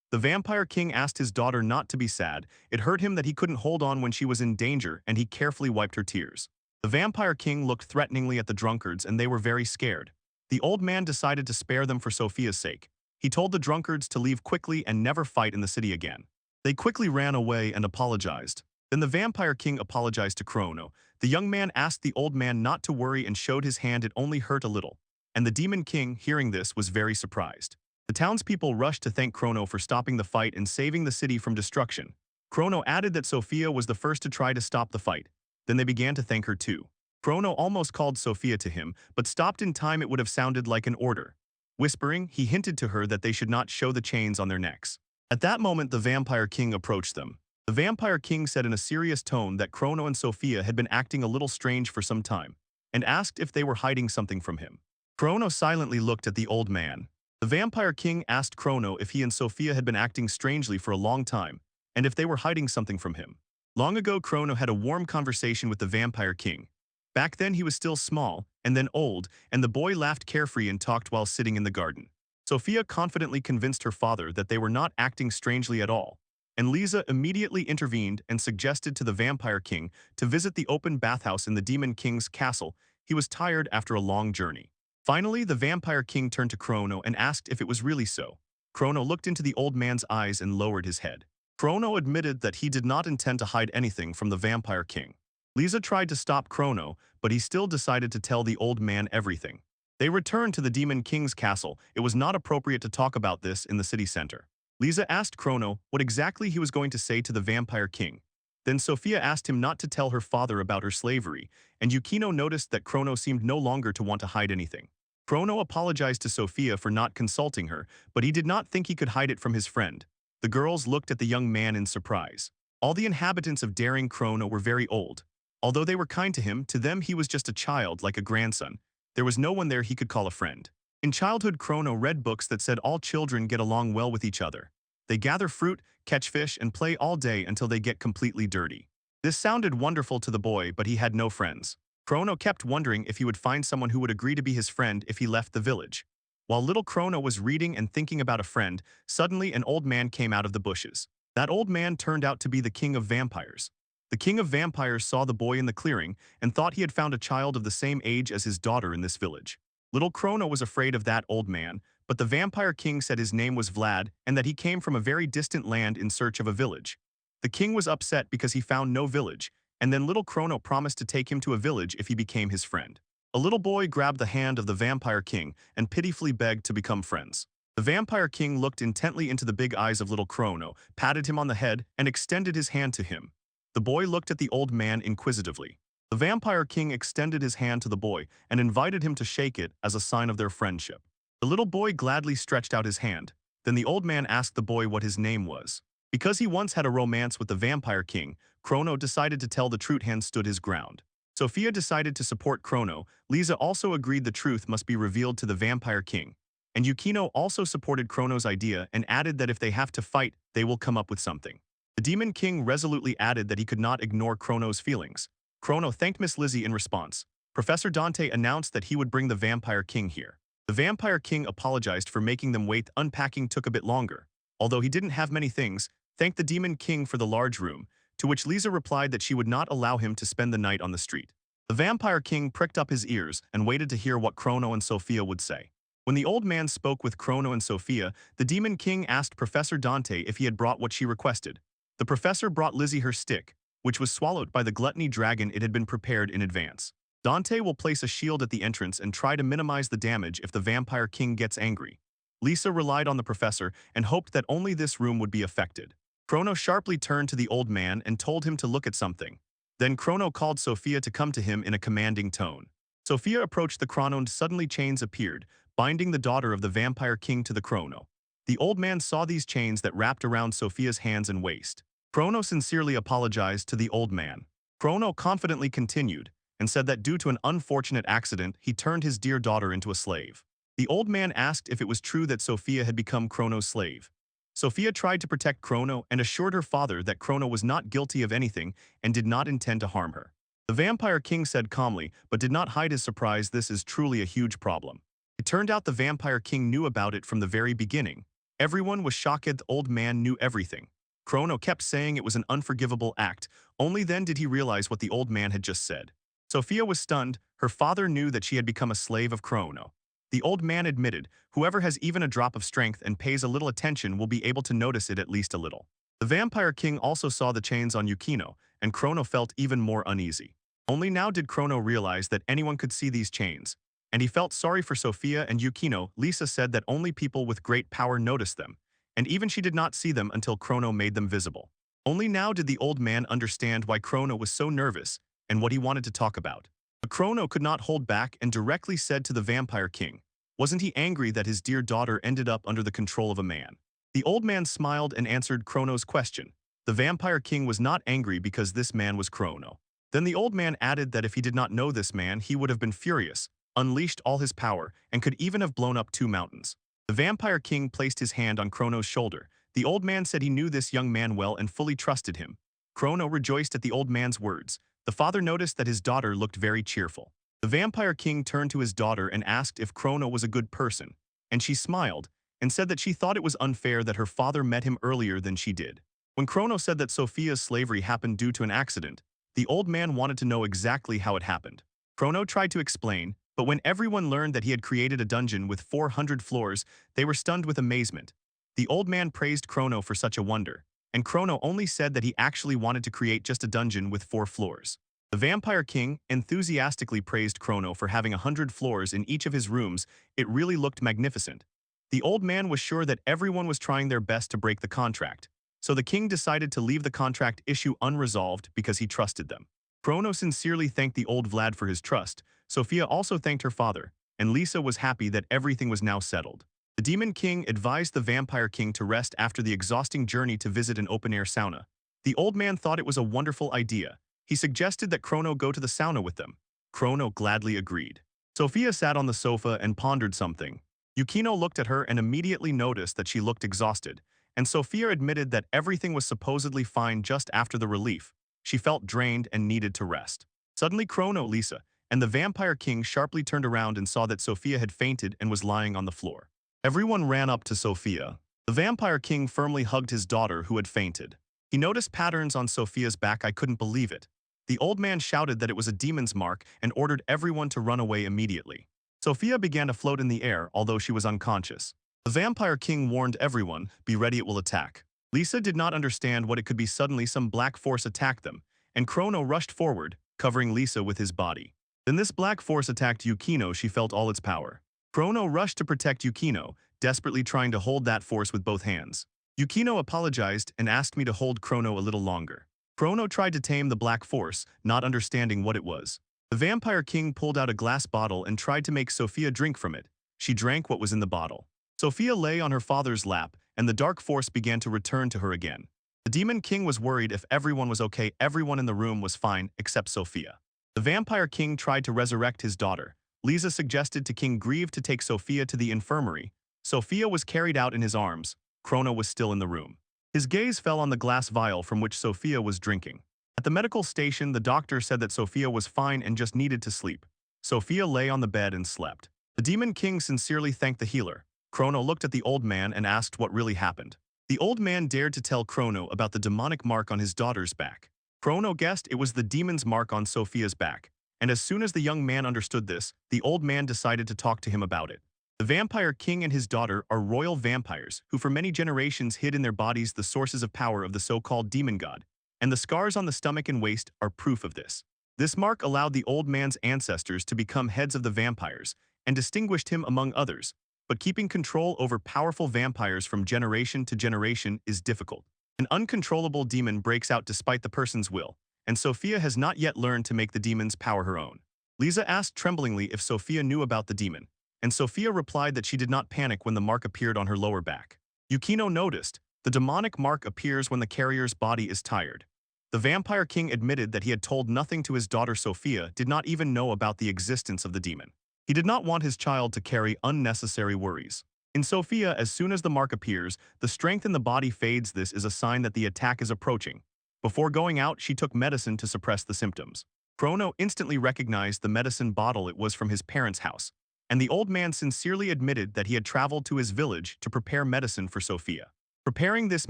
The Vampire King asked his daughter not to be sad. It hurt him that he couldn't hold on when she was in danger, and he carefully wiped her tears. The Vampire King looked threateningly at the drunkards, and they were very scared. The old man decided to spare them for Sophia's sake. He told the drunkards to leave quickly and never fight in the city again. They quickly ran away and apologized. Then the Vampire King apologized to Chrono. The young man asked the old man not to worry and showed his hand. It only hurt a little. And the Demon King, hearing this, was very surprised. The townspeople rushed to thank Chrono for stopping the fight and saving the city from destruction. Chrono added that Sophia was the first to try to stop the fight. Then they began to thank her too. Chrono almost called Sophia to him, but stopped in time. It would have sounded like an order. Whispering, he hinted to her that they should not show the chains on their necks. At that moment, the Vampire King approached them. The Vampire King said in a serious tone that Chrono and Sophia had been acting a little strange for some time, and asked if they were hiding something from him. Chrono silently looked at the old man. The Vampire King asked Chrono if he and Sophia had been acting strangely for a long time, and if they were hiding something from him. Long ago, Chrono had a warm conversation with the Vampire King. Back then, he was still small, and then old, and the boy laughed carefree and talked while sitting in the garden. Sophia confidently convinced her father that they were not acting strangely at all, and Lisa immediately intervened and suggested to the Vampire King to visit the open bathhouse in the Demon King's castle. He was tired after a long journey. Finally, the Vampire King turned to Chrono and asked if it was really so. Chrono looked into the old man's eyes and lowered his head. Chrono admitted that he did not intend to hide anything from the Vampire King. Lisa tried to stop Chrono, but he still decided to tell the old man everything. They returned to the Demon King's castle. It was not appropriate to talk about this in the city center. Lisa asked Chrono what exactly he was going to say to the Vampire King. Then Sophia asked him not to tell her father about her slavery, and Yukino noticed that Chrono seemed no longer to want to hide anything. Chrono apologized to Sophia for not consulting her, but he did not think he could hide it from his friend. The girls looked at the young man in surprise. All the inhabitants of Daring Chrono were very old. Although they were kind to him, to them he was just a child, like a grandson. There was no one there he could call a friend. In childhood, Chrono read books that said all children get along well with each other. They gather fruit, catch fish, and play all day until they get completely dirty. This sounded wonderful to the boy, but he had no friends. Chrono kept wondering if he would find someone who would agree to be his friend if he left the village. While little Chrono was reading and thinking about a friend, suddenly an old man came out of the bushes. That old man turned out to be the king of vampires. The king of vampires saw the boy in the clearing and thought he had found a child of the same age as his daughter in this village. Little Chrono was afraid of that old man, but the vampire king said his name was Vlad and that he came from a very distant land in search of a village. The king was upset because he found no village, and then little Chrono promised to take him to a village if he became his friend. A little boy grabbed the hand of the vampire king and pitifully begged to become friends. The vampire king looked intently into the big eyes of little Chrono, patted him on the head, and extended his hand to him. The boy looked at the old man inquisitively. The vampire king extended his hand to the boy and invited him to shake it as a sign of their friendship. The little boy gladly stretched out his hand. Then the old man asked the boy what his name was. Because he once had a romance with the vampire king, Chrono decided to tell the truth and stood his ground. Sophia decided to support Chrono. Lisa also agreed the truth must be revealed to the vampire king. And Yukino also supported Chrono's idea and added that if they have to fight, they will come up with something. The Demon King resolutely added that he could not ignore Chrono's feelings. Chrono thanked Miss Lizzie in response. Professor Dante announced that he would bring the Vampire King here. The Vampire King apologized for making them wait. Unpacking took a bit longer. Although he didn't have many things, thanked the Demon King for the large room, to which Lisa replied that she would not allow him to spend the night on the street. The Vampire King pricked up his ears and waited to hear what Chrono and Sophia would say. When the old man spoke with Chrono and Sophia, the Demon King asked Professor Dante if he had brought what she requested. The professor brought Lizzie her stick, which was swallowed by the gluttony dragon. It had been prepared in advance. Dante will place a shield at the entrance and try to minimize the damage if the Vampire King gets angry. Lisa relied on the professor and hoped that only this room would be affected. Chrono sharply turned to the old man and told him to look at something. Then Chrono called Sophia to come to him in a commanding tone. Sophia approached the Chrono and suddenly chains appeared, binding the daughter of the Vampire King to the Chrono. The old man saw these chains that wrapped around Sophia's hands and waist. Chrono sincerely apologized to the old man. Chrono confidently continued and said that due to an unfortunate accident, he turned his dear daughter into a slave. The old man asked if it was true that Sophia had become Chrono's slave. Sophia tried to protect Chrono and assured her father that Chrono was not guilty of anything and did not intend to harm her. The Vampire King said calmly, but did not hide his surprise. This is truly a huge problem. It turned out the Vampire King knew about it from the very beginning. Everyone was shocked. The old man knew everything. Chrono kept saying it was an unforgivable act. Only then did he realize what the old man had just said. Sophia was stunned. Her father knew that she had become a slave of Chrono. The old man admitted, whoever has even a drop of strength and pays a little attention will be able to notice it at least a little. The Vampire King also saw the chains on Yukino, and Chrono felt even more uneasy. Only now did Chrono realize that anyone could see these chains. And he felt sorry for Sophia and Yukino. Lisa said that only people with great power noticed them, and even she did not see them until Chrono made them visible. Only now did the old man understand why Chrono was so nervous and what he wanted to talk about. But Chrono could not hold back and directly said to the Vampire King, wasn't he angry that his dear daughter ended up under the control of a man? The old man smiled and answered Chrono's question. The Vampire King was not angry because this man was Chrono. Then the old man added that if he did not know this man, he would have been furious, unleashed all his power, and could even have blown up 2 mountains. The Vampire King placed his hand on Chrono's shoulder. The old man said he knew this young man well and fully trusted him. Chrono rejoiced at the old man's words. The father noticed that his daughter looked very cheerful. The Vampire King turned to his daughter and asked if Chrono was a good person, and she smiled and said that she thought it was unfair that her father met him earlier than she did. When Chrono said that Sophia's slavery happened due to an accident, the old man wanted to know exactly how it happened. Chrono tried to explain, but when everyone learned that he had created a dungeon with 400 floors, they were stunned with amazement. The old man praised Chrono for such a wonder, and Chrono only said that he actually wanted to create just a dungeon with 4 floors. The Vampire King enthusiastically praised Chrono for having 100 floors in each of his rooms. It really looked magnificent. The old man was sure that everyone was trying their best to break the contract, so the king decided to leave the contract issue unresolved because he trusted them. Chrono sincerely thanked the old Vlad for his trust. Sophia also thanked her father, and Lisa was happy that everything was now settled. The Demon King advised the Vampire King to rest after the exhausting journey to visit an open-air sauna. The old man thought it was a wonderful idea. He suggested that Chrono go to the sauna with them. Chrono gladly agreed. Sophia sat on the sofa and pondered something. Yukino looked at her and immediately noticed that she looked exhausted, and Sophia admitted that everything was supposedly fine just after the relief. She felt drained and needed to rest. Suddenly Chrono, Lisa, and the Vampire King sharply turned around and saw that Sophia had fainted and was lying on the floor. Everyone ran up to Sophia. The Vampire King firmly hugged his daughter who had fainted. He noticed patterns on Sophia's back. I couldn't believe it. The old man shouted that it was a demon's mark and ordered everyone to run away immediately. Sophia began to float in the air, although she was unconscious. The Vampire King warned everyone, "Be ready, it will attack." Lisa did not understand what it could be. Suddenly some black force attacked them, and Chrono rushed forward, covering Lisa with his body. Then this black force attacked Yukino. She felt all its power. Chrono rushed to protect Yukino, desperately trying to hold that force with both hands. Yukino apologized and asked me to hold Chrono a little longer. Chrono tried to tame the black force, not understanding what it was. The Vampire King pulled out a glass bottle and tried to make Sophia drink from it. She drank what was in the bottle. Sophia lay on her father's lap, and the dark force began to return to her again. The Demon King was worried if everyone was okay. Everyone in the room was fine, except Sophia. The Vampire King tried to resurrect his daughter. Lisa suggested to King Grieve to take Sophia to the infirmary. Sophia was carried out in his arms. Chrono was still in the room. His gaze fell on the glass vial from which Sophia was drinking. At the medical station, the doctor said that Sophia was fine and just needed to sleep. Sophia lay on the bed and slept. The Demon King sincerely thanked the healer. Chrono looked at the old man and asked what really happened. The old man dared to tell Chrono about the demonic mark on his daughter's back. Chrono guessed it was the demon's mark on Sophia's back, and as soon as the young man understood this, the old man decided to talk to him about it. The Vampire King and his daughter are royal vampires who for many generations hid in their bodies the sources of power of the so-called demon god, and the scars on the stomach and waist are proof of this. This mark allowed the old man's ancestors to become heads of the vampires and distinguished him among others, but keeping control over powerful vampires from generation to generation is difficult. An uncontrollable demon breaks out despite the person's will, and Sophia has not yet learned to make the demon's power her own. Lisa asked tremblingly if Sophia knew about the demon, and Sophia replied that she did not panic when the mark appeared on her lower back. Yukino noticed, the demonic mark appears when the carrier's body is tired. The Vampire King admitted that he had told nothing to his daughter. Sophia did not even know about the existence of the demon. He did not want his child to carry unnecessary worries. In Sophia, as soon as the mark appears, the strength in the body fades. This is a sign that the attack is approaching. Before going out, she took medicine to suppress the symptoms. Chrono instantly recognized the medicine bottle. It was from his parents' house, and the old man sincerely admitted that he had traveled to his village to prepare medicine for Sophia. Preparing this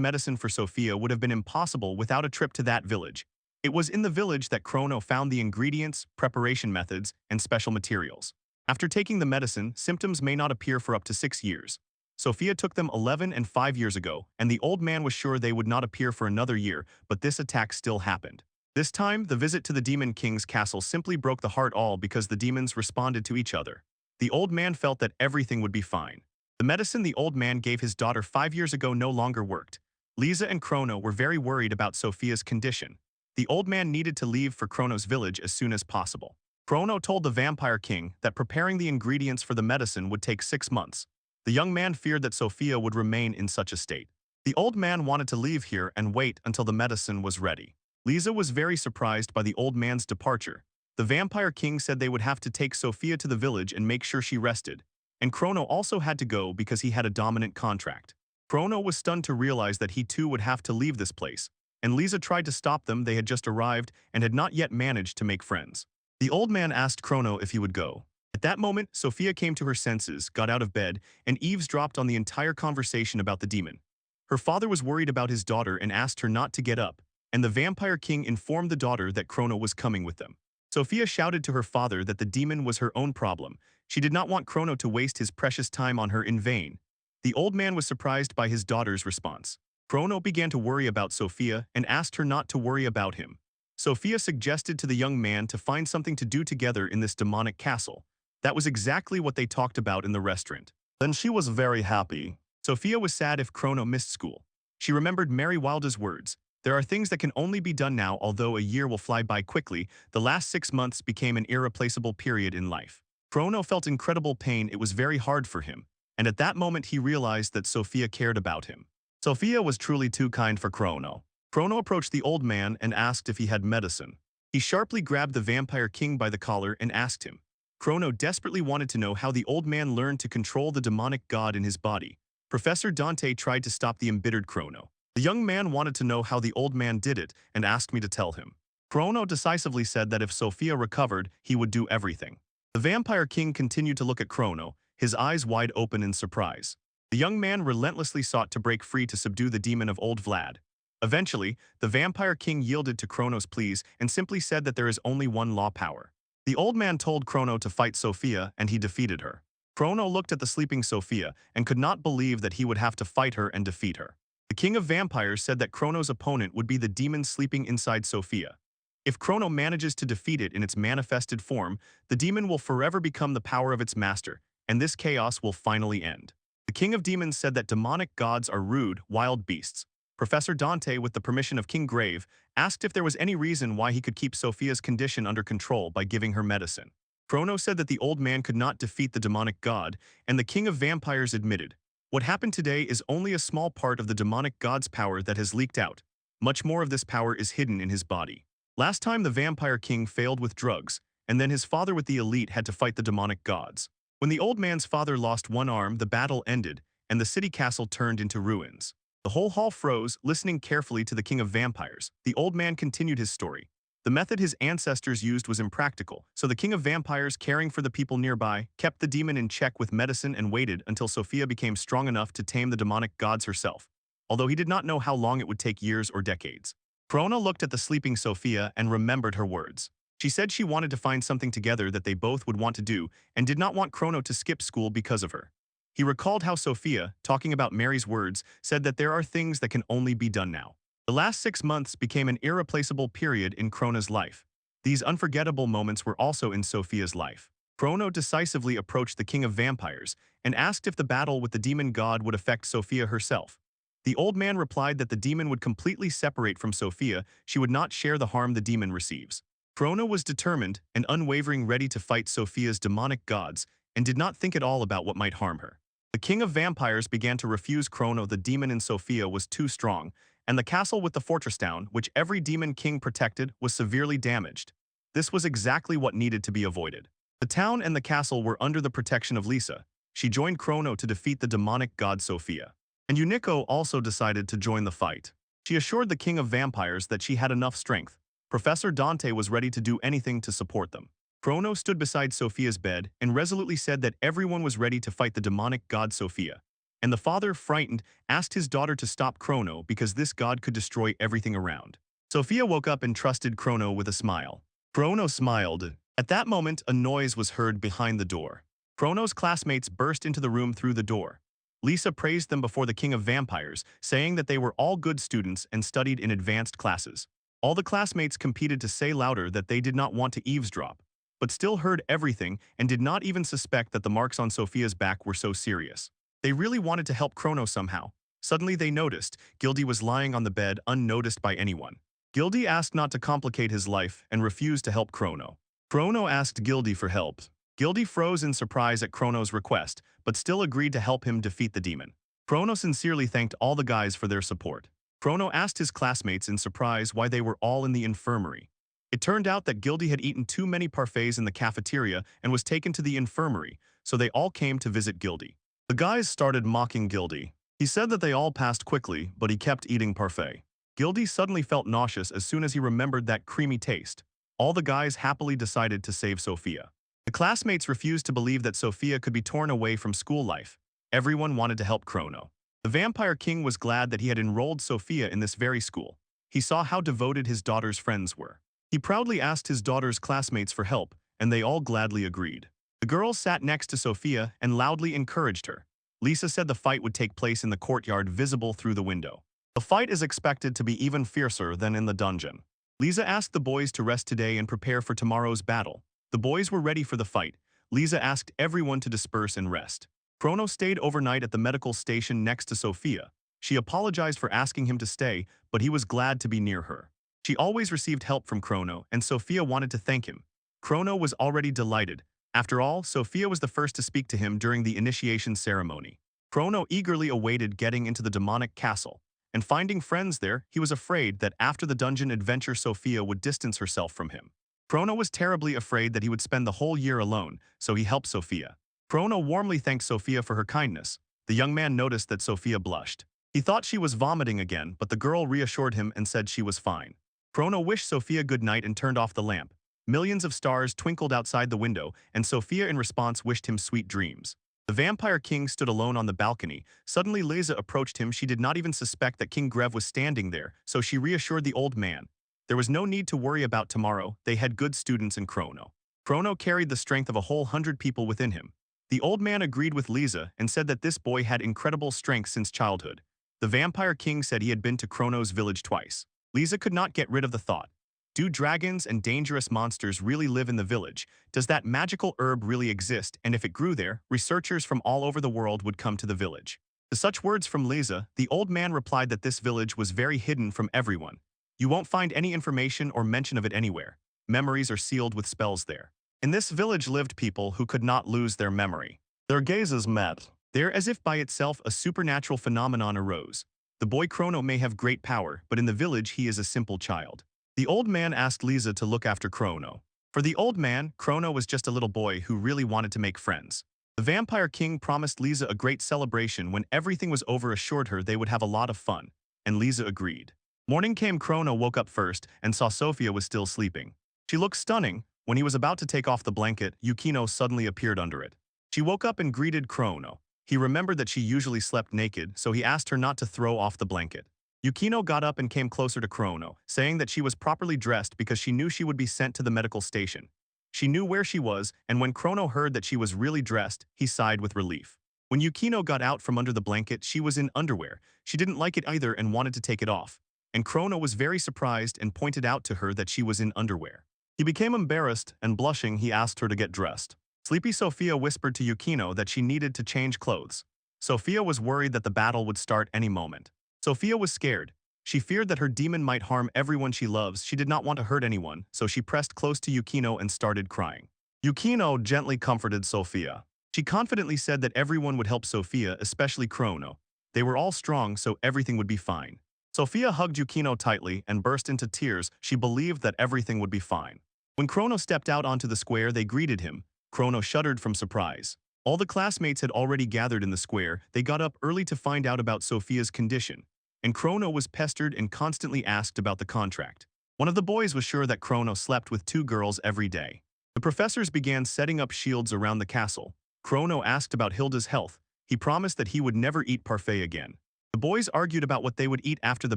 medicine for Sophia would have been impossible without a trip to that village. It was in the village that Chrono found the ingredients, preparation methods, and special materials. After taking the medicine, symptoms may not appear for up to 6 years. Sophia took them 11 and 5 years ago, and the old man was sure they would not appear for another year, but this attack still happened. This time, the visit to the Demon King's castle simply broke the heart all because the demons responded to each other. The old man felt that everything would be fine. The medicine the old man gave his daughter 5 years ago no longer worked. Lisa and Chrono were very worried about Sophia's condition. The old man needed to leave for Chrono's village as soon as possible. Chrono told the Vampire King that preparing the ingredients for the medicine would take 6 months. The young man feared that Sophia would remain in such a state. The old man wanted to leave here and wait until the medicine was ready. Lisa was very surprised by the old man's departure. The Vampire King said they would have to take Sophia to the village and make sure she rested. And Chrono also had to go because he had a dominant contract. Chrono was stunned to realize that he too would have to leave this place, and Lisa tried to stop them. They had just arrived and had not yet managed to make friends. The old man asked Chrono if he would go. At that moment, Sophia came to her senses, got out of bed, and eavesdropped on the entire conversation about the demon. Her father was worried about his daughter and asked her not to get up, and the Vampire King informed the daughter that Chrono was coming with them. Sophia shouted to her father that the demon was her own problem. She did not want Chrono to waste his precious time on her in vain. The old man was surprised by his daughter's response. Chrono began to worry about Sophia and asked her not to worry about him. Sophia suggested to the young man to find something to do together in this demonic castle. That was exactly what they talked about in the restaurant. Then she was very happy. Sophia was sad if Chrono missed school. She remembered Mary Wilda's words. There are things that can only be done now. Although a year will fly by quickly, the last 6 months became an irreplaceable period in life. Chrono felt incredible pain. It was very hard for him. And at that moment he realized that Sophia cared about him. Sophia was truly too kind for Chrono. Chrono approached the old man and asked if he had medicine. He sharply grabbed the Vampire King by the collar and asked him. Chrono desperately wanted to know how the old man learned to control the demonic god in his body. Professor Dante tried to stop the embittered Chrono. The young man wanted to know how the old man did it and asked me to tell him. Chrono decisively said that if Sophia recovered, he would do everything. The Vampire King continued to look at Chrono, his eyes wide open in surprise. The young man relentlessly sought to break free to subdue the demon of old Vlad. Eventually, the Vampire King yielded to Chrono's pleas and simply said that there is only one law power. The old man told Chrono to fight Sophia and he defeated her. Chrono looked at the sleeping Sophia and could not believe that he would have to fight her and defeat her. The King of Vampires said that Chrono's opponent would be the demon sleeping inside Sophia. If Chrono manages to defeat it in its manifested form, the demon will forever become the power of its master, and this chaos will finally end. The King of Demons said that demonic gods are rude, wild beasts. Professor Dante, with the permission of King Grave, asked if there was any reason why he could keep Sophia's condition under control by giving her medicine. Chrono said that the old man could not defeat the demonic god, and the King of Vampires admitted, "What happened today is only a small part of the demonic god's power that has leaked out. Much more of this power is hidden in his body." Last time the Vampire King failed with drugs, and then his father with the elite had to fight the demonic gods. When the old man's father lost one arm, the battle ended, and the city castle turned into ruins. The whole hall froze, listening carefully to the King of Vampires. The old man continued his story. The method his ancestors used was impractical, so the King of Vampires, caring for the people nearby, kept the demon in check with medicine and waited until Sophia became strong enough to tame the demonic gods herself, although he did not know how long it would take, years or decades. Chrono looked at the sleeping Sophia and remembered her words. She said she wanted to find something together that they both would want to do and did not want Chrono to skip school because of her. He recalled how Sophia, talking about Mary's words, said that there are things that can only be done now. The last 6 months became an irreplaceable period in Chrono's life. These unforgettable moments were also in Sophia's life. Chrono decisively approached the King of Vampires and asked if the battle with the demon god would affect Sophia herself. The old man replied that the demon would completely separate from Sophia. She would not share the harm the demon receives. Chrono was determined and unwavering, ready to fight Sophia's demonic gods, and did not think at all about what might harm her. The King of Vampires began to refuse Chrono. The demon in Sophia was too strong, and the castle with the fortress town, which every demon king protected, was severely damaged. This was exactly what needed to be avoided. The town and the castle were under the protection of Lisa. She joined Chrono to defeat the demonic god Sophia. And Unico also decided to join the fight. She assured the King of Vampires that she had enough strength. Professor Dante was ready to do anything to support them. Chrono stood beside Sophia's bed and resolutely said that everyone was ready to fight the demonic god Sophia. And the father, frightened, asked his daughter to stop Chrono because this god could destroy everything around. Sophia woke up and trusted Chrono with a smile. Chrono smiled. At that moment, a noise was heard behind the door. Chrono's classmates burst into the room through the door. Lisa praised them before the King of Vampires, saying that they were all good students and studied in advanced classes. All the classmates competed to say louder that they did not want to eavesdrop, but still heard everything and did not even suspect that the marks on Sophia's back were so serious. They really wanted to help Chrono somehow. Suddenly they noticed Gildy was lying on the bed unnoticed by anyone. Gildy asked not to complicate his life and refused to help Chrono. Chrono asked Gildy for help. Gildy froze in surprise at Chrono's request, but still agreed to help him defeat the demon. Chrono sincerely thanked all the guys for their support. Chrono asked his classmates in surprise why they were all in the infirmary. It turned out that Gildy had eaten too many parfaits in the cafeteria and was taken to the infirmary, so they all came to visit Gildy. The guys started mocking Gildy. He said that they all passed quickly, but he kept eating parfait. Gildy suddenly felt nauseous as soon as he remembered that creamy taste. All the guys happily decided to save Sophia. The classmates refused to believe that Sophia could be torn away from school life. Everyone wanted to help Chrono. The Vampire King was glad that he had enrolled Sophia in this very school. He saw how devoted his daughter's friends were. He proudly asked his daughter's classmates for help, and they all gladly agreed. The girls sat next to Sophia and loudly encouraged her. Lisa said the fight would take place in the courtyard visible through the window. The fight is expected to be even fiercer than in the dungeon. Lisa asked the boys to rest today and prepare for tomorrow's battle. The boys were ready for the fight. Lisa asked everyone to disperse and rest. Chrono stayed overnight at the medical station next to Sophia. She apologized for asking him to stay, but he was glad to be near her. She always received help from Chrono, and Sophia wanted to thank him. Chrono was already delighted. After all, Sophia was the first to speak to him during the initiation ceremony. Chrono eagerly awaited getting into the demonic castle. And finding friends there, he was afraid that after the dungeon adventure Sophia would distance herself from him. Chrono was terribly afraid that he would spend the whole year alone, so he helped Sophia. Chrono warmly thanked Sophia for her kindness. The young man noticed that Sophia blushed. He thought she was vomiting again, but the girl reassured him and said she was fine. Chrono wished Sophia good night and turned off the lamp. Millions of stars twinkled outside the window, and Sophia in response wished him sweet dreams. The Vampire King stood alone on the balcony. Suddenly Lisa approached him. She did not even suspect that King Grev was standing there, so she reassured the old man. There was no need to worry about tomorrow. They had good students in Chrono. Chrono carried the strength of a whole 100 people within him. The old man agreed with Lisa and said that this boy had incredible strength since childhood. The Vampire King said he had been to Chrono's village twice. Lisa could not get rid of the thought. Do dragons and dangerous monsters really live in the village? Does that magical herb really exist? And if it grew there, researchers from all over the world would come to the village. To such words from Lisa, the old man replied that this village was very hidden from everyone. You won't find any information or mention of it anywhere. Memories are sealed with spells there. In this village lived people who could not lose their memory. Their gazes met. There, as if by itself, a supernatural phenomenon arose. The boy Chrono may have great power, but in the village he is a simple child. The old man asked Lisa to look after Chrono. For the old man, Chrono was just a little boy who really wanted to make friends. The Vampire King promised Lisa a great celebration. When everything was over, assured her they would have a lot of fun, and Lisa agreed. Morning came. Chrono woke up first and saw Sophia was still sleeping. She looked stunning. When he was about to take off the blanket, Yukino suddenly appeared under it. She woke up and greeted Chrono. He remembered that she usually slept naked, so he asked her not to throw off the blanket. Yukino got up and came closer to Chrono, saying that she was properly dressed because she knew she would be sent to the medical station. She knew where she was, and when Chrono heard that she was really dressed, he sighed with relief. When Yukino got out from under the blanket, she was in underwear. She didn't like it either and wanted to take it off. And Chrono was very surprised and pointed out to her that she was in underwear. He became embarrassed, and blushing, he asked her to get dressed. Sleepy Sophia whispered to Yukino that she needed to change clothes. Sophia was worried that the battle would start any moment. Sophia was scared. She feared that her demon might harm everyone she loves. She did not want to hurt anyone, so she pressed close to Yukino and started crying. Yukino gently comforted Sophia. She confidently said that everyone would help Sophia, especially Chrono. They were all strong, so everything would be fine. Sophia hugged Yukino tightly and burst into tears. She believed that everything would be fine. When Chrono stepped out onto the square, they greeted him. Chrono shuddered from surprise. All the classmates had already gathered in the square. They got up early to find out about Sophia's condition. And Chrono was pestered and constantly asked about the contract. One of the boys was sure that Chrono slept with 2 girls every day. The professors began setting up shields around the castle. Chrono asked about Hilda's health. He promised that he would never eat parfait again. The boys argued about what they would eat after the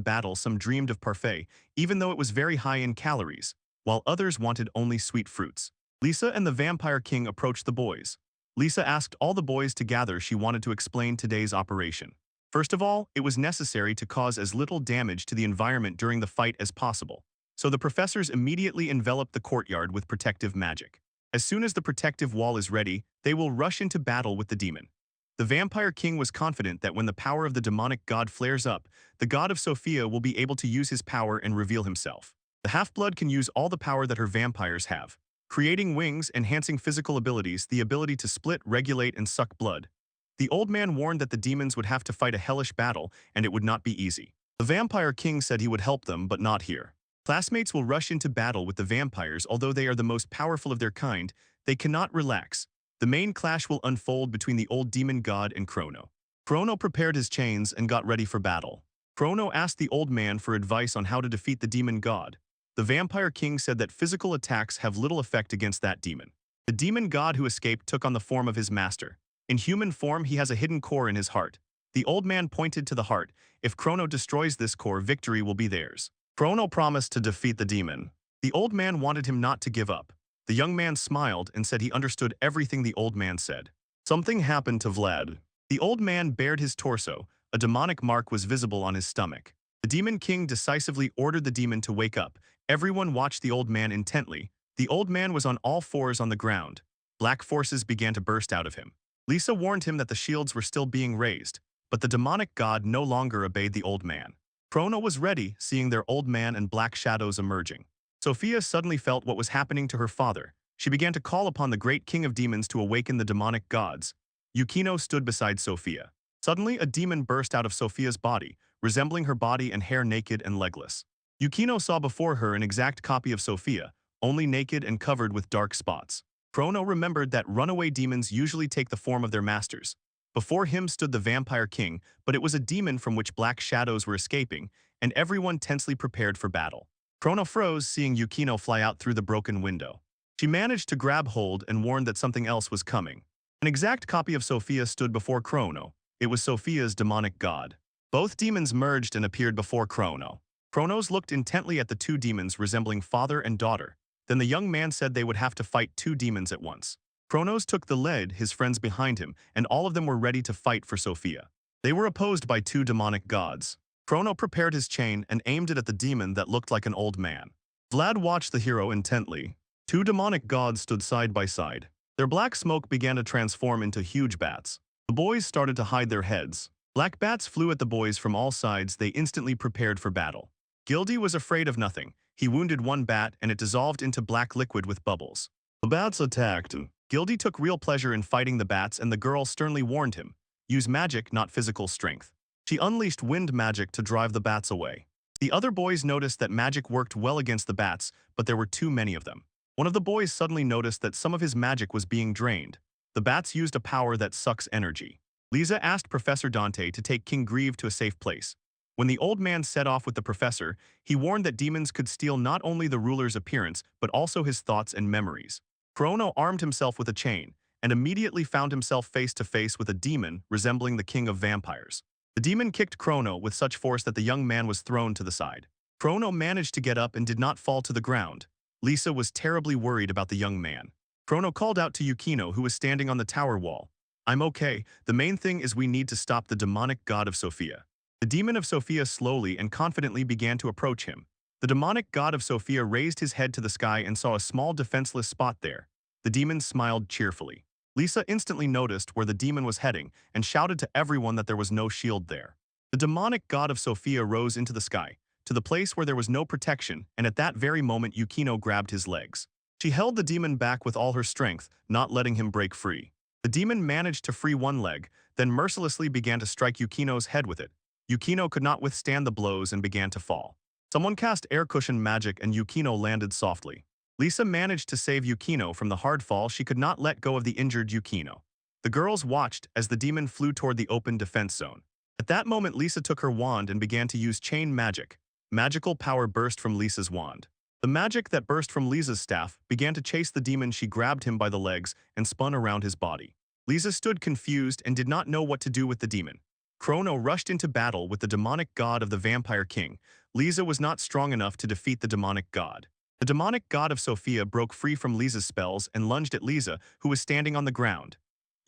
battle. Some dreamed of parfait, even though it was very high in calories, while others wanted only sweet fruits. Lisa and the Vampire King approached the boys. Lisa asked all the boys to gather. She wanted to explain today's operation. First of all, it was necessary to cause as little damage to the environment during the fight as possible. So the professors immediately enveloped the courtyard with protective magic. As soon as the protective wall is ready, they will rush into battle with the demon. The Vampire King was confident that when the power of the demonic god flares up, the god of Sophia will be able to use his power and reveal himself. The half-blood can use all the power that her vampires have, creating wings, enhancing physical abilities, the ability to split, regulate, and suck blood. The old man warned that the demons would have to fight a hellish battle, and it would not be easy. The Vampire King said he would help them, but not here. Classmates will rush into battle with the vampires. Although they are the most powerful of their kind, they cannot relax. The main clash will unfold between the old demon god and Chrono. Chrono prepared his chains and got ready for battle. Chrono asked the old man for advice on how to defeat the demon god. The Vampire King said that physical attacks have little effect against that demon. The demon god who escaped took on the form of his master. In human form, he has a hidden core in his heart. The old man pointed to the heart. If Chrono destroys this core, victory will be theirs. Chrono promised to defeat the demon. The old man wanted him not to give up. The young man smiled and said he understood everything the old man said. Something happened to Vlad. The old man bared his torso. A demonic mark was visible on his stomach. The demon king decisively ordered the demon to wake up. Everyone watched the old man intently. The old man was on all fours on the ground. Black forces began to burst out of him. Lisa warned him that the shields were still being raised, but the demonic god no longer obeyed the old man. Chrono was ready, seeing their old man and black shadows emerging. Sophia suddenly felt what was happening to her father. She began to call upon the great king of demons to awaken the demonic gods. Yukino stood beside Sophia. Suddenly, a demon burst out of Sophia's body, resembling her body and hair naked and legless. Yukino saw before her an exact copy of Sophia, only naked and covered with dark spots. Chrono remembered that runaway demons usually take the form of their masters. Before him stood the vampire king, but it was a demon from which black shadows were escaping, and everyone tensely prepared for battle. Chrono froze, seeing Yukino fly out through the broken window. She managed to grab hold and warned that something else was coming. An exact copy of Sophia stood before Chrono. It was Sophia's demonic god. Both demons merged and appeared before Chrono. Chronos looked intently at the two demons resembling father and daughter. Then the young man said they would have to fight two demons at once. Chronos took the lead, his friends behind him, and all of them were ready to fight for Sophia. They were opposed by two demonic gods. Chrono prepared his chain and aimed it at the demon that looked like an old man. Vlad watched the hero intently. Two demonic gods stood side by side. Their black smoke began to transform into huge bats. The boys started to hide their heads. Black bats flew at the boys from all sides. They instantly prepared for battle. Gildy was afraid of nothing. He wounded one bat and it dissolved into black liquid with bubbles. The bats attacked. Gildy took real pleasure in fighting the bats, and the girl sternly warned him, use magic, not physical strength. She unleashed wind magic to drive the bats away. The other boys noticed that magic worked well against the bats, but there were too many of them. One of the boys suddenly noticed that some of his magic was being drained. The bats used a power that sucks energy. Lisa asked Professor Dante to take King Grieve to a safe place. When the old man set off with the professor, he warned that demons could steal not only the ruler's appearance, but also his thoughts and memories. Chrono armed himself with a chain, and immediately found himself face to face with a demon resembling the king of vampires. The demon kicked Chrono with such force that the young man was thrown to the side. Chrono managed to get up and did not fall to the ground. Lisa was terribly worried about the young man. Chrono called out to Yukino, who was standing on the tower wall. I'm okay, the main thing is we need to stop the demonic god of Sophia. The demon of Sophia slowly and confidently began to approach him. The demonic god of Sophia raised his head to the sky and saw a small defenseless spot there. The demon smiled cheerfully. Lisa instantly noticed where the demon was heading and shouted to everyone that there was no shield there. The demonic god of Sophia rose into the sky, to the place where there was no protection, and at that very moment Yukino grabbed his legs. She held the demon back with all her strength, not letting him break free. The demon managed to free one leg, then mercilessly began to strike Yukino's head with it. Yukino could not withstand the blows and began to fall. Someone cast air cushion magic and Yukino landed softly. Lisa managed to save Yukino from the hard fall. She could not let go of the injured Yukino. The girls watched as the demon flew toward the open defense zone. At that moment, Lisa took her wand and began to use chain magic. Magical power burst from Lisa's wand. The magic that burst from Lisa's staff began to chase the demon. She grabbed him by the legs and spun around his body. Lisa stood confused and did not know what to do with the demon. Chrono rushed into battle with the demonic god of the vampire king. Lisa was not strong enough to defeat the demonic god. The demonic god of Sophia broke free from Lisa's spells and lunged at Lisa, who was standing on the ground.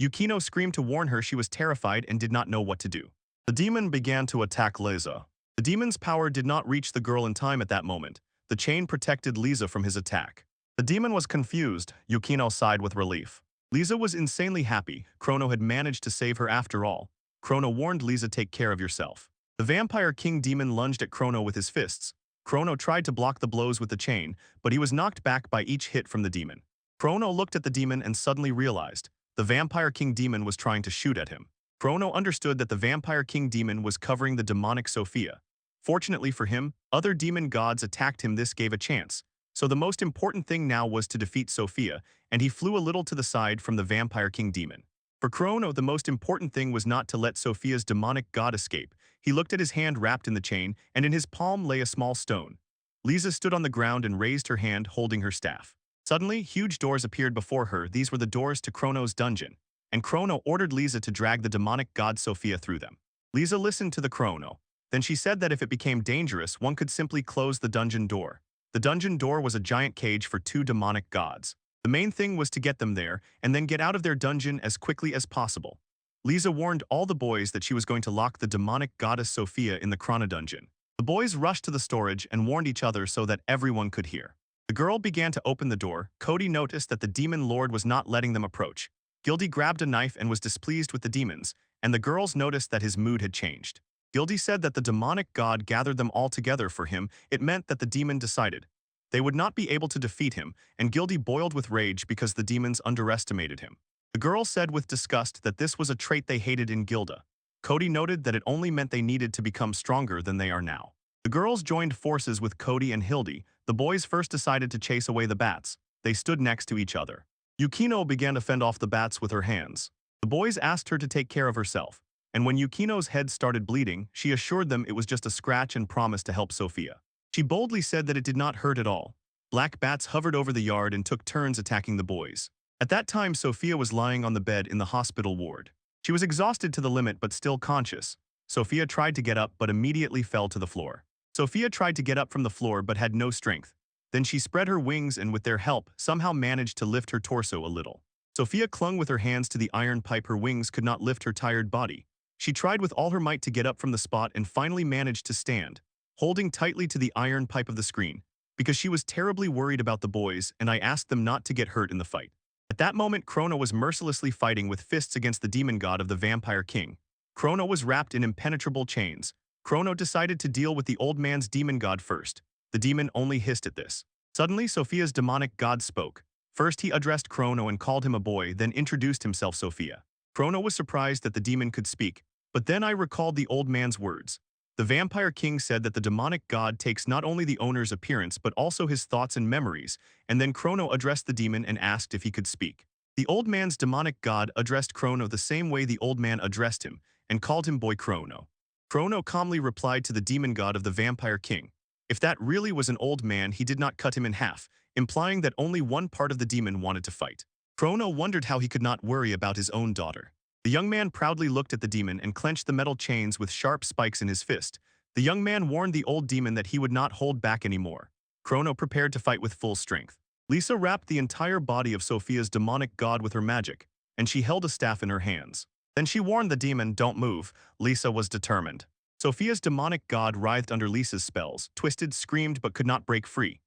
Yukino screamed to warn her. She was terrified and did not know what to do. The demon began to attack Lisa. The demon's power did not reach the girl in time at that moment. The chain protected Lisa from his attack. The demon was confused. Yukino sighed with relief. Lisa was insanely happy. Chrono had managed to save her after all. Chrono warned Lisa, take care of yourself. The vampire king demon lunged at Chrono with his fists. Chrono tried to block the blows with the chain, but he was knocked back by each hit from the demon. Chrono looked at the demon and suddenly realized the vampire king demon was trying to shoot at him. Chrono understood that the vampire king demon was covering the demonic Sophia. Fortunately for him, other demon gods attacked him. This gave a chance. So the most important thing now was to defeat Sophia, and he flew a little to the side from the vampire king demon. For Chrono, the most important thing was not to let Sophia's demonic god escape. He looked at his hand wrapped in the chain, and in his palm lay a small stone. Lisa stood on the ground and raised her hand, holding her staff. Suddenly, huge doors appeared before her. These were the doors to Chrono's dungeon, and Chrono ordered Lisa to drag the demonic god Sophia through them. Lisa listened to the Chrono. Then she said that if it became dangerous, one could simply close the dungeon door. The dungeon door was a giant cage for two demonic gods. The main thing was to get them there and then get out of their dungeon as quickly as possible. Lisa warned all the boys that she was going to lock the demonic goddess Sophia in the Chrono dungeon. The boys rushed to the storage and warned each other so that everyone could hear. The girl began to open the door. Cody noticed that the demon lord was not letting them approach. Gildy grabbed a knife and was displeased with the demons, and the girls noticed that his mood had changed. Gildy said that the demonic god gathered them all together for him. It meant that the demon decided they would not be able to defeat him, and Gildy boiled with rage because the demons underestimated him. The girl said with disgust that this was a trait they hated in Gilda. Cody noted that it only meant they needed to become stronger than they are now. The girls joined forces with Cody and Hildy. The boys first decided to chase away the bats. They stood next to each other. Yukino began to fend off the bats with her hands. The boys asked her to take care of herself, and when Yukino's head started bleeding, she assured them it was just a scratch and promised to help Sophia. She boldly said that it did not hurt at all. Black bats hovered over the yard and took turns attacking the boys. At that time, Sophia was lying on the bed in the hospital ward. She was exhausted to the limit but still conscious. Sophia tried to get up but immediately fell to the floor. Sophia tried to get up from the floor but had no strength. Then she spread her wings and with their help somehow managed to lift her torso a little. Sophia clung with her hands to the iron pipe. Her wings could not lift her tired body. She tried with all her might to get up from the spot and finally managed to stand, holding tightly to the iron pipe of the screen, because she was terribly worried about the boys and I asked them not to get hurt in the fight. At that moment, Chrono was mercilessly fighting with fists against the demon god of the Vampire King. Chrono was wrapped in impenetrable chains. Chrono decided to deal with the old man's demon god first. The demon only hissed at this. Suddenly, Sophia's demonic god spoke. First, he addressed Chrono and called him a boy, then introduced himself Sophia. Chrono was surprised that the demon could speak, but then I recalled the old man's words. The Vampire King said that the demonic god takes not only the owner's appearance but also his thoughts and memories, and then Chrono addressed the demon and asked if he could speak. The old man's demonic god addressed Chrono the same way the old man addressed him, and called him Boy Chrono. Chrono calmly replied to the demon god of the Vampire King. If that really was an old man, he did not cut him in half, implying that only one part of the demon wanted to fight. Chrono wondered how he could not worry about his own daughter. The young man proudly looked at the demon and clenched the metal chains with sharp spikes in his fist. The young man warned the old demon that he would not hold back anymore. Chrono prepared to fight with full strength. Lisa wrapped the entire body of Sophia's demonic god with her magic, and she held a staff in her hands. Then she warned the demon, "Don't move." Lisa was determined. Sophia's demonic god writhed under Lisa's spells, twisted, screamed, but could not break free.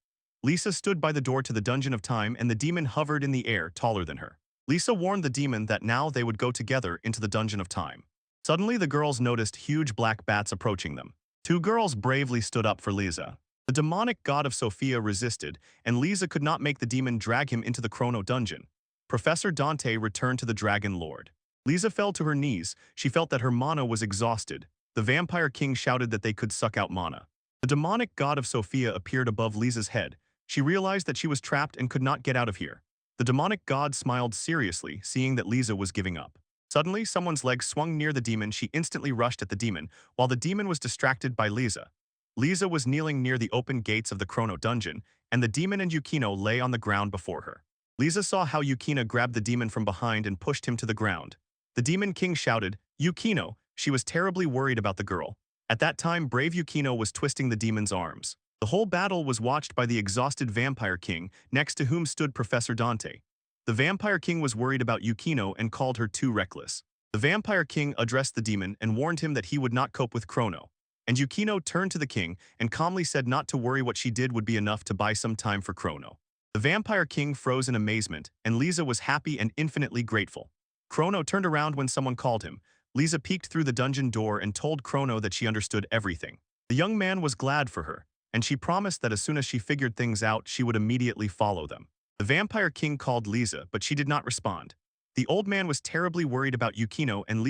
Lisa stood by the door to the dungeon of time, and the demon hovered in the air, taller than her. Lisa warned the demon that now they would go together into the dungeon of time. Suddenly, the girls noticed huge black bats approaching them. Two girls bravely stood up for Lisa. The demonic god of Sophia resisted, and Lisa could not make the demon drag him into the Chrono dungeon. Professor Dante returned to the Dragon Lord. Lisa fell to her knees. She felt that her mana was exhausted. The Vampire King shouted that they could suck out mana. The demonic god of Sophia appeared above Lisa's head. She realized that she was trapped and could not get out of here. The demonic god smiled seriously, seeing that Lisa was giving up. Suddenly, someone's leg swung near the demon. She instantly rushed at the demon, while the demon was distracted by Lisa. Lisa was kneeling near the open gates of the Chrono dungeon, and the demon and Yukino lay on the ground before her. Lisa saw how Yukino grabbed the demon from behind and pushed him to the ground. The demon king shouted, "Yukino!" She was terribly worried about the girl. At that time, brave Yukino was twisting the demon's arms. The whole battle was watched by the exhausted Vampire King, next to whom stood Professor Dante. The Vampire King was worried about Yukino and called her too reckless. The Vampire King addressed the demon and warned him that he would not cope with Chrono. And Yukino turned to the king and calmly said not to worry, what she did would be enough to buy some time for Chrono. The Vampire King froze in amazement, and Lisa was happy and infinitely grateful. Chrono turned around when someone called him. Lisa peeked through the dungeon door and told Chrono that she understood everything. The young man was glad for her, and she promised that as soon as she figured things out, she would immediately follow them. The Vampire King called Lisa, but she did not respond. The old man was terribly worried about Yukino, and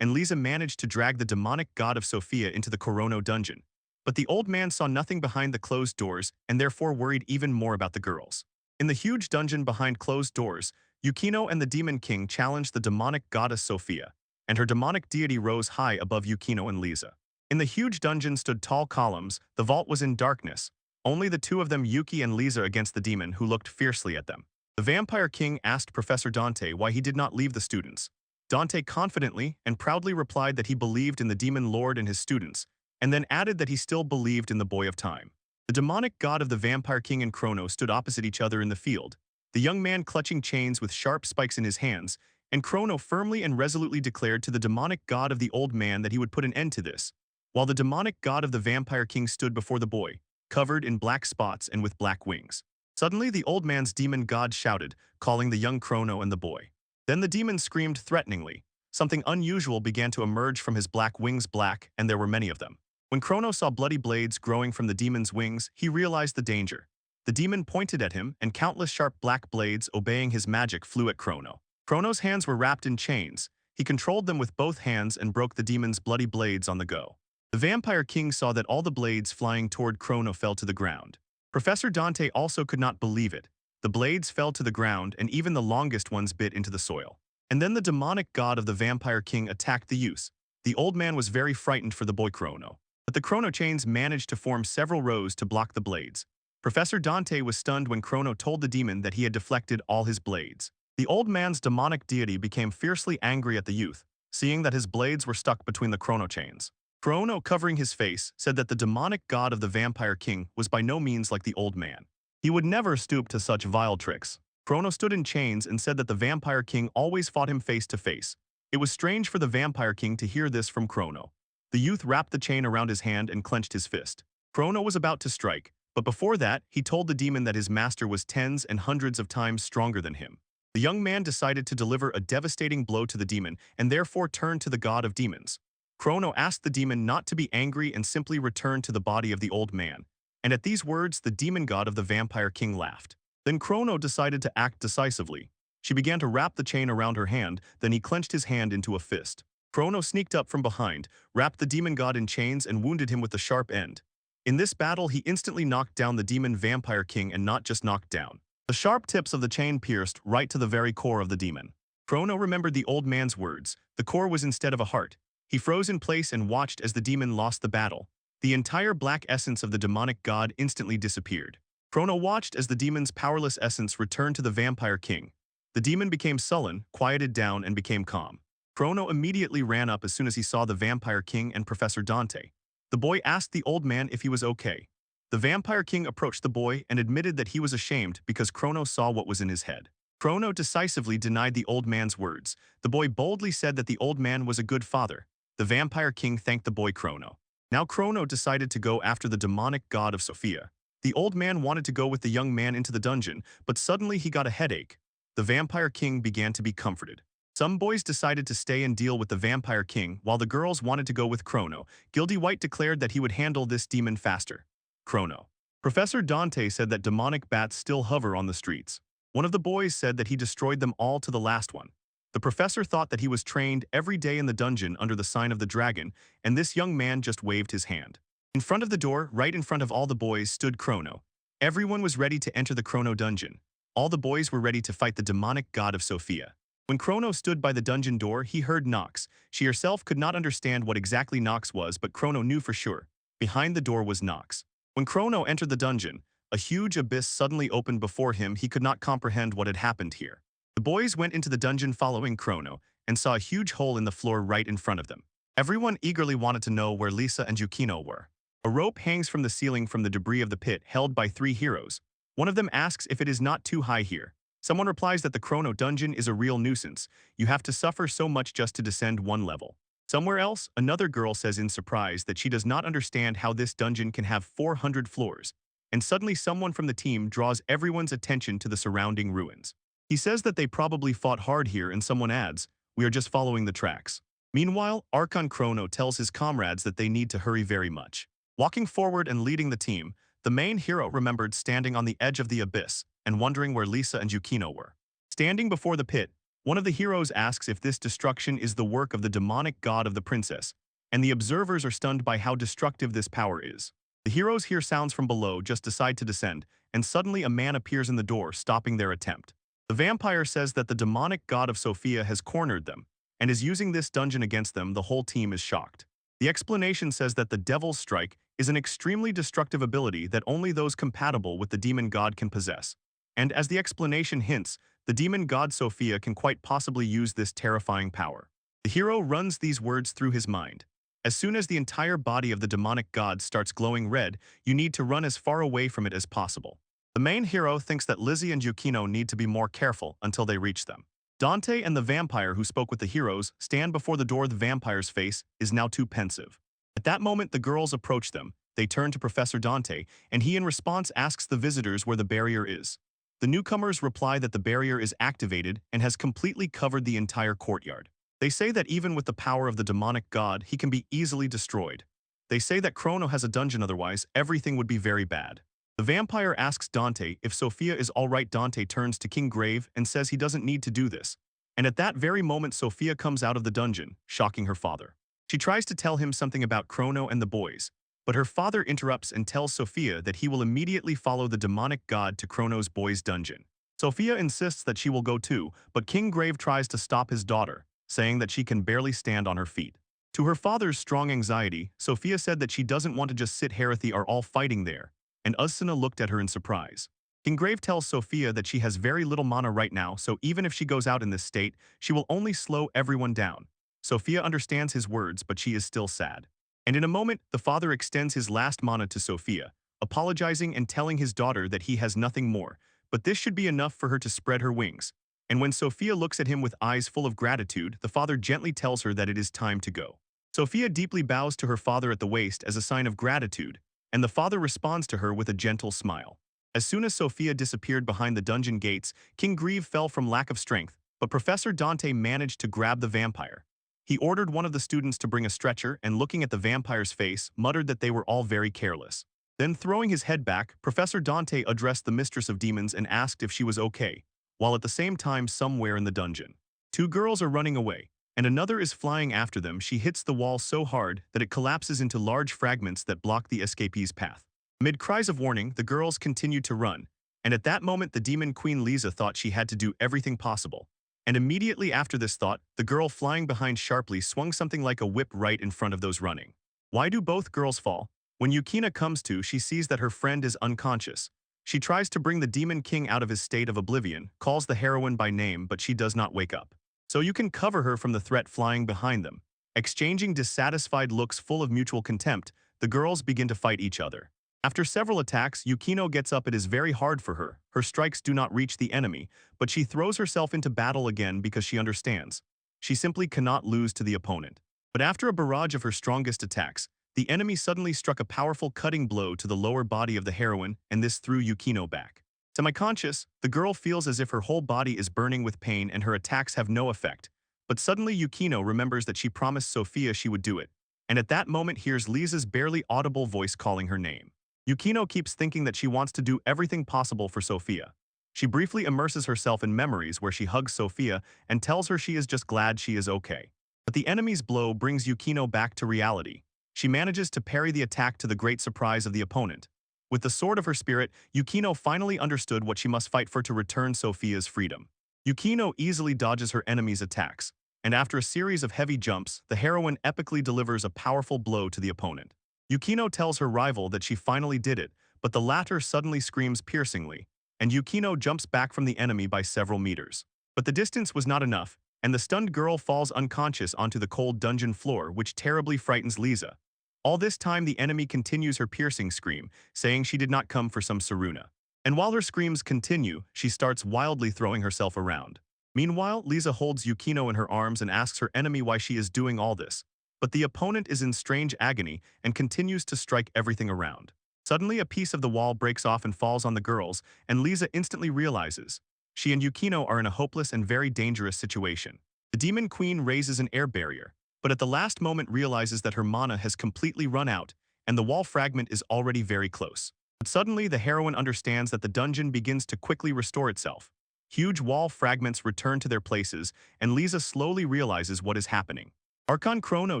Lisa managed to drag the demonic god of Sophia into the Chrono dungeon. But the old man saw nothing behind the closed doors and therefore worried even more about the girls. In the huge dungeon behind closed doors, Yukino and the Demon King challenged the demonic goddess Sophia, and her demonic deity rose high above Yukino and Lisa. In the huge dungeon stood tall columns. The vault was in darkness. Only the two of them, Yuki and Lisa, against the demon, who looked fiercely at them. The Vampire King asked Professor Dante why he did not leave the students. Dante confidently and proudly replied that he believed in the Demon Lord and his students, and then added that he still believed in the Boy of Time. The demonic god of the Vampire King and Chrono stood opposite each other in the field, the young man clutching chains with sharp spikes in his hands, and Chrono firmly and resolutely declared to the demonic god of the old man that he would put an end to this. while the demonic god of the Vampire King stood before the boy, covered in black spots and with black wings. Suddenly, the old man's demon god shouted, calling the young Chrono and the boy. Then the demon screamed threateningly. Something unusual began to emerge from his black wings black, and there were many of them. When Chrono saw bloody blades growing from the demon's wings, he realized the danger. The demon pointed at him, and countless sharp black blades, obeying his magic, flew at Chrono. Chrono's hands were wrapped in chains. He controlled them with both hands and broke the demon's bloody blades on the go. The Vampire King saw that all the blades flying toward Chrono fell to the ground. Professor Dante also could not believe it. The blades fell to the ground, and even the longest ones bit into the soil. And then the demonic god of the Vampire King attacked the youth. The old man was very frightened for the boy Chrono, but the chrono chains managed to form several rows to block the blades. Professor Dante was stunned when Chrono told the demon that he had deflected all his blades. The old man's demonic deity became fiercely angry at the youth, seeing that his blades were stuck between the chrono chains. Chrono, covering his face, said that the demonic god of the Vampire King was by no means like the old man. He would never stoop to such vile tricks. Chrono stood in chains and said that the Vampire King always fought him face to face. It was strange for the Vampire King to hear this from Chrono. The youth wrapped the chain around his hand and clenched his fist. Chrono was about to strike, but before that, he told the demon that his master was tens and hundreds of times stronger than him. The young man decided to deliver a devastating blow to the demon and therefore turned to the god of demons. Chrono asked the demon not to be angry and simply return to the body of the old man. And at these words, the demon god of the Vampire King laughed. Then Chrono decided to act decisively. She began to wrap the chain around her hand, then he clenched his hand into a fist. Chrono sneaked up from behind, wrapped the demon god in chains and wounded him with the sharp end. In this battle, he instantly knocked down the demon Vampire King, and not just knocked down. The sharp tips of the chain pierced right to the very core of the demon. Chrono remembered the old man's words. The core was instead of a heart. He froze in place and watched as the demon lost the battle. The entire black essence of the demonic god instantly disappeared. Chrono watched as the demon's powerless essence returned to the Vampire King. The demon became sullen, quieted down, and became calm. Chrono immediately ran up as soon as he saw the Vampire King and Professor Dante. The boy asked the old man if he was okay. The Vampire King approached the boy and admitted that he was ashamed because Chrono saw what was in his head. Chrono decisively denied the old man's words. The boy boldly said that the old man was a good father. The Vampire King thanked the boy Chrono. Now Chrono decided to go after the demonic god of Sophia. The old man wanted to go with the young man into the dungeon, but suddenly he got a headache. The Vampire King began to be comforted. Some boys decided to stay and deal with the Vampire King, while the girls wanted to go with Chrono. Gildy White declared that he would handle this demon faster. Chrono. Professor Dante said that demonic bats still hover on the streets. One of the boys said that he destroyed them all to the last one. The professor thought that he was trained every day in the dungeon under the sign of the dragon, and this young man just waved his hand. In front of the door, right in front of all the boys, stood Chrono. Everyone was ready to enter the Chrono dungeon. All the boys were ready to fight the demonic god of Sophia. When Chrono stood by the dungeon door, he heard knocks. She herself could not understand what exactly knocks was, but Chrono knew for sure. Behind the door was knocks. When Chrono entered the dungeon, a huge abyss suddenly opened before him. He could not comprehend what had happened here. The boys went into the dungeon following Chrono and saw a huge hole in the floor right in front of them. Everyone eagerly wanted to know where Lisa and Yukino were. A rope hangs from the ceiling from the debris of the pit, held by 3 heroes. One of them asks if it is not too high here. Someone replies that the Chrono dungeon is a real nuisance. You have to suffer so much just to descend 1 level. Somewhere else, another girl says in surprise that she does not understand how this dungeon can have 400 floors. And suddenly someone from the team draws everyone's attention to the surrounding ruins. He says that they probably fought hard here, and someone adds, "We are just following the tracks." Meanwhile, Archon Chrono tells his comrades that they need to hurry very much. Walking forward and leading the team, the main hero remembered standing on the edge of the abyss and wondering where Lisa and Yukino were. Standing before the pit, one of the heroes asks if this destruction is the work of the demonic god of the princess, and the observers are stunned by how destructive this power is. The heroes hear sounds from below, just decide to descend, and suddenly a man appears in the door, stopping their attempt. The vampire says that the demonic god of Sophia has cornered them, and is using this dungeon against them. The whole team is shocked. The explanation says that the Devil's Strike is an extremely destructive ability that only those compatible with the demon god can possess. And as the explanation hints, the demon god Sophia can quite possibly use this terrifying power. The hero runs these words through his mind. As soon as the entire body of the demonic god starts glowing red, you need to run as far away from it as possible. The main hero thinks that Lizzie and Yukino need to be more careful until they reach them. Dante and the vampire who spoke with the heroes stand before the door. The vampire's face is now too pensive. At that moment, the girls approach them. They turn to Professor Dante, and he in response asks the visitors where the barrier is. The newcomers reply that the barrier is activated and has completely covered the entire courtyard. They say that even with the power of the demonic god, he can be easily destroyed. They say that Chrono has a dungeon, otherwise everything would be very bad. The vampire asks Dante if Sophia is alright. Dante turns to King Grave and says he doesn't need to do this. And at that very moment, Sophia comes out of the dungeon, shocking her father. She tries to tell him something about Chrono and the boys, but her father interrupts and tells Sophia that he will immediately follow the demonic god to Chrono's boys' dungeon. Sophia insists that she will go too, but King Grave tries to stop his daughter, saying that she can barely stand on her feet. To her father's strong anxiety, Sophia said that she doesn't want to just sit. Herathi are all fighting there, and Usuna looked at her in surprise. King Grave tells Sophia that she has very little mana right now, so even if she goes out in this state, she will only slow everyone down. Sophia understands his words, but she is still sad. And in a moment, the father extends his last mana to Sophia, apologizing and telling his daughter that he has nothing more, but this should be enough for her to spread her wings. And when Sophia looks at him with eyes full of gratitude, the father gently tells her that it is time to go. Sophia deeply bows to her father at the waist as a sign of gratitude, and the father responds to her with a gentle smile. As soon as Sophia disappeared behind the dungeon gates, King Greve fell from lack of strength, but Professor Dante managed to grab the vampire. He ordered one of the students to bring a stretcher and, looking at the vampire's face, muttered that they were all very careless. Then, throwing his head back, Professor Dante addressed the mistress of demons and asked if she was okay, while at the same time somewhere in the dungeon, two girls are running away, and another is flying after them. She hits the wall so hard that it collapses into large fragments that block the escapee's path. Amid cries of warning, the girls continued to run, and at that moment the demon queen Lisa thought she had to do everything possible. And immediately after this thought, the girl flying behind sharply swung something like a whip right in front of those running. Why do both girls fall? When Yukina comes to, she sees that her friend is unconscious. She tries to bring the demon king out of his state of oblivion, calls the heroine by name, but she does not wake up. So you can cover her from the threat flying behind them. Exchanging dissatisfied looks full of mutual contempt, the girls begin to fight each other. After several attacks, Yukino gets up. It is very hard for her. Her strikes do not reach the enemy, but she throws herself into battle again because she understands. She simply cannot lose to the opponent. But after a barrage of her strongest attacks, the enemy suddenly struck a powerful cutting blow to the lower body of the heroine, and this threw Yukino back. Semi-conscious, the girl feels as if her whole body is burning with pain and her attacks have no effect. But suddenly Yukino remembers that she promised Sophia she would do it, and at that moment hears Lisa's barely audible voice calling her name. Yukino keeps thinking that she wants to do everything possible for Sophia. She briefly immerses herself in memories where she hugs Sophia and tells her she is just glad she is okay. But the enemy's blow brings Yukino back to reality. She manages to parry the attack to the great surprise of the opponent. With the sword of her spirit, Yukino finally understood what she must fight for to return Sophia's freedom. Yukino easily dodges her enemy's attacks, and after a series of heavy jumps, the heroine epically delivers a powerful blow to the opponent. Yukino tells her rival that she finally did it, but the latter suddenly screams piercingly, and Yukino jumps back from the enemy by several meters. But the distance was not enough, and the stunned girl falls unconscious onto the cold dungeon floor, which terribly frightens Lisa. All this time the enemy continues her piercing scream, saying she did not come for some Saruna. And while her screams continue, she starts wildly throwing herself around. Meanwhile, Lisa holds Yukino in her arms and asks her enemy why she is doing all this. But the opponent is in strange agony and continues to strike everything around. Suddenly, a piece of the wall breaks off and falls on the girls, and Lisa instantly realizes she and Yukino are in a hopeless and very dangerous situation. The demon queen raises an air barrier, but at the last moment realizes that her mana has completely run out, and the wall fragment is already very close. But suddenly, the heroine understands that the dungeon begins to quickly restore itself. Huge wall fragments return to their places, and Lisa slowly realizes what is happening. Archon Chrono,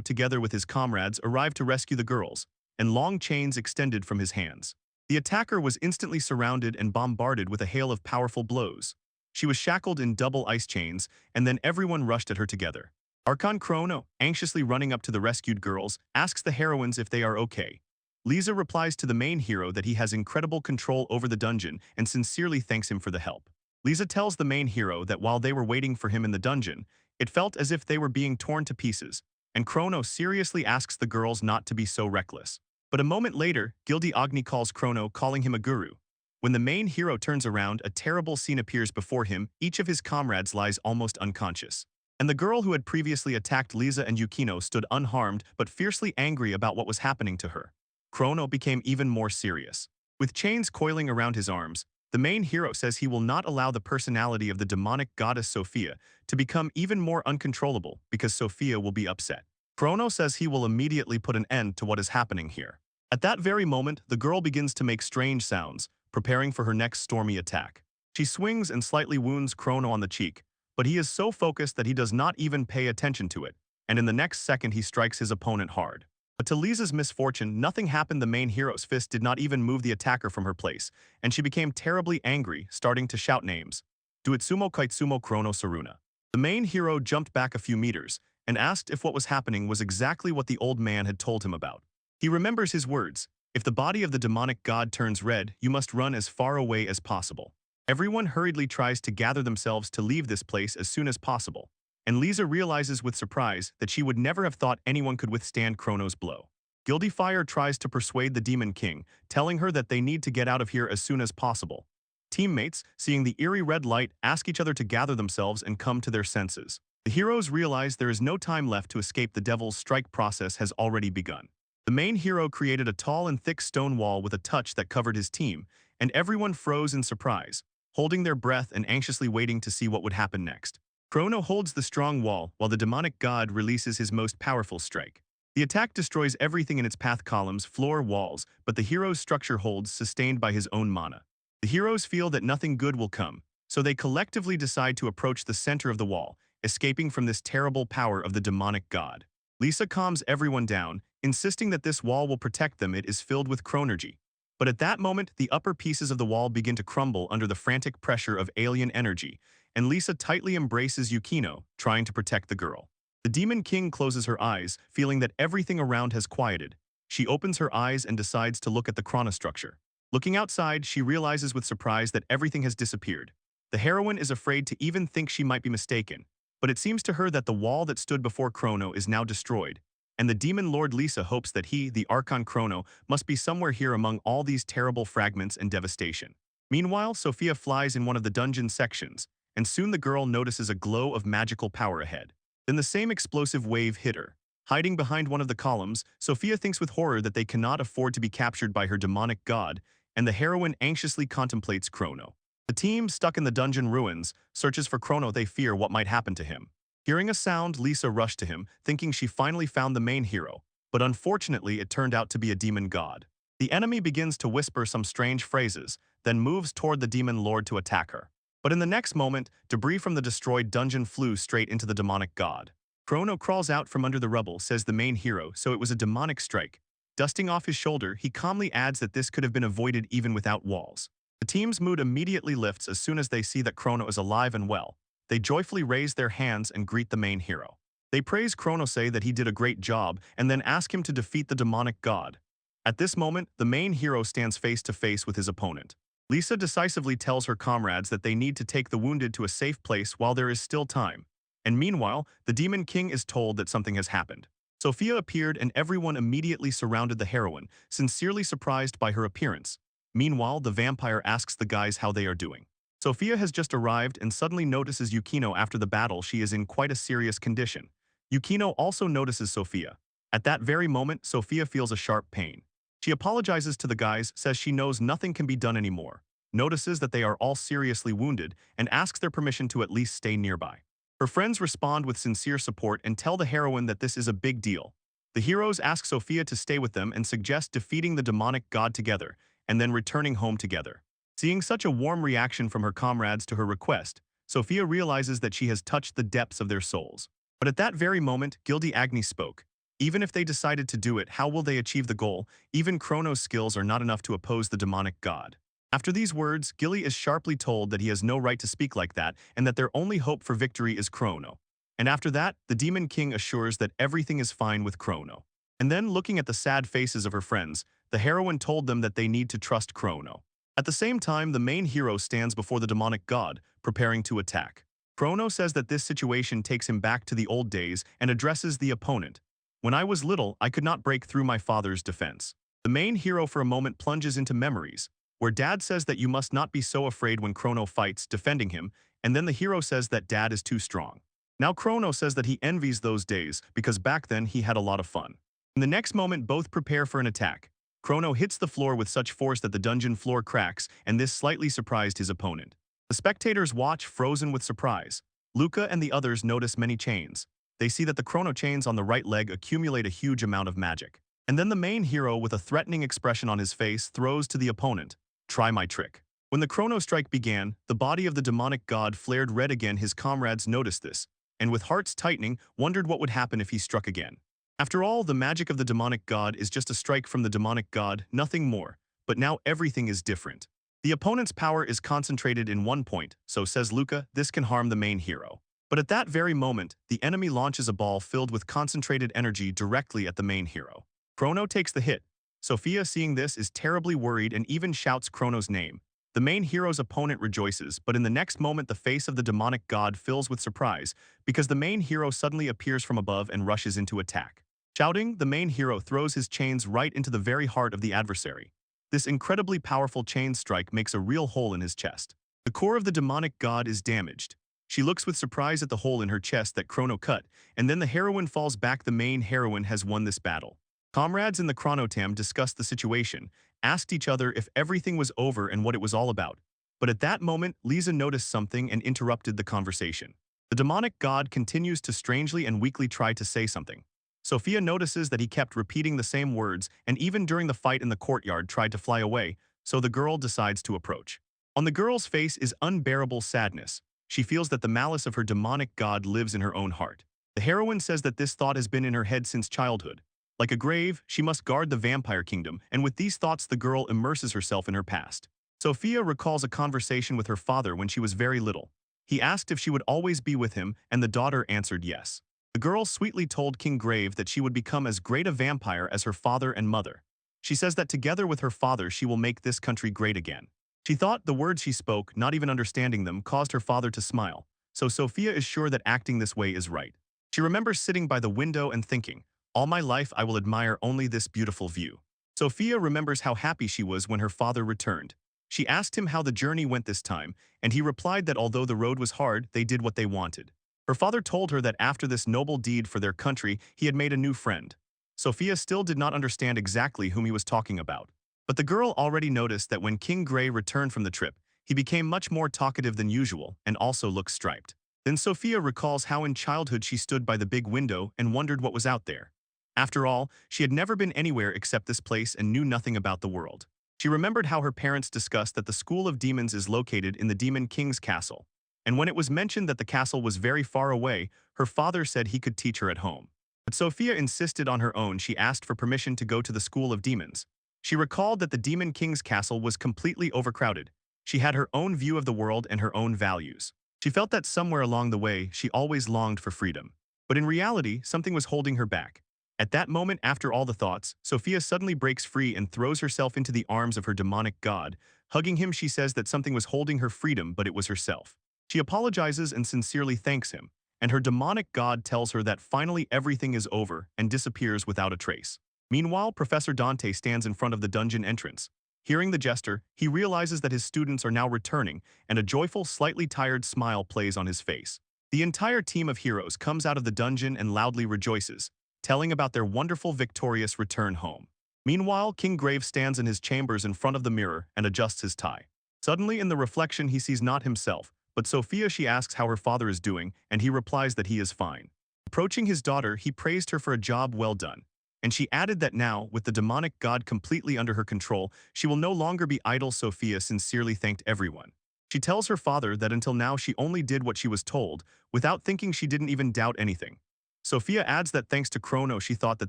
together with his comrades, arrived to rescue the girls, and long chains extended from his hands. The attacker was instantly surrounded and bombarded with a hail of powerful blows. She was shackled in double ice chains, and then everyone rushed at her together. Archon Chrono, anxiously running up to the rescued girls, asks the heroines if they are okay. Lisa replies to the main hero that he has incredible control over the dungeon and sincerely thanks him for the help. Lisa tells the main hero that while they were waiting for him in the dungeon, it felt as if they were being torn to pieces, and Chrono seriously asks the girls not to be so reckless. But a moment later, Gildy Agni calls Chrono, calling him a guru. When the main hero turns around, a terrible scene appears before him. Each of his comrades lies almost unconscious. And the girl who had previously attacked Lisa and Yukino stood unharmed but fiercely angry about what was happening to her. Chrono became even more serious. With chains coiling around his arms, the main hero says he will not allow the personality of the demonic goddess Sophia to become even more uncontrollable because Sophia will be upset. Chrono says he will immediately put an end to what is happening here. At that very moment, the girl begins to make strange sounds, preparing for her next stormy attack. She swings and slightly wounds Chrono on the cheek, but he is so focused that he does not even pay attention to it, and in the next second he strikes his opponent hard. But to Lisa's misfortune, nothing happened. The main hero's fist did not even move the attacker from her place, and she became terribly angry, starting to shout names. Duitsumo Kaitsumo Chrono Saruna. The main hero jumped back a few meters and asked if what was happening was exactly what the old man had told him about. He remembers his words, "If the body of the demonic god turns red, you must run as far away as possible." Everyone hurriedly tries to gather themselves to leave this place as soon as possible, and Lisa realizes with surprise that she would never have thought anyone could withstand Chrono's blow. Guilty Fire tries to persuade the Demon King, telling her that they need to get out of here as soon as possible. Teammates, seeing the eerie red light, ask each other to gather themselves and come to their senses. The heroes realize there is no time left to escape. The devil's strike process has already begun. The main hero created a tall and thick stone wall with a touch that covered his team, and everyone froze in surprise, holding their breath and anxiously waiting to see what would happen next. Chrono holds the strong wall while the demonic god releases his most powerful strike. The attack destroys everything in its path: columns, floor, walls, but the hero's structure holds, sustained by his own mana. The heroes feel that nothing good will come, so they collectively decide to approach the center of the wall, escaping from this terrible power of the demonic god. Lisa calms everyone down, insisting that this wall will protect them. It is filled with chronergy. But at that moment, the upper pieces of the wall begin to crumble under the frantic pressure of alien energy, and Lisa tightly embraces Yukino, trying to protect the girl. The Demon King closes her eyes, feeling that everything around has quieted. She opens her eyes and decides to look at the chronostructure. Looking outside, she realizes with surprise that everything has disappeared. The heroine is afraid to even think she might be mistaken, but it seems to her that the wall that stood before Chrono is now destroyed, and the Demon Lord Lisa hopes that he, the Archon Chrono, must be somewhere here among all these terrible fragments and devastation. Meanwhile, Sophia flies in one of the dungeon sections, and soon the girl notices a glow of magical power ahead. Then the same explosive wave hit her. Hiding behind one of the columns, Sophia thinks with horror that they cannot afford to be captured by her demonic god, and the heroine anxiously contemplates Chrono. The team, stuck in the dungeon ruins, searches for Chrono. They fear what might happen to him. Hearing a sound, Lisa rushed to him, thinking she finally found the main hero, but unfortunately it turned out to be a demon god. The enemy begins to whisper some strange phrases, then moves toward the demon lord to attack her. But in the next moment, debris from the destroyed dungeon flew straight into the demonic god. Chrono crawls out from under the rubble, says the main hero, so it was a demonic strike. Dusting off his shoulder, he calmly adds that this could have been avoided even without walls. The team's mood immediately lifts as soon as they see that Chrono is alive and well. They joyfully raise their hands and greet the main hero. They praise Chrono, say that he did a great job, and then ask him to defeat the demonic god. At this moment, the main hero stands face to face with his opponent. Lisa decisively tells her comrades that they need to take the wounded to a safe place while there is still time. And meanwhile, the Demon King is told that something has happened. Sophia appeared and everyone immediately surrounded the heroine, sincerely surprised by her appearance. Meanwhile, the vampire asks the guys how they are doing. Sophia has just arrived and suddenly notices Yukino. After the battle, she is in quite a serious condition. Yukino also notices Sophia. At that very moment, Sophia feels a sharp pain. She apologizes to the guys, says she knows nothing can be done anymore, notices that they are all seriously wounded, and asks their permission to at least stay nearby. Her friends respond with sincere support and tell the heroine that this is a big deal. The heroes ask Sophia to stay with them and suggest defeating the demonic god together, and then returning home together. Seeing such a warm reaction from her comrades to her request, Sophia realizes that she has touched the depths of their souls. But at that very moment, Guilty Agni spoke. Even if they decided to do it, how will they achieve the goal? Even Chrono's skills are not enough to oppose the demonic god. After these words, Gilly is sharply told that he has no right to speak like that and that their only hope for victory is Chrono. And after that, the Demon King assures that everything is fine with Chrono. And then, looking at the sad faces of her friends, the heroine told them that they need to trust Chrono. At the same time, the main hero stands before the demonic god, preparing to attack. Chrono says that this situation takes him back to the old days and addresses the opponent. When I was little, I could not break through my father's defense. The main hero for a moment plunges into memories, where Dad says that you must not be so afraid when Chrono fights, defending him, and then the hero says that Dad is too strong. Now Chrono says that he envies those days because back then he had a lot of fun. In the next moment, both prepare for an attack. Chrono hits the floor with such force that the dungeon floor cracks, and this slightly surprised his opponent. The spectators watch, frozen with surprise. Luca and the others notice many chains. They see that the Chrono chains on the right leg accumulate a huge amount of magic. And then the main hero, with a threatening expression on his face, throws to the opponent, "Try my trick." When the Chrono strike began, the body of the demonic god flared red again. His comrades noticed this, and with hearts tightening, wondered what would happen if he struck again. After all, the magic of the demonic god is just a strike from the demonic god, nothing more. But now everything is different. The opponent's power is concentrated in one point, so says Luca, this can harm the main hero. But at that very moment, the enemy launches a ball filled with concentrated energy directly at the main hero. Chrono takes the hit. Sophia, seeing this, is terribly worried and even shouts Chrono's name. The main hero's opponent rejoices, but in the next moment the face of the demonic god fills with surprise because the main hero suddenly appears from above and rushes into attack. Shouting, the main hero throws his chains right into the very heart of the adversary. This incredibly powerful chain strike makes a real hole in his chest. The core of the demonic god is damaged. She looks with surprise at the hole in her chest that Chrono cut, and then the heroine falls back. The main heroine has won this battle. Comrades in the Chronotam discussed the situation, asked each other if everything was over and what it was all about. But at that moment, Lisa noticed something and interrupted the conversation. The demonic god continues to strangely and weakly try to say something. Sophia notices that he kept repeating the same words and even during the fight in the courtyard tried to fly away, so the girl decides to approach. On the girl's face is unbearable sadness. She feels that the malice of her demonic god lives in her own heart. The heroine says that this thought has been in her head since childhood. Like a grave, she must guard the vampire kingdom, and with these thoughts the girl immerses herself in her past. Sophia recalls a conversation with her father when she was very little. He asked if she would always be with him, and the daughter answered yes. The girl sweetly told King Grave that she would become as great a vampire as her father and mother. She says that together with her father she will make this country great again. She thought the words she spoke, not even understanding them, caused her father to smile, so Sophia is sure that acting this way is right. She remembers sitting by the window and thinking, all my life I will admire only this beautiful view. Sophia remembers how happy she was when her father returned. She asked him how the journey went this time, and he replied that although the road was hard, they did what they wanted. Her father told her that after this noble deed for their country, he had made a new friend. Sophia still did not understand exactly whom he was talking about. But the girl already noticed that when King Gray returned from the trip, he became much more talkative than usual and also looked striped. Then Sophia recalls how in childhood she stood by the big window and wondered what was out there. After all, she had never been anywhere except this place and knew nothing about the world. She remembered how her parents discussed that the School of Demons is located in the Demon King's castle. And when it was mentioned that the castle was very far away, her father said he could teach her at home. But Sophia insisted on her own. She asked for permission to go to the School of Demons. She recalled that the Demon King's castle was completely overcrowded. She had her own view of the world and her own values. She felt that somewhere along the way, she always longed for freedom. But in reality, something was holding her back. At that moment, after all the thoughts, Sophia suddenly breaks free and throws herself into the arms of her demonic god. Hugging him, she says that something was holding her freedom, but it was herself. She apologizes and sincerely thanks him, and her demonic god tells her that finally everything is over and disappears without a trace. Meanwhile, Professor Dante stands in front of the dungeon entrance. Hearing the jester, he realizes that his students are now returning, and a joyful, slightly tired smile plays on his face. The entire team of heroes comes out of the dungeon and loudly rejoices, telling about their wonderful victorious return home. Meanwhile, King Grave stands in his chambers in front of the mirror and adjusts his tie. Suddenly, in the reflection, he sees not himself, but Sophia. She asks how her father is doing, and he replies that he is fine. Approaching his daughter, he praised her for a job well done. And she added that now, with the demonic god completely under her control, she will no longer be idle. Sophia sincerely thanked everyone. She tells her father that until now she only did what she was told, without thinking. She didn't even doubt anything. Sophia adds that thanks to Chrono she thought that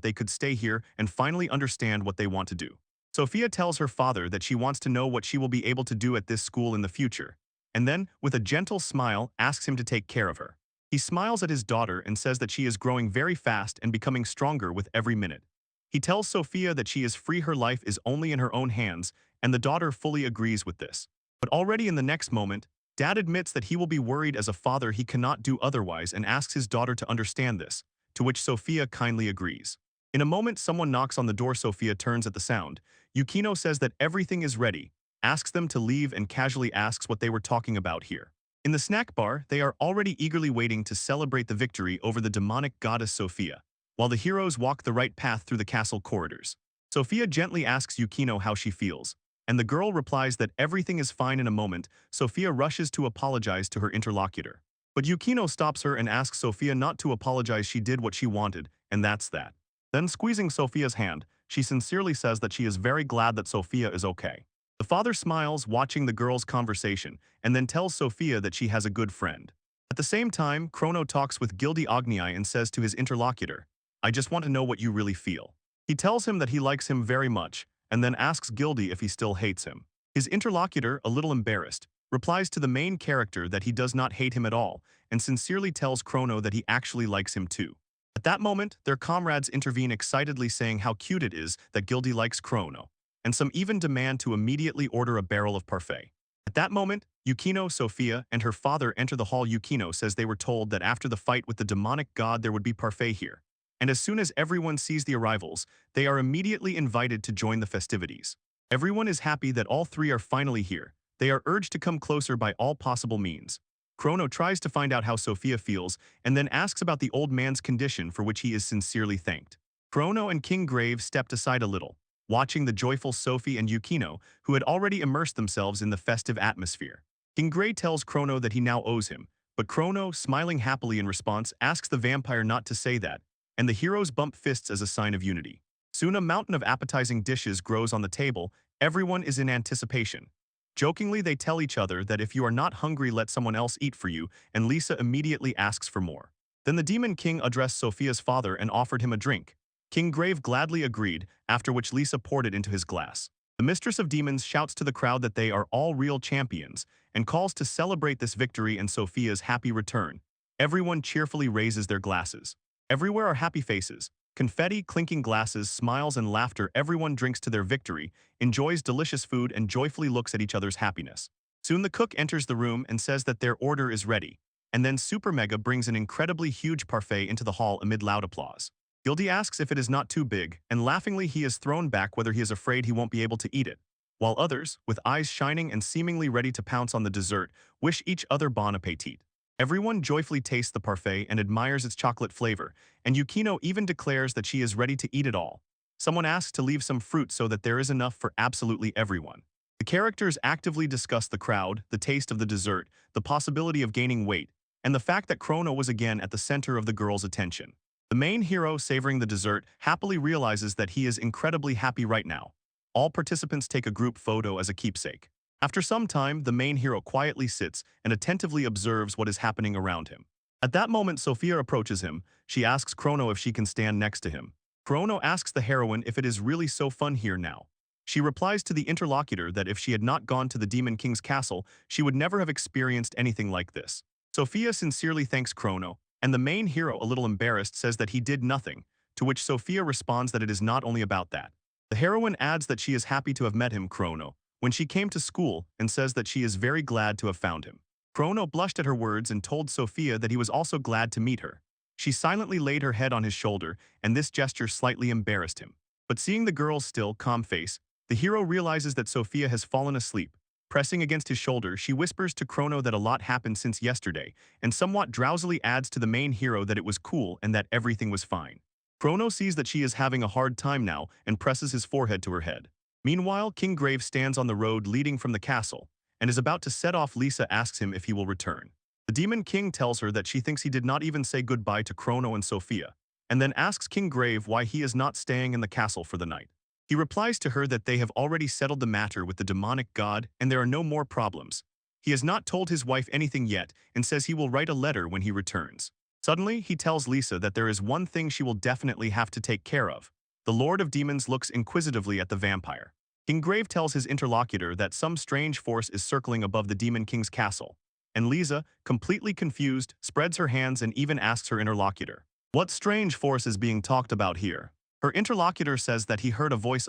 they could stay here and finally understand what they want to do. Sophia tells her father that she wants to know what she will be able to do at this school in the future, and then, with a gentle smile, asks him to take care of her. He smiles at his daughter and says that she is growing very fast and becoming stronger with every minute. He tells Sophia that she is free, her life is only in her own hands, and the daughter fully agrees with this. But already in the next moment, Dad admits that he will be worried. As a father he cannot do otherwise and asks his daughter to understand this, to which Sophia kindly agrees. In a moment, someone knocks on the door. Sophia turns at the sound. Yukino says that everything is ready, asks them to leave and casually asks what they were talking about here. In the snack bar, they are already eagerly waiting to celebrate the victory over the demonic goddess Sophia, while the heroes walk the right path through the castle corridors. Sophia gently asks Yukino how she feels, and the girl replies that everything is fine in a moment. Sophia rushes to apologize to her interlocutor. But Yukino stops her and asks Sophia not to apologize, she did what she wanted, and that's that. Then squeezing Sophia's hand, she sincerely says that she is very glad that Sophia is okay. The father smiles watching the girls' conversation and then tells Sophia that she has a good friend. At the same time, Chrono talks with Gildy Ognii and says to his interlocutor, "I just want to know what you really feel." He tells him that he likes him very much and then asks Gildy if he still hates him. His interlocutor, a little embarrassed, replies to the main character that he does not hate him at all and sincerely tells Chrono that he actually likes him too. At that moment, their comrades intervene excitedly saying how cute it is that Gildy likes Chrono, and some even demand to immediately order a barrel of parfait. At that moment, Yukino, Sophia, and her father enter the hall. Yukino says they were told that after the fight with the demonic god there would be parfait here. And as soon as everyone sees the arrivals, they are immediately invited to join the festivities. Everyone is happy that all three are finally here. They are urged to come closer by all possible means. Chrono tries to find out how Sophia feels and then asks about the old man's condition, for which he is sincerely thanked. Chrono and King Grave stepped aside a little, watching the joyful Sophie and Yukino, who had already immersed themselves in the festive atmosphere. King Grey tells Chrono that he now owes him, but Chrono, smiling happily in response, asks the vampire not to say that, and the heroes bump fists as a sign of unity. Soon a mountain of appetizing dishes grows on the table. Everyone is in anticipation. Jokingly, they tell each other that if you are not hungry, let someone else eat for you, and Lisa immediately asks for more. Then the Demon King addressed Sophia's father and offered him a drink. King Grave gladly agreed, after which Lisa poured it into his glass. The Mistress of Demons shouts to the crowd that they are all real champions, and calls to celebrate this victory and Sophia's happy return. Everyone cheerfully raises their glasses. Everywhere are happy faces, confetti, clinking glasses, smiles and laughter. Everyone drinks to their victory, enjoys delicious food, and joyfully looks at each other's happiness. Soon the cook enters the room and says that their order is ready, and then Super Mega brings an incredibly huge parfait into the hall amid loud applause. Gildy asks if it is not too big, and laughingly he is thrown back whether he is afraid he won't be able to eat it, while others, with eyes shining and seemingly ready to pounce on the dessert, wish each other bon appetit. Everyone joyfully tastes the parfait and admires its chocolate flavor, and Yukino even declares that she is ready to eat it all. Someone asks to leave some fruit so that there is enough for absolutely everyone. The characters actively discuss the crowd, the taste of the dessert, the possibility of gaining weight, and the fact that Chrono was again at the center of the girls' attention. The main hero, savoring the dessert, happily realizes that he is incredibly happy right now. All participants take a group photo as a keepsake. After some time, the main hero quietly sits and attentively observes what is happening around him. At that moment, Sophia approaches him. She asks Chrono if she can stand next to him. Chrono asks the heroine if it is really so fun here now. She replies to the interlocutor that if she had not gone to the Demon King's castle, she would never have experienced anything like this. Sophia sincerely thanks Chrono, and the main hero, a little embarrassed, says that he did nothing, to which Sophia responds that it is not only about that. The heroine adds that she is happy to have met him, Chrono, when she came to school, and says that she is very glad to have found him. Chrono blushed at her words and told Sophia that he was also glad to meet her. She silently laid her head on his shoulder, and this gesture slightly embarrassed him. But seeing the girl's still, calm face, the hero realizes that Sophia has fallen asleep. Pressing against his shoulder, she whispers to Chrono that a lot happened since yesterday, and somewhat drowsily adds to the main hero that it was cool and that everything was fine. Chrono sees that she is having a hard time now and presses his forehead to her head. Meanwhile, King Grave stands on the road leading from the castle, and is about to set off. Lisa asks him if he will return. The Demon King tells her that she thinks he did not even say goodbye to Chrono and Sophia, and then asks King Grave why he is not staying in the castle for the night. He replies to her that they have already settled the matter with the demonic god and there are no more problems. He has not told his wife anything yet and says he will write a letter when he returns. Suddenly, he tells Lisa that there is one thing she will definitely have to take care of. The Lord of Demons looks inquisitively at the vampire. King Grave tells his interlocutor that some strange force is circling above the Demon King's castle, and Lisa, completely confused, spreads her hands and even asks her interlocutor, "What strange force is being talked about here?" Her interlocutor says that he heard a voice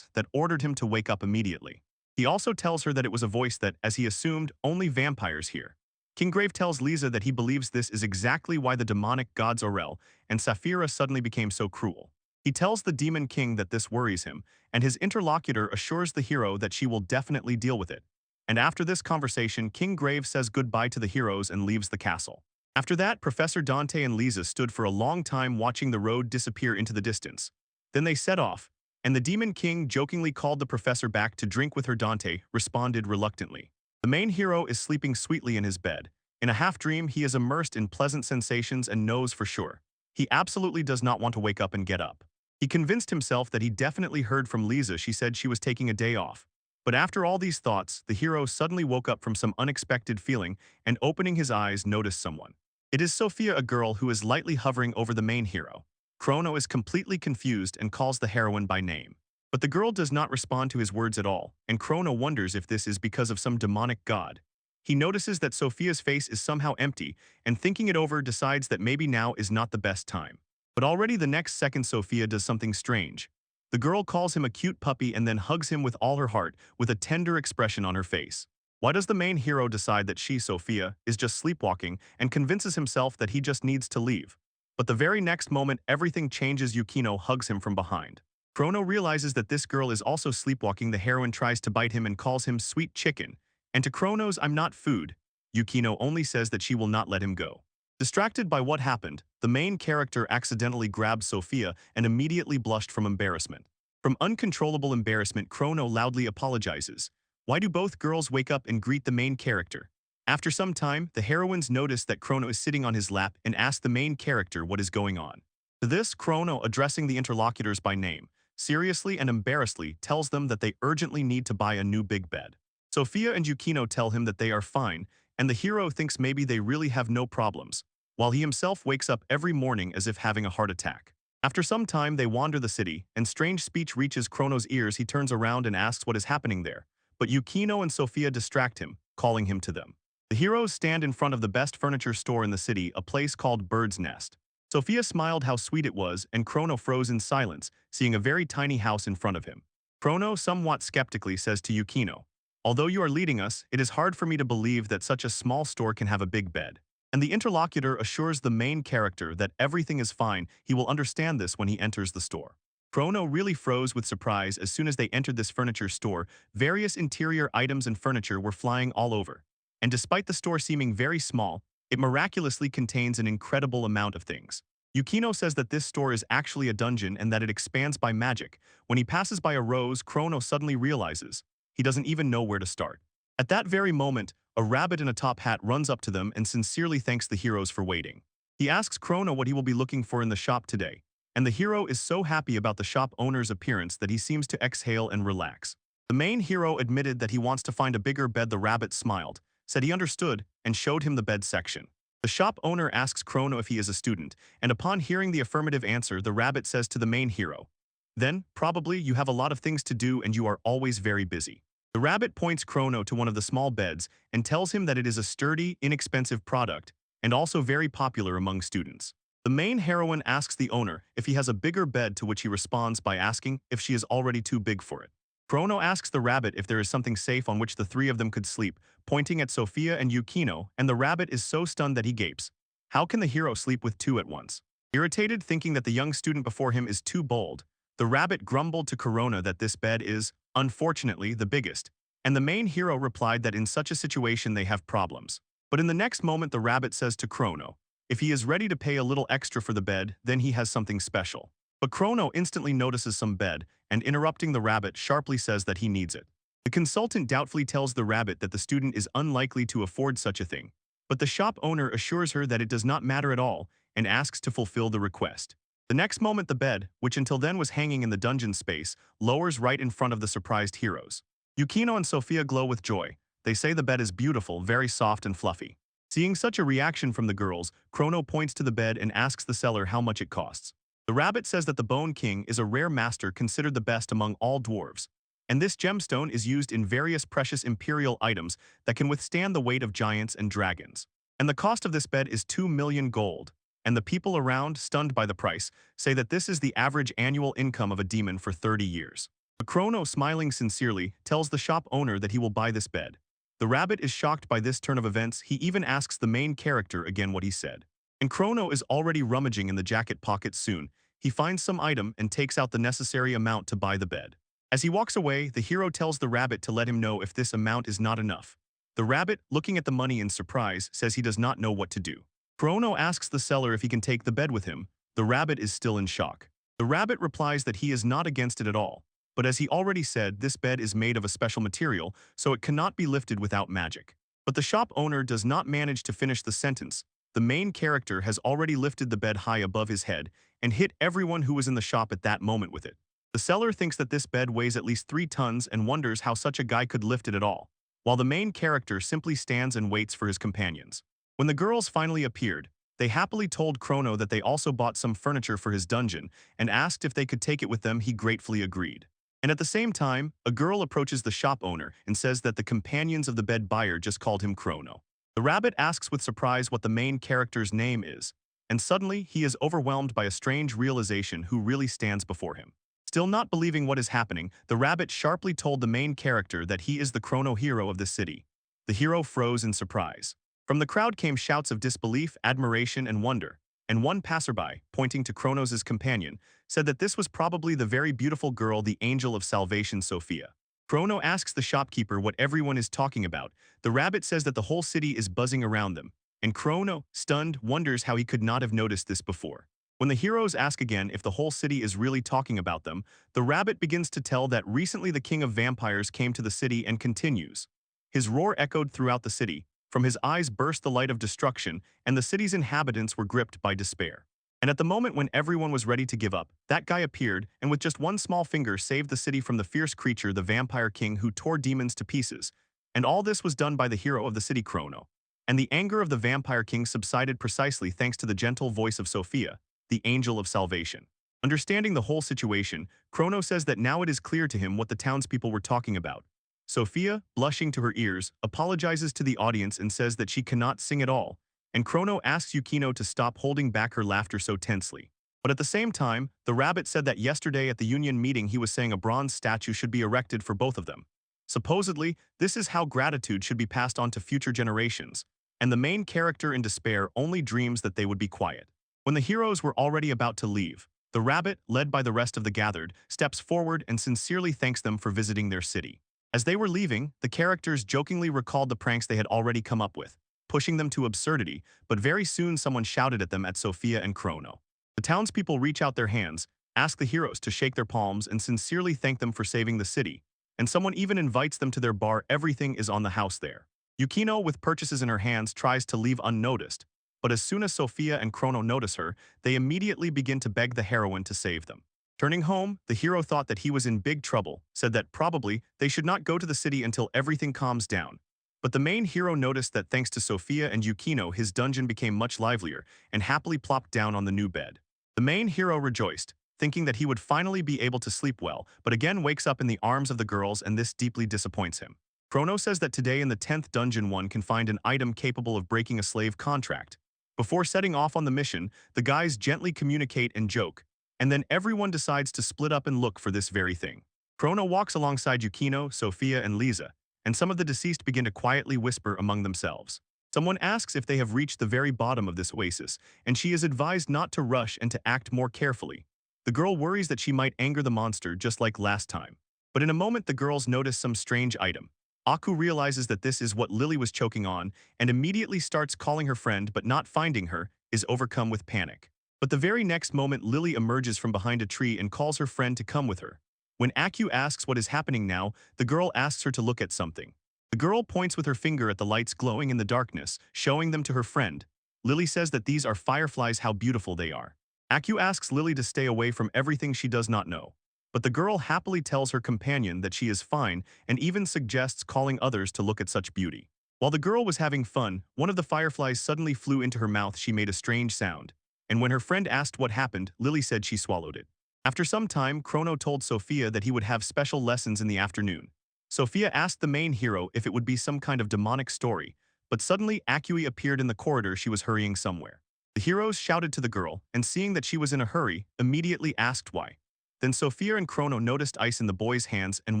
that ordered him to wake up immediately. He also tells her that it was a voice that, as he assumed, only vampires hear. King Grave tells Lisa that he believes this is exactly why the demonic gods Aurel and Saphira suddenly became so cruel. He tells the Demon King that this worries him, and his interlocutor assures the hero that she will definitely deal with it. And after this conversation, King Grave says goodbye to the heroes and leaves the castle. After that, Professor Dante and Lisa stood for a long time watching the road disappear into the distance. Then they set off, and the Demon King jokingly called the professor back to drink with her. Dante responded reluctantly. The main hero is sleeping sweetly in his bed. In a half-dream, he is immersed in pleasant sensations and knows for sure. He absolutely does not want to wake up and get up. He convinced himself that he definitely heard from Lisa. She said she was taking a day off. But after all these thoughts, the hero suddenly woke up from some unexpected feeling and opening his eyes noticed someone. It is Sophia, a girl who is lightly hovering over the main hero. Chrono is completely confused and calls the heroine by name. But the girl does not respond to his words at all, and Chrono wonders if this is because of some demonic god. He notices that Sophia's face is somehow empty, and thinking it over decides that maybe now is not the best time. But already the next second Sophia does something strange. The girl calls him a cute puppy and then hugs him with all her heart, with a tender expression on her face. Why does the main hero decide that she, Sophia, is just sleepwalking and convinces himself that he just needs to leave? But the very next moment everything changes. Yukino hugs him from behind. Chrono realizes that this girl is also sleepwalking. The heroine tries to bite him and calls him sweet chicken. And to Chrono's "I'm not food," Yukino only says that she will not let him go. Distracted by what happened, the main character accidentally grabbed Sophia and immediately blushed from embarrassment. From uncontrollable embarrassment, Chrono loudly apologizes. Why do both girls wake up and greet the main character? After some time, the heroines notice that Chrono is sitting on his lap and ask the main character what is going on. To this, Chrono, addressing the interlocutors by name, seriously and embarrassedly tells them that they urgently need to buy a new big bed. Sophia and Yukino tell him that they are fine, and the hero thinks maybe they really have no problems, while he himself wakes up every morning as if having a heart attack. After some time, they wander the city, and strange speech reaches Chrono's ears. He turns around and asks what is happening there, but Yukino and Sophia distract him, calling him to them. The heroes stand in front of the best furniture store in the city, a place called Bird's Nest. Sophia smiled how sweet it was, and Chrono froze in silence, seeing a very tiny house in front of him. Chrono, somewhat skeptically, says to Yukino, "Although you are leading us, it is hard for me to believe that such a small store can have a big bed." And the interlocutor assures the main character that everything is fine. He will understand this when he enters the store. Chrono really froze with surprise as soon as they entered this furniture store. Various interior items and furniture were flying all over. And despite the store seeming very small, it miraculously contains an incredible amount of things. Yukino says that this store is actually a dungeon and that it expands by magic. When he passes by a rose, Chrono suddenly realizes he doesn't even know where to start. At that very moment, a rabbit in a top hat runs up to them and sincerely thanks the heroes for waiting. He asks Chrono what he will be looking for in the shop today, and the hero is so happy about the shop owner's appearance that he seems to exhale and relax. The main hero admitted that he wants to find a bigger bed. The rabbit smiled, said he understood, and showed him the bed section. The shop owner asks Chrono if he is a student, and upon hearing the affirmative answer, the rabbit says to the main hero, "Then, probably, you have a lot of things to do and you are always very busy." The rabbit points Chrono to one of the small beds and tells him that it is a sturdy, inexpensive product and also very popular among students. The main heroine asks the owner if he has a bigger bed, to which he responds by asking if she is already too big for it. Chrono asks the rabbit if there is something safe on which the three of them could sleep, pointing at Sophia and Yukino, and the rabbit is so stunned that he gapes. How can the hero sleep with two at once? Irritated, thinking that the young student before him is too bold, the rabbit grumbled to Chrono that this bed is, unfortunately, the biggest, and the main hero replied that in such a situation they have problems. But in the next moment the rabbit says to Chrono, if he is ready to pay a little extra for the bed, then he has something special. But Chrono instantly notices some bed, and interrupting the rabbit sharply says that he needs it. The consultant doubtfully tells the rabbit that the student is unlikely to afford such a thing, but the shop owner assures her that it does not matter at all and asks to fulfill the request. The next moment the bed, which until then was hanging in the dungeon space, lowers right in front of the surprised heroes. Yukino and Sophia glow with joy. They say the bed is beautiful, very soft and fluffy. Seeing such a reaction from the girls, Chrono points to the bed and asks the seller how much it costs. The rabbit says that the Bone King is a rare master considered the best among all dwarves, and this gemstone is used in various precious imperial items that can withstand the weight of giants and dragons. And the cost of this bed is 2 million gold. And the people around, stunned by the price, say that this is the average annual income of a demon for 30 years. But Chrono, smiling sincerely, tells the shop owner that he will buy this bed. The rabbit is shocked by this turn of events. He even asks the main character again what he said. And Chrono is already rummaging in the jacket pocket. Soon, he finds some item and takes out the necessary amount to buy the bed. As he walks away, the hero tells the rabbit to let him know if this amount is not enough. The rabbit, looking at the money in surprise, says he does not know what to do. Chrono asks the seller if he can take the bed with him. The rabbit is still in shock. The rabbit replies that he is not against it at all, but as he already said, this bed is made of a special material, so it cannot be lifted without magic. But the shop owner does not manage to finish the sentence. The main character has already lifted the bed high above his head and hit everyone who was in the shop at that moment with it. The seller thinks that this bed weighs at least 3 tons and wonders how such a guy could lift it at all, while the main character simply stands and waits for his companions. When the girls finally appeared, they happily told Chrono that they also bought some furniture for his dungeon and asked if they could take it with them. He gratefully agreed. And at the same time, a girl approaches the shop owner and says that the companions of the bed buyer just called him Chrono. The rabbit asks with surprise what the main character's name is, and suddenly he is overwhelmed by a strange realization who really stands before him. Still not believing what is happening, the rabbit sharply told the main character that he is the Chrono hero of the city. The hero froze in surprise. From the crowd came shouts of disbelief, admiration, and wonder, and one passerby, pointing to Chronos' companion, said that this was probably the very beautiful girl, the angel of salvation, Sophia. Chrono asks the shopkeeper what everyone is talking about. The rabbit says that the whole city is buzzing around them, and Chrono, stunned, wonders how he could not have noticed this before. When the heroes ask again if the whole city is really talking about them, the rabbit begins to tell that recently the king of vampires came to the city and continues. His roar echoed throughout the city. From his eyes burst the light of destruction, and the city's inhabitants were gripped by despair. And at the moment when everyone was ready to give up, that guy appeared and with just one small finger saved the city from the fierce creature, the vampire king who tore demons to pieces. And all this was done by the hero of the city, Chrono. And the anger of the vampire king subsided precisely thanks to the gentle voice of Sophia, the angel of salvation. Understanding the whole situation, Chrono says that now it is clear to him what the townspeople were talking about. Sophia, blushing to her ears, apologizes to the audience and says that she cannot sing at all, and Chrono asks Yukino to stop holding back her laughter so tensely. But at the same time, the rabbit said that yesterday at the union meeting he was saying a bronze statue should be erected for both of them. Supposedly, this is how gratitude should be passed on to future generations, and the main character in despair only dreams that they would be quiet. When the heroes were already about to leave, the rabbit, led by the rest of the gathered, steps forward and sincerely thanks them for visiting their city. As they were leaving, the characters jokingly recalled the pranks they had already come up with, pushing them to absurdity, but very soon someone shouted at them at Sophia and Chrono. The townspeople reach out their hands, ask the heroes to shake their palms and sincerely thank them for saving the city, and someone even invites them to their bar. Everything is on the house there. Yukino, with purchases in her hands, tries to leave unnoticed, but as soon as Sophia and Chrono notice her, they immediately begin to beg the heroine to save them. Turning home, the hero thought that he was in big trouble, said that probably they should not go to the city until everything calms down. But the main hero noticed that thanks to Sophia and Yukino, his dungeon became much livelier and happily plopped down on the new bed. The main hero rejoiced, thinking that he would finally be able to sleep well, but again wakes up in the arms of the girls, and this deeply disappoints him. Chrono says that today in the 10th dungeon one can find an item capable of breaking a slave contract. Before setting off on the mission, the guys gently communicate and joke, and then everyone decides to split up and look for this very thing. Chrono walks alongside Yukino, Sophia, and Lisa, and some of the deceased begin to quietly whisper among themselves. Someone asks if they have reached the very bottom of this oasis, and she is advised not to rush and to act more carefully. The girl worries that she might anger the monster just like last time. But in a moment the girls notice some strange item. Aku realizes that this is what Lily was choking on and immediately starts calling her friend, but not finding her, is overcome with panic. But the very next moment Lily emerges from behind a tree and calls her friend to come with her. When Aku asks what is happening now, the girl asks her to look at something. The girl points with her finger at the lights glowing in the darkness, showing them to her friend. Lily says that these are fireflies, how beautiful they are. Aku asks Lily to stay away from everything she does not know. But the girl happily tells her companion that she is fine and even suggests calling others to look at such beauty. While the girl was having fun, one of the fireflies suddenly flew into her mouth. She made a strange sound. And when her friend asked what happened, Lily said she swallowed it. After some time, Chrono told Sophia that he would have special lessons in the afternoon. Sophia asked the main hero if it would be some kind of demonic story, but suddenly Akui appeared in the corridor. She was hurrying somewhere. The heroes shouted to the girl, and seeing that she was in a hurry, immediately asked why. Then Sophia and Chrono noticed ice in the boy's hands and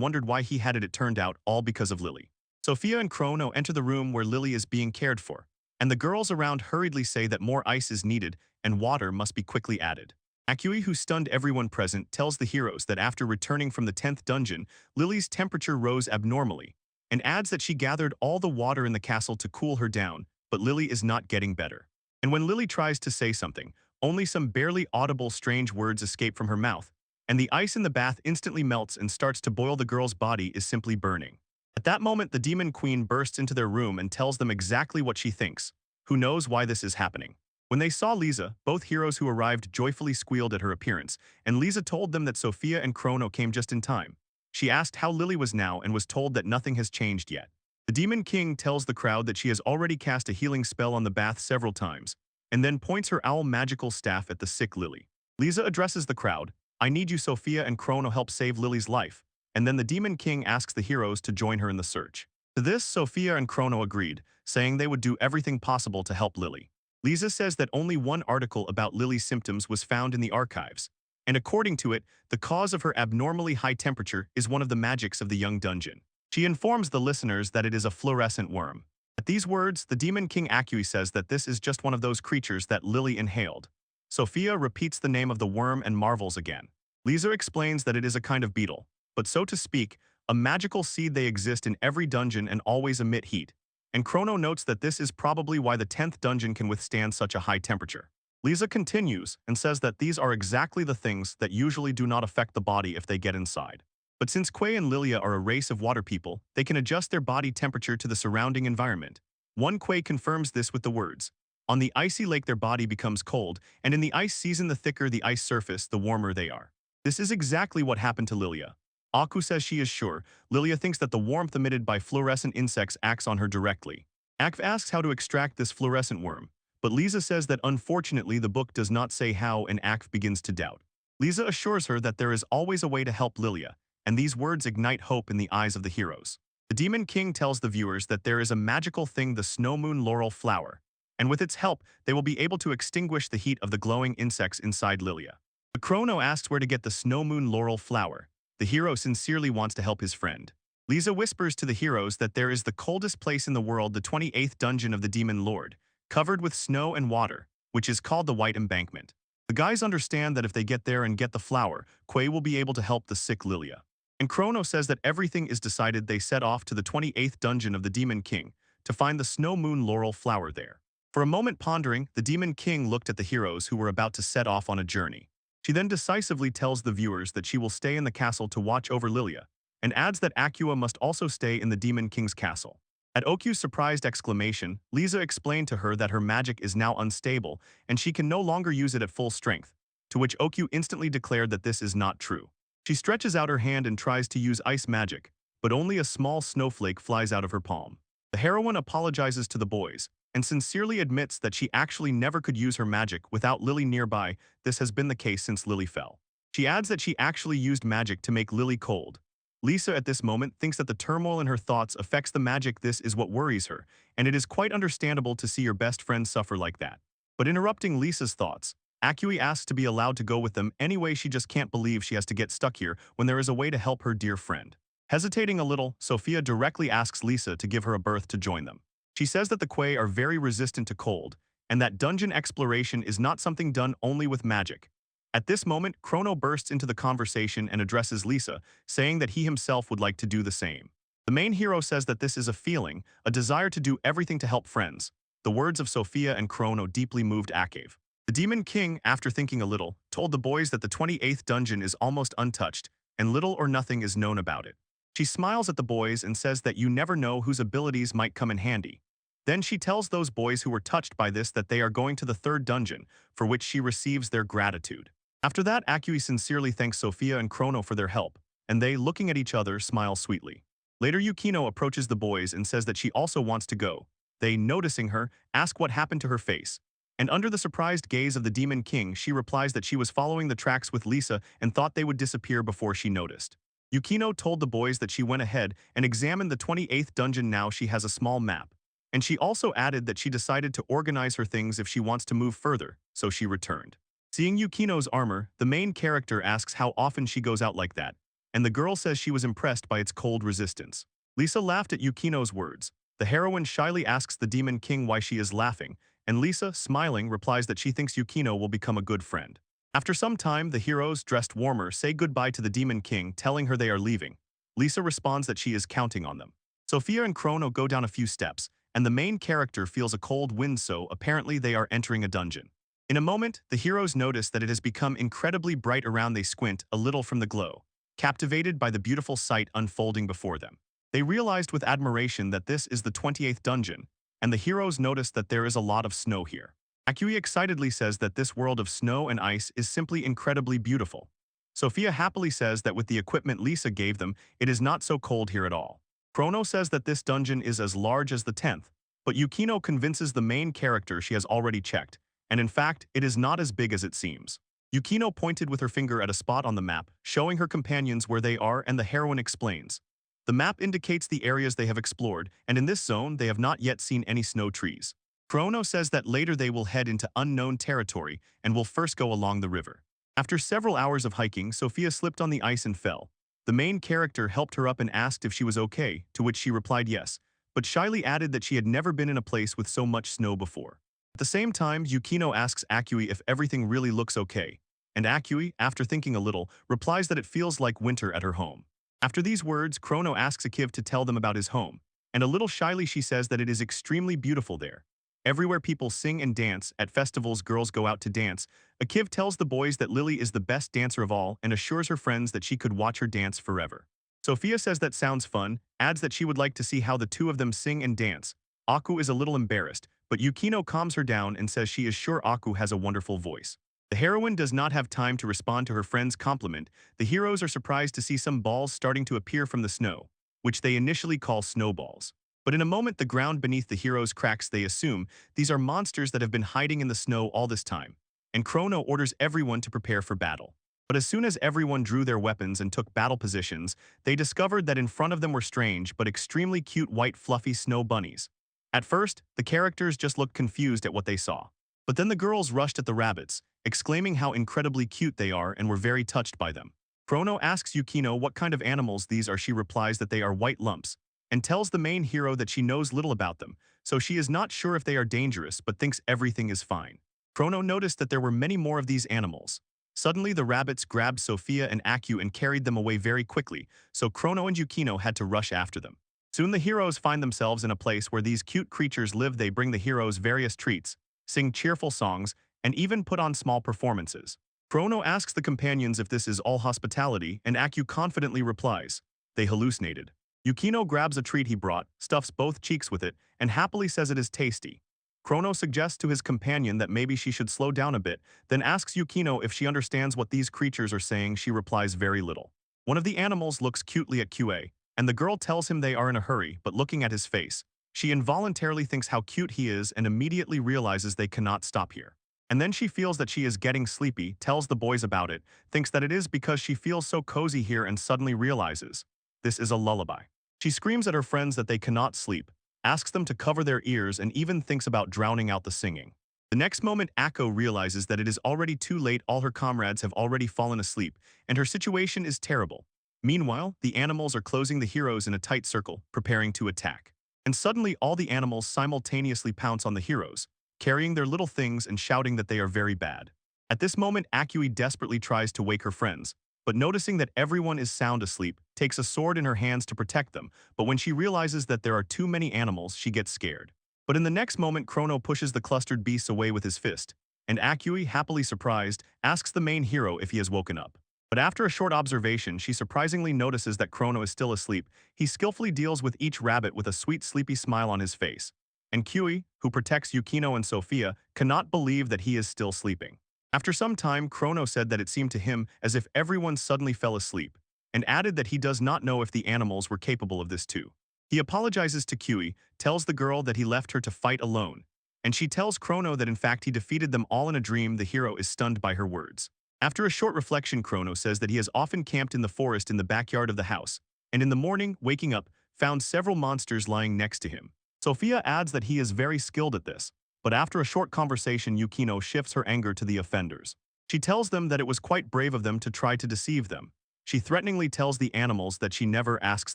wondered why he had it. It turned out all because of Lily. Sophia and Chrono enter the room where Lily is being cared for, and the girls around hurriedly say that more ice is needed and water must be quickly added. Akui, who stunned everyone present, tells the heroes that after returning from the 10th dungeon, Lily's temperature rose abnormally, and adds that she gathered all the water in the castle to cool her down, but Lily is not getting better. And when Lily tries to say something, only some barely audible strange words escape from her mouth, and the ice in the bath instantly melts and starts to boil. The girl's body is simply burning. At that moment, the Demon Queen bursts into their room and tells them exactly what she thinks. Who knows why this is happening? When they saw Lisa, both heroes who arrived joyfully squealed at her appearance, and Lisa told them that Sophia and Chrono came just in time. She asked how Lily was now and was told that nothing has changed yet. The Demon King tells the crowd that she has already cast a healing spell on the bath several times, and then points her owl magical staff at the sick Lily. Lisa addresses the crowd. I need you, Sophia and Chrono, help save Lily's life. And then the Demon King asks the heroes to join her in the search. To this, Sophia and Chrono agreed, saying they would do everything possible to help Lily. Lisa says that only one article about Lily's symptoms was found in the archives, and according to it, the cause of her abnormally high temperature is one of the magics of the young dungeon. She informs the listeners that it is a fluorescent worm. At these words, the Demon King Akui says that this is just one of those creatures that Lily inhaled. Sophia repeats the name of the worm and marvels again. Lisa explains that it is a kind of beetle, but so to speak, a magical seed. They exist in every dungeon and always emit heat. And Chrono notes that this is probably why the 10th dungeon can withstand such a high temperature. Lisa continues and says that these are exactly the things that usually do not affect the body if they get inside. But since Quay and Lilia are a race of water people, they can adjust their body temperature to the surrounding environment. One Quay confirms this with the words, on the icy lake their body becomes cold, and in the ice season the thicker the ice surface, the warmer they are. This is exactly what happened to Lilia. Aku says she is sure. Lilia thinks that the warmth emitted by fluorescent insects acts on her directly. Akv asks how to extract this fluorescent worm, but Lisa says that unfortunately the book does not say how, and Akv begins to doubt. Lisa assures her that there is always a way to help Lilia, and these words ignite hope in the eyes of the heroes. The Demon King tells the viewers that there is a magical thing, the snow moon laurel flower, and with its help they will be able to extinguish the heat of the glowing insects inside Lilia. The Chrono asks where to get the snow moon laurel flower. The hero sincerely wants to help his friend. Lisa whispers to the heroes that there is the coldest place in the world, the 28th dungeon of the Demon Lord, covered with snow and water, which is called the White Embankment. The guys understand that if they get there and get the flower, Quay will be able to help the sick Lilia. And Chrono says that everything is decided. They set off to the 28th dungeon of the Demon King to find the snow moon laurel flower there. For a moment pondering, the Demon King looked at the heroes who were about to set off on a journey. She then decisively tells the viewers that she will stay in the castle to watch over Lilia, and adds that Akua must also stay in the Demon King's castle. At Oku's surprised exclamation, Lisa explained to her that her magic is now unstable and she can no longer use it at full strength, to which Oku instantly declared that this is not true. She stretches out her hand and tries to use ice magic, but only a small snowflake flies out of her palm. The heroine apologizes to the boys, and sincerely admits that she actually never could use her magic without Lily nearby. This has been the case since Lily fell. She adds that she actually used magic to make Lily cold. Lisa at this moment thinks that the turmoil in her thoughts affects the magic. This is what worries her, and it is quite understandable to see your best friend suffer like that. But interrupting Lisa's thoughts, Akui asks to be allowed to go with them anyway. She just can't believe she has to get stuck here when there is a way to help her dear friend. Hesitating a little, Sophia directly asks Lisa to give her a berth to join them. She says that the Quay are very resistant to cold, and that dungeon exploration is not something done only with magic. At this moment, Chrono bursts into the conversation and addresses Lisa, saying that he himself would like to do the same. The main hero says that this is a feeling, a desire to do everything to help friends. The words of Sophia and Chrono deeply moved Akave. The Demon King, after thinking a little, told the boys that the 28th dungeon is almost untouched, and little or nothing is known about it. She smiles at the boys and says that you never know whose abilities might come in handy. Then she tells those boys who were touched by this that they are going to the 3rd dungeon, for which she receives their gratitude. After that, Akui sincerely thanks Sophia and Chrono for their help, and they, looking at each other, smile sweetly. Later, Yukino approaches the boys and says that she also wants to go. They, noticing her, ask what happened to her face. And under the surprised gaze of the Demon King, she replies that she was following the tracks with Lisa and thought they would disappear before she noticed. Yukino told the boys that she went ahead and examined the 28th dungeon. Now she has a small map. And she also added that she decided to organize her things if she wants to move further, so she returned. Seeing Yukino's armor, the main character asks how often she goes out like that, and the girl says she was impressed by its cold resistance. Lisa laughed at Yukino's words. The heroine shyly asks the Demon King why she is laughing, and Lisa, smiling, replies that she thinks Yukino will become a good friend. After some time, the heroes, dressed warmer, say goodbye to the Demon King, telling her they are leaving. Lisa responds that she is counting on them. Sophia and Chrono go down a few steps, and the main character feels a cold wind, so apparently they are entering a dungeon. In a moment, the heroes notice that it has become incredibly bright around. They squint a little from the glow, captivated by the beautiful sight unfolding before them. They realized with admiration that this is the 28th dungeon, and the heroes notice that there is a lot of snow here. Akui excitedly says that this world of snow and ice is simply incredibly beautiful. Sophia happily says that with the equipment Lisa gave them, it is not so cold here at all. Chrono says that this dungeon is as large as the 10th, but Yukino convinces the main character she has already checked, and in fact, it is not as big as it seems. Yukino pointed with her finger at a spot on the map, showing her companions where they are, and the heroine explains. The map indicates the areas they have explored, and in this zone they have not yet seen any snow trees. Chrono says that later they will head into unknown territory and will first go along the river. After several hours of hiking, Sophia slipped on the ice and fell. The main character helped her up and asked if she was okay, to which she replied yes, but shyly added that she had never been in a place with so much snow before. At the same time, Yukino asks Akui if everything really looks okay, and Akui, after thinking a little, replies that it feels like winter at her home. After these words, Chrono asks Akiv to tell them about his home, and a little shyly she says that it is extremely beautiful there. Everywhere people sing and dance, at festivals girls go out to dance. Akiv tells the boys that Lily is the best dancer of all and assures her friends that she could watch her dance forever. Sophia says that sounds fun, adds that she would like to see how the two of them sing and dance. Aku is a little embarrassed, but Yukino calms her down and says she is sure Aku has a wonderful voice. The heroine does not have time to respond to her friend's compliment. The heroes are surprised to see some balls starting to appear from the snow, which they initially call snowballs. But in a moment the ground beneath the heroes cracks. They assume these are monsters that have been hiding in the snow all this time, and Chrono orders everyone to prepare for battle. But as soon as everyone drew their weapons and took battle positions, they discovered that in front of them were strange but extremely cute white fluffy snow bunnies. At first, the characters just looked confused at what they saw. But then the girls rushed at the rabbits, exclaiming how incredibly cute they are and were very touched by them. Chrono asks Yukino what kind of animals these are. She replies that they are white lumps, and tells the main hero that she knows little about them, so she is not sure if they are dangerous but thinks everything is fine. Chrono noticed that there were many more of these animals. Suddenly the rabbits grabbed Sophia and Aku and carried them away very quickly, so Chrono and Yukino had to rush after them. Soon the heroes find themselves in a place where these cute creatures live. They bring the heroes various treats, sing cheerful songs, and even put on small performances. Chrono asks the companions if this is all hospitality, and Aku confidently replies, they hallucinated. Yukino grabs a treat he brought, stuffs both cheeks with it, and happily says it is tasty. Chrono suggests to his companion that maybe she should slow down a bit, then asks Yukino if she understands what these creatures are saying. She replies very little. One of the animals looks cutely at QA, and the girl tells him they are in a hurry, but looking at his face, she involuntarily thinks how cute he is and immediately realizes they cannot stop here. And then she feels that she is getting sleepy, tells the boys about it, thinks that it is because she feels so cozy here and suddenly realizes this is a lullaby. She screams at her friends that they cannot sleep, asks them to cover their ears, and even thinks about drowning out the singing. The next moment Akko realizes that it is already too late. All her comrades have already fallen asleep, and her situation is terrible. Meanwhile, the animals are closing the heroes in a tight circle, preparing to attack. And suddenly all the animals simultaneously pounce on the heroes, carrying their little things and shouting that they are very bad. At this moment Akui desperately tries to wake her friends, but noticing that everyone is sound asleep, takes a sword in her hands to protect them, but when she realizes that there are too many animals, she gets scared. But in the next moment Chrono pushes the clustered beasts away with his fist, and Akui, happily surprised, asks the main hero if he has woken up. But after a short observation, she surprisingly notices that Chrono is still asleep. He skillfully deals with each rabbit with a sweet sleepy smile on his face. And Kui, who protects Yukino and Sophia, cannot believe that he is still sleeping. After some time, Chrono said that it seemed to him as if everyone suddenly fell asleep, and added that he does not know if the animals were capable of this too. He apologizes to Kui, tells the girl that he left her to fight alone, and she tells Chrono that in fact he defeated them all in a dream. The hero is stunned by her words. After a short reflection, Chrono says that he has often camped in the forest in the backyard of the house, and in the morning, waking up, found several monsters lying next to him. Sophia adds that he is very skilled at this, but after a short conversation Yukino shifts her anger to the offenders. She tells them that it was quite brave of them to try to deceive them. She threateningly tells the animals that she never asks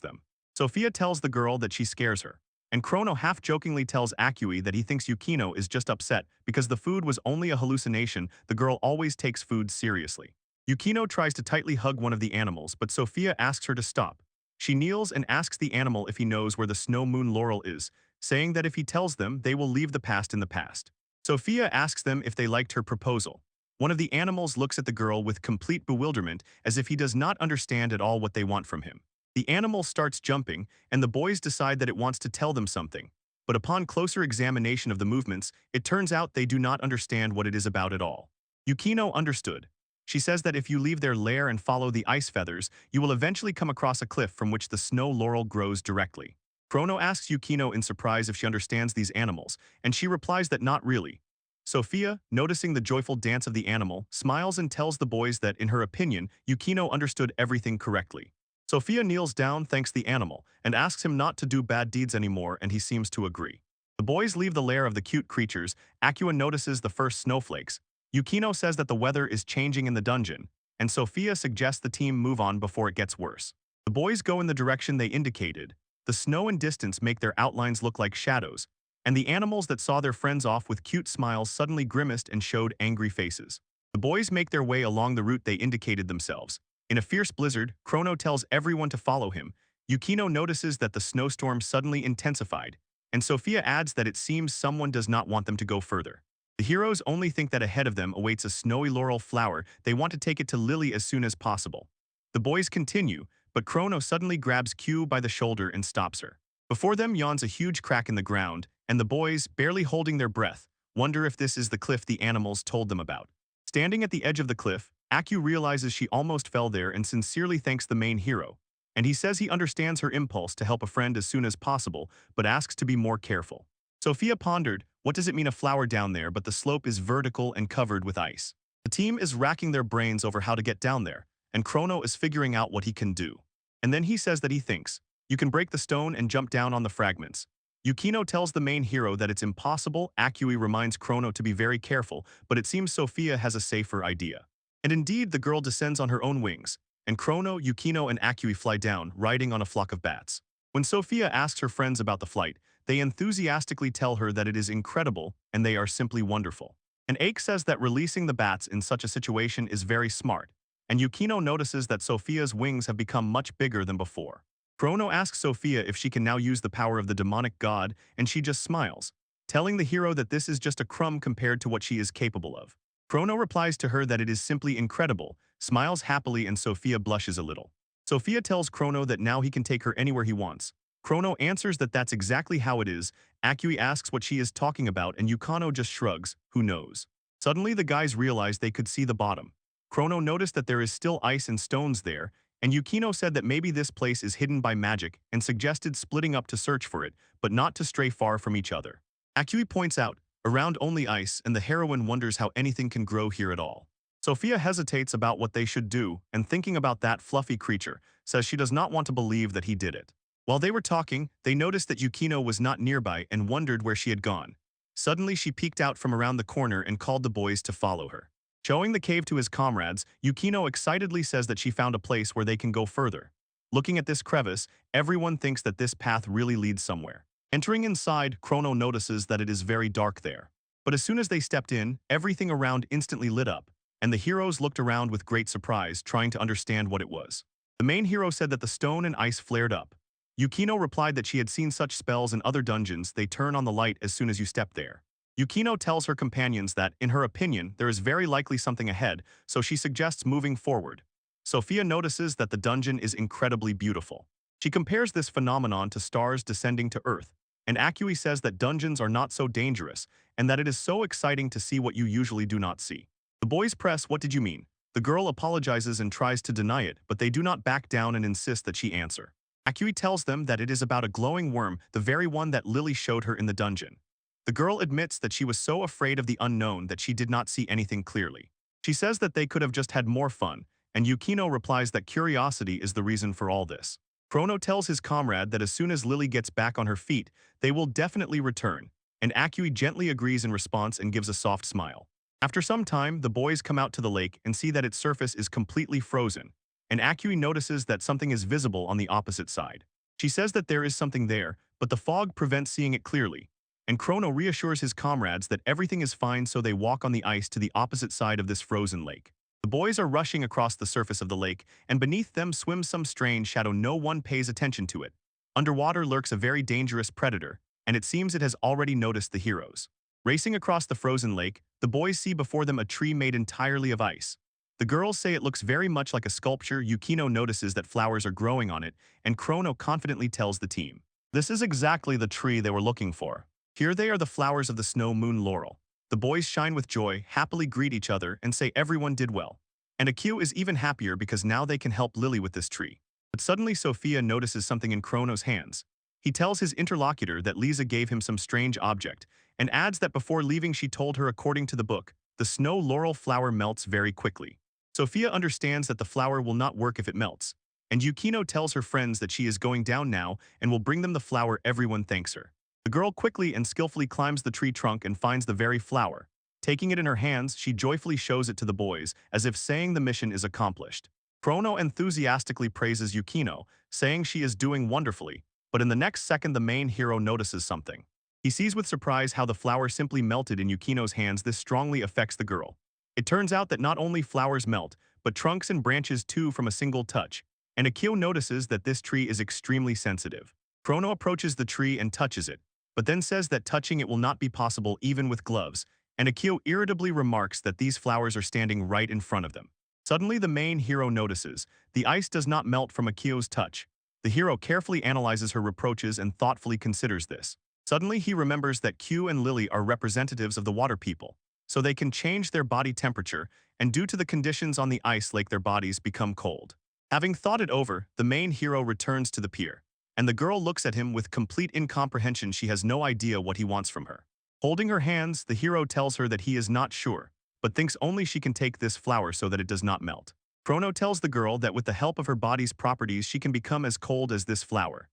them. Sophia tells the girl that she scares her, and Chrono half-jokingly tells Akui that he thinks Yukino is just upset because the food was only a hallucination. The girl always takes food seriously. Yukino tries to tightly hug one of the animals, but Sophia asks her to stop. She kneels and asks the animal if he knows where the snow moon laurel is, saying that if he tells them, they will leave the past in the past. Sophia asks them if they liked her proposal. One of the animals looks at the girl with complete bewilderment as if he does not understand at all what they want from him. The animal starts jumping, and the boys decide that it wants to tell them something. But upon closer examination of the movements, it turns out they do not understand what it is about at all. Yukino understood. She says that if you leave their lair and follow the ice feathers, you will eventually come across a cliff from which the snow laurel grows directly. Chrono asks Yukino in surprise if she understands these animals, and she replies that not really. Sophia, noticing the joyful dance of the animal, smiles and tells the boys that, in her opinion, Yukino understood everything correctly. Sophia kneels down, thanks the animal, and asks him not to do bad deeds anymore, and he seems to agree. The boys leave the lair of the cute creatures. Akua notices the first snowflakes. Yukino says that the weather is changing in the dungeon, and Sophia suggests the team move on before it gets worse. The boys go in the direction they indicated. The snow and distance make their outlines look like shadows, and the animals that saw their friends off with cute smiles suddenly grimaced and showed angry faces. The boys make their way along the route they indicated themselves. In a fierce blizzard, Chrono tells everyone to follow him. Yukino notices that the snowstorm suddenly intensified, and Sophia adds that it seems someone does not want them to go further. The heroes only think that ahead of them awaits a snowy laurel flower. They want to take it to Lily as soon as possible. The boys continue, but Chrono suddenly grabs Q by the shoulder and stops her. Before them yawns a huge crack in the ground, and the boys, barely holding their breath, wonder if this is the cliff the animals told them about. Standing at the edge of the cliff, Aku realizes she almost fell there and sincerely thanks the main hero. And he says he understands her impulse to help a friend as soon as possible, but asks to be more careful. Sophia pondered, what does it mean a flower down there, but the slope is vertical and covered with ice? The team is racking their brains over how to get down there, and Chrono is figuring out what he can do. And then he says that he thinks, you can break the stone and jump down on the fragments. Yukino tells the main hero that it's impossible. Akui reminds Chrono to be very careful, but it seems Sophia has a safer idea. And indeed, the girl descends on her own wings, and Chrono, Yukino, and Akui fly down, riding on a flock of bats. When Sophia asks her friends about the flight, they enthusiastically tell her that it is incredible and they are simply wonderful. And Ake says that releasing the bats in such a situation is very smart, and Yukino notices that Sophia's wings have become much bigger than before. Chrono asks Sophia if she can now use the power of the demonic god, and she just smiles, telling the hero that this is just a crumb compared to what she is capable of. Chrono replies to her that it is simply incredible, smiles happily, and Sophia blushes a little. Sophia tells Chrono that now he can take her anywhere he wants. Chrono answers that that's exactly how it is. Akui asks what she is talking about, and Yukino just shrugs, who knows. Suddenly the guys realize they could see the bottom. Chrono noticed that there is still ice and stones there, and Yukino said that maybe this place is hidden by magic and suggested splitting up to search for it, but not to stray far from each other. Akui points out, around only ice, and the heroine wonders how anything can grow here at all. Sophia hesitates about what they should do, and thinking about that fluffy creature, says she does not want to believe that he did it. While they were talking, they noticed that Yukino was not nearby and wondered where she had gone. Suddenly she peeked out from around the corner and called the boys to follow her. Showing the cave to his comrades, Yukino excitedly says that she found a place where they can go further. Looking at this crevice, everyone thinks that this path really leads somewhere. Entering inside, Chrono notices that it is very dark there. But as soon as they stepped in, everything around instantly lit up, and the heroes looked around with great surprise, trying to understand what it was. The main hero said that the stone and ice flared up. Yukino replied that she had seen such spells in other dungeons. They turn on the light as soon as you step there. Yukino tells her companions that, in her opinion, there is very likely something ahead, so she suggests moving forward. Sophia notices that the dungeon is incredibly beautiful. She compares this phenomenon to stars descending to Earth, and Akui says that dungeons are not so dangerous, and that it is so exciting to see what you usually do not see. The boys press, what did you mean? The girl apologizes and tries to deny it, but they do not back down and insist that she answer. Akui tells them that it is about a glowing worm, the very one that Lily showed her in the dungeon. The girl admits that she was so afraid of the unknown that she did not see anything clearly. She says that they could have just had more fun, and Yukino replies that curiosity is the reason for all this. Chrono tells his comrade that as soon as Lily gets back on her feet, they will definitely return, and Akui gently agrees in response and gives a soft smile. After some time, the boys come out to the lake and see that its surface is completely frozen, and Akui notices that something is visible on the opposite side. She says that there is something there, but the fog prevents seeing it clearly, and Chrono reassures his comrades that everything is fine, so they walk on the ice to the opposite side of this frozen lake. The boys are rushing across the surface of the lake, and beneath them swims some strange shadow. No one pays attention to it. Underwater lurks a very dangerous predator, and it seems it has already noticed the heroes. Racing across the frozen lake, the boys see before them a tree made entirely of ice. The girls say it looks very much like a sculpture. Yukino notices that flowers are growing on it, and Chrono confidently tells the team, "This is exactly the tree they were looking for. Here they are, the flowers of the snow moon laurel." The boys shine with joy, happily greet each other, and say everyone did well. And Akio is even happier because now they can help Lily with this tree. But suddenly Sophia notices something in Chrono's hands. He tells his interlocutor that Lisa gave him some strange object, and adds that before leaving she told her, according to the book, the snow laurel flower melts very quickly. Sophia understands that the flower will not work if it melts, and Yukino tells her friends that she is going down now and will bring them the flower. Everyone thanks her. The girl quickly and skillfully climbs the tree trunk and finds the very flower. Taking it in her hands, she joyfully shows it to the boys, as if saying the mission is accomplished. Chrono enthusiastically praises Yukino, saying she is doing wonderfully, but in the next second the main hero notices something. He sees with surprise how the flower simply melted in Yukino's hands. This strongly affects the girl. It turns out that not only flowers melt, but trunks and branches too from a single touch, and Akio notices that this tree is extremely sensitive. Chrono approaches the tree and touches it, but then says that touching it will not be possible even with gloves, and Akio irritably remarks that these flowers are standing right in front of them. Suddenly the main hero notices the ice does not melt from Akio's touch. The hero carefully analyzes her reproaches and thoughtfully considers this. Suddenly he remembers that Q and Lily are representatives of the water people, so they can change their body temperature, and due to the conditions on the ice lake their bodies become cold. Having thought it over, the main hero returns to the pier, and the girl looks at him with complete incomprehension. She has no idea what he wants from her. Holding her hands, the hero tells her that he is not sure, but thinks only she can take this flower so that it does not melt. Chrono tells the girl that with the help of her body's properties she can become as cold as this flower.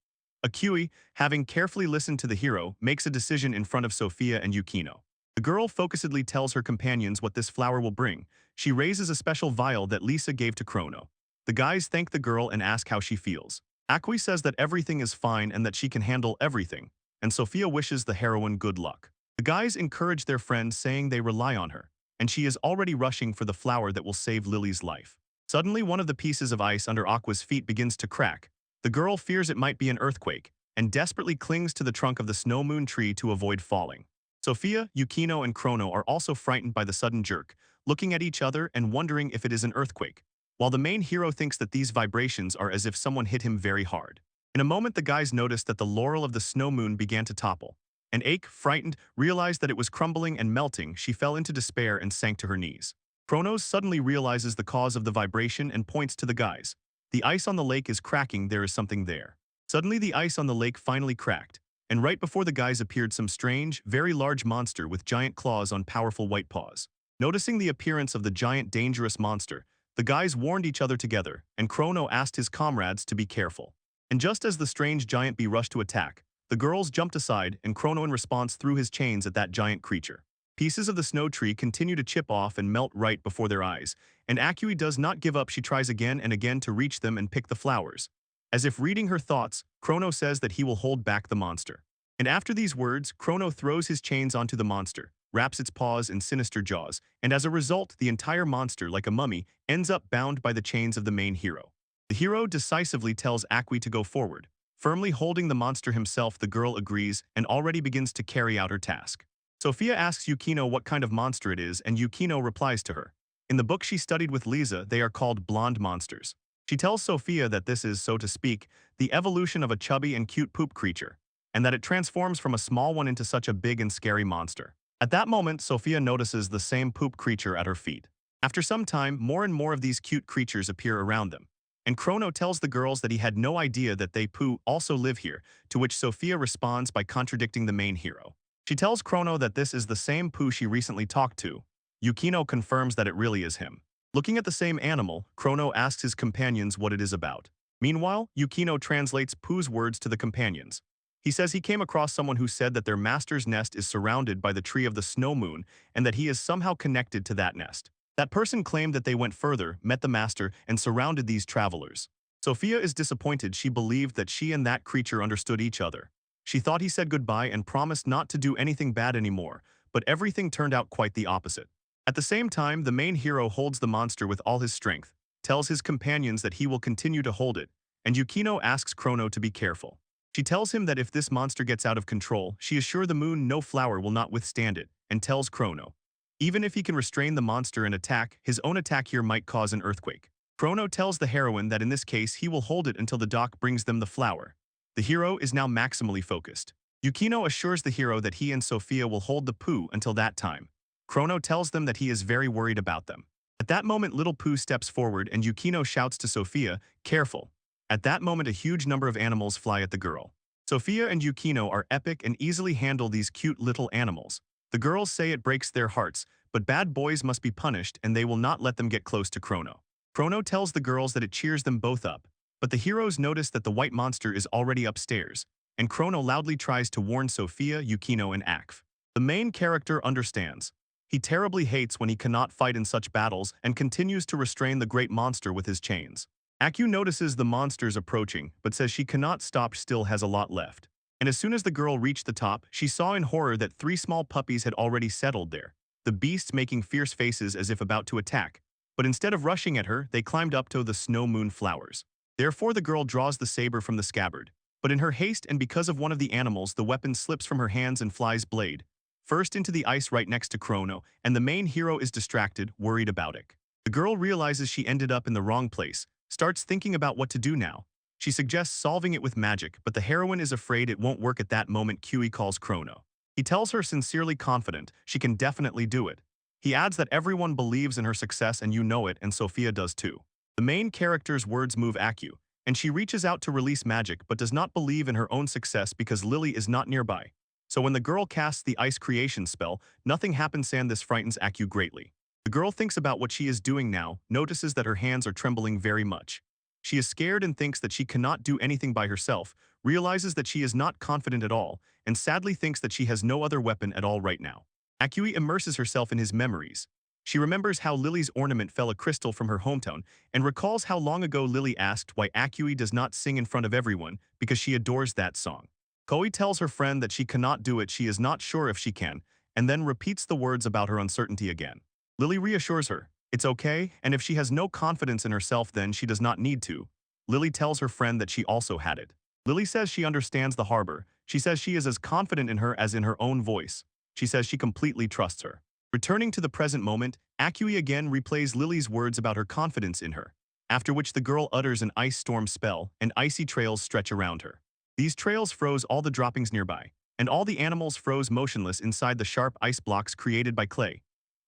Akui, having carefully listened to the hero, makes a decision in front of Sophia and Yukino. The girl focusedly tells her companions what this flower will bring. She raises a special vial that Lisa gave to Chrono. The guys thank the girl and ask how she feels. Akui says that everything is fine and that she can handle everything, and Sophia wishes the heroine good luck. The guys encourage their friend, saying they rely on her, and she is already rushing for the flower that will save Lily's life. Suddenly one of the pieces of ice under Aqua's feet begins to crack. The girl fears it might be an earthquake, and desperately clings to the trunk of the snow moon tree to avoid falling. Sophia, Yukino, and Chrono are also frightened by the sudden jerk, looking at each other and wondering if it is an earthquake, while the main hero thinks that these vibrations are as if someone hit him very hard. In a moment the guys noticed that the laurel of the snow moon began to topple, and Ake, frightened, realized that it was crumbling and melting. She fell into despair and sank to her knees. Chronos suddenly realizes the cause of the vibration and points to the guys. The ice on the lake is cracking. There is something there. Suddenly the ice on the lake finally cracked, and right before the guys appeared some strange, very large monster with giant claws on powerful white paws. Noticing the appearance of the giant dangerous monster, the guys warned each other together, and Chrono asked his comrades to be careful. And just as the strange giant bee rushed to attack, the girls jumped aside, and Chrono in response threw his chains at that giant creature. Pieces of the snow tree continue to chip off and melt right before their eyes, and Akui does not give up. She tries again and again to reach them and pick the flowers. As if reading her thoughts, Chrono says that he will hold back the monster. And after these words, Chrono throws his chains onto the monster, wraps its paws in sinister jaws, and as a result, the entire monster, like a mummy, ends up bound by the chains of the main hero. The hero decisively tells Akui to go forward. Firmly holding the monster himself, the girl agrees and already begins to carry out her task. Sophia asks Yukino what kind of monster it is, and Yukino replies to her. In the book she studied with Lisa, they are called blonde monsters. She tells Sophia that this is, so to speak, the evolution of a chubby and cute poop creature, and that it transforms from a small one into such a big and scary monster. At that moment, Sophia notices the same poop creature at her feet. After some time, more and more of these cute creatures appear around them, and Chrono tells the girls that he had no idea that they poo also live here, to which Sophia responds by contradicting the main hero. She tells Chrono that this is the same poo she recently talked to. Yukino confirms that it really is him. Looking at the same animal, Chrono asks his companions what it is about. Meanwhile, Yukino translates Poo's words to the companions. He says he came across someone who said that their master's nest is surrounded by the tree of the snow moon and that he is somehow connected to that nest. That person claimed that they went further, met the master, and surrounded these travelers. Sophia is disappointed. She believed that she and that creature understood each other. She thought he said goodbye and promised not to do anything bad anymore, but everything turned out quite the opposite. At the same time, the main hero holds the monster with all his strength, tells his companions that he will continue to hold it, and Yukino asks Chrono to be careful. She tells him that if this monster gets out of control, she is sure the moon no flower will not withstand it, and tells Chrono, even if he can restrain the monster and attack, his own attack here might cause an earthquake. Chrono tells the heroine that in this case he will hold it until the doc brings them the flower. The hero is now maximally focused. Yukino assures the hero that he and Sophia will hold the Pooh until that time. Chrono tells them that he is very worried about them. At that moment, little Pooh steps forward and Yukino shouts to Sophia, "Careful." At that moment, a huge number of animals fly at the girl. Sophia and Yukino are epic and easily handle these cute little animals. The girls say it breaks their hearts, but bad boys must be punished and they will not let them get close to Chrono. Chrono tells the girls that it cheers them both up, but the heroes notice that the white monster is already upstairs, and Chrono loudly tries to warn Sophia, Yukino, and Akf. The main character understands. He terribly hates when he cannot fight in such battles and continues to restrain the great monster with his chains. Aku notices the monsters approaching, but says she cannot stop, still has a lot left. And as soon as the girl reached the top, she saw in horror that 3 small puppies had already settled there, the beasts making fierce faces as if about to attack. But instead of rushing at her, they climbed up to the snow moon flowers. Therefore the girl draws the saber from the scabbard. But in her haste and because of one of the animals, the weapon slips from her hands and flies blade first into the ice right next to Chrono, and the main hero is distracted, worried about it. The girl realizes she ended up in the wrong place, starts thinking about what to do now. She suggests solving it with magic, but the heroine is afraid it won't work. At that moment, Kui calls Chrono. He tells her, sincerely confident, she can definitely do it. He adds that everyone believes in her success and you know it, and Sophia does too. The main character's words move Aku, and she reaches out to release magic but does not believe in her own success because Lily is not nearby. So when the girl casts the ice creation spell, nothing happens, and this frightens Aku greatly. The girl thinks about what she is doing now, notices that her hands are trembling very much. She is scared and thinks that she cannot do anything by herself, realizes that she is not confident at all, and sadly thinks that she has no other weapon at all right now. Akui immerses herself in his memories. She remembers how Lily's ornament fell, a crystal from her hometown, and recalls how long ago Lily asked why Akui does not sing in front of everyone because she adores that song. Koi tells her friend that she cannot do it, she is not sure if she can, and then repeats the words about her uncertainty again. Lily reassures her, it's okay, and if she has no confidence in herself then she does not need to. Lily tells her friend that she also had it. Lily says she understands the harbor. She says she is as confident in her as in her own voice. She says she completely trusts her. Returning to the present moment, Akui again replays Lily's words about her confidence in her, after which the girl utters an ice storm spell and icy trails stretch around her. These trails froze all the droppings nearby, and all the animals froze motionless inside the sharp ice blocks created by clay.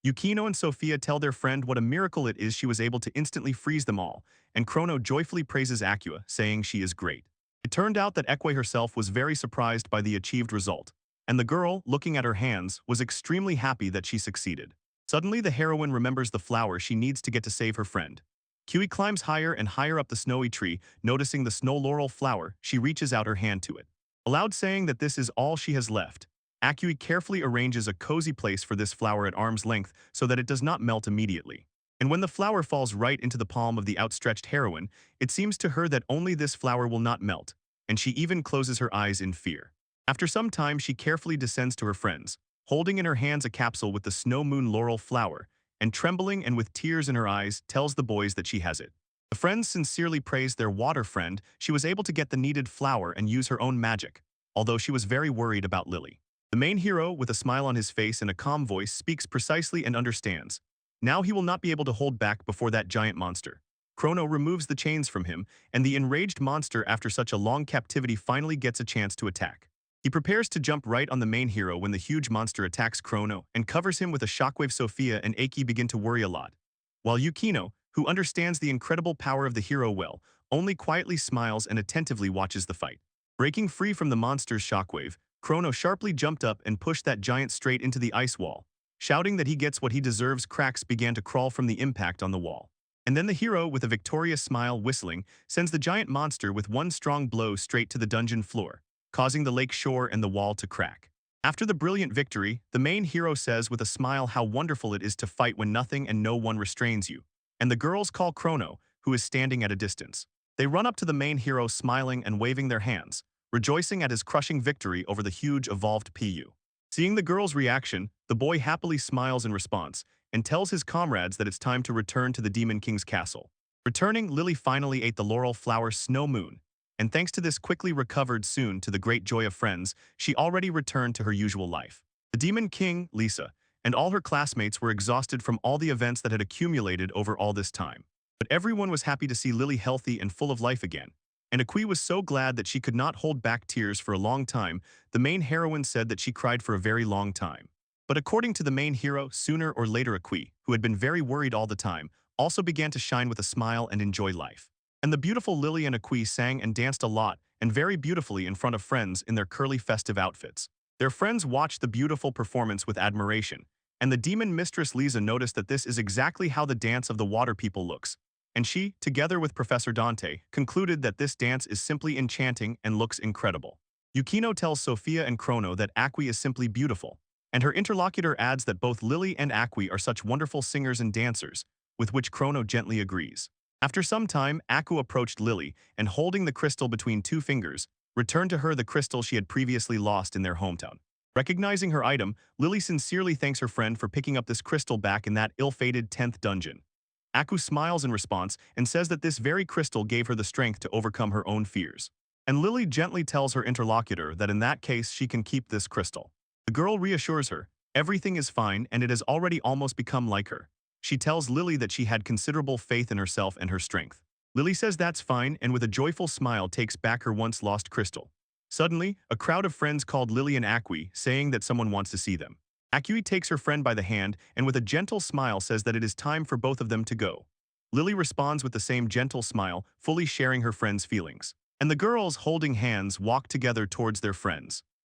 Yukino and Sophia tell their friend what a miracle it is she was able to instantly freeze them all, and Chrono joyfully praises Akua, saying she is great. It turned out that Ekwe herself was very surprised by the achieved result, and the girl, looking at her hands, was extremely happy that she succeeded. Suddenly the heroine remembers the flower she needs to get to save her friend. Kui climbs higher and higher up the snowy tree, noticing the snow laurel flower, she reaches out her hand to it. Aloud saying that this is all she has left, Akui carefully arranges a cozy place for this flower at arm's length so that it does not melt immediately. And when the flower falls right into the palm of the outstretched heroine, it seems to her that only this flower will not melt, and she even closes her eyes in fear. After some time, she carefully descends to her friends, holding in her hands a capsule with the snow moon laurel flower, and trembling and with tears in her eyes, tells the boys that she has it. The friends sincerely praise their water friend. She was able to get the needed flower and use her own magic, although she was very worried about Lily. The main hero, with a smile on his face and a calm voice, speaks precisely and understands. Now he will not be able to hold back before that giant monster. Chrono removes the chains from him, and the enraged monster, after such a long captivity, finally gets a chance to attack. He prepares to jump right on the main hero when the huge monster attacks Chrono and covers him with a shockwave. Sophia and Aki begin to worry a lot, while Yukino, who understands the incredible power of the hero well, only quietly smiles and attentively watches the fight. Breaking free from the monster's shockwave, Chrono sharply jumped up and pushed that giant straight into the ice wall. Shouting that he gets what he deserves, cracks began to crawl from the impact on the wall. And then the hero, with a victorious smile, whistling, sends the giant monster with one strong blow straight to the dungeon floor, causing the lake shore and the wall to crack. After the brilliant victory, the main hero says with a smile how wonderful it is to fight when nothing and no one restrains you. And the girls call Chrono, who is standing at a distance. They run up to the main hero smiling and waving their hands, rejoicing at his crushing victory over the huge evolved PU. Seeing the girl's reaction, the boy happily smiles in response and tells his comrades that it's time to return to the Demon King's castle. Returning, Lily finally ate the laurel flower Snow Moon, and thanks to this quickly recovered soon to the great joy of friends, she already returned to her usual life. The Demon King, Lisa, and all her classmates were exhausted from all the events that had accumulated over all this time. But everyone was happy to see Lily healthy and full of life again. And Akui was so glad that she could not hold back tears for a long time. The main heroine said that she cried for a very long time. But according to the main hero, sooner or later Akui, who had been very worried all the time, also began to shine with a smile and enjoy life. And the beautiful Lily and Akui sang and danced a lot and very beautifully in front of friends in their curly festive outfits. Their friends watched the beautiful performance with admiration, and the demon mistress Lisa noticed that this is exactly how the dance of the water people looks. And she, together with Professor Dante, concluded that this dance is simply enchanting and looks incredible. Yukino tells Sophia and Chrono that Akui is simply beautiful, and her interlocutor adds that both Lily and Akui are such wonderful singers and dancers, with which Chrono gently agrees. After some time, Aku approached Lily and, holding the crystal between two fingers, returned to her the crystal she had previously lost in their hometown. Recognizing her item, Lily sincerely thanks her friend for picking up this crystal back in that ill-fated 10th dungeon. Aku smiles in response and says that this very crystal gave her the strength to overcome her own fears. And Lily gently tells her interlocutor that in that case she can keep this crystal. The girl reassures her, everything is fine and it has already almost become like her. She tells Lily that she had considerable faith in herself and her strength. Lily says that's fine and with a joyful smile takes back her once lost crystal. Suddenly, a crowd of friends called Lily and Akui, saying that someone wants to see them. Akui takes her friend by the hand and with a gentle smile says that it is time for both of them to go. Lily responds with the same gentle smile, fully sharing her friend's feelings. And the girls, holding hands, walk together towards their friends.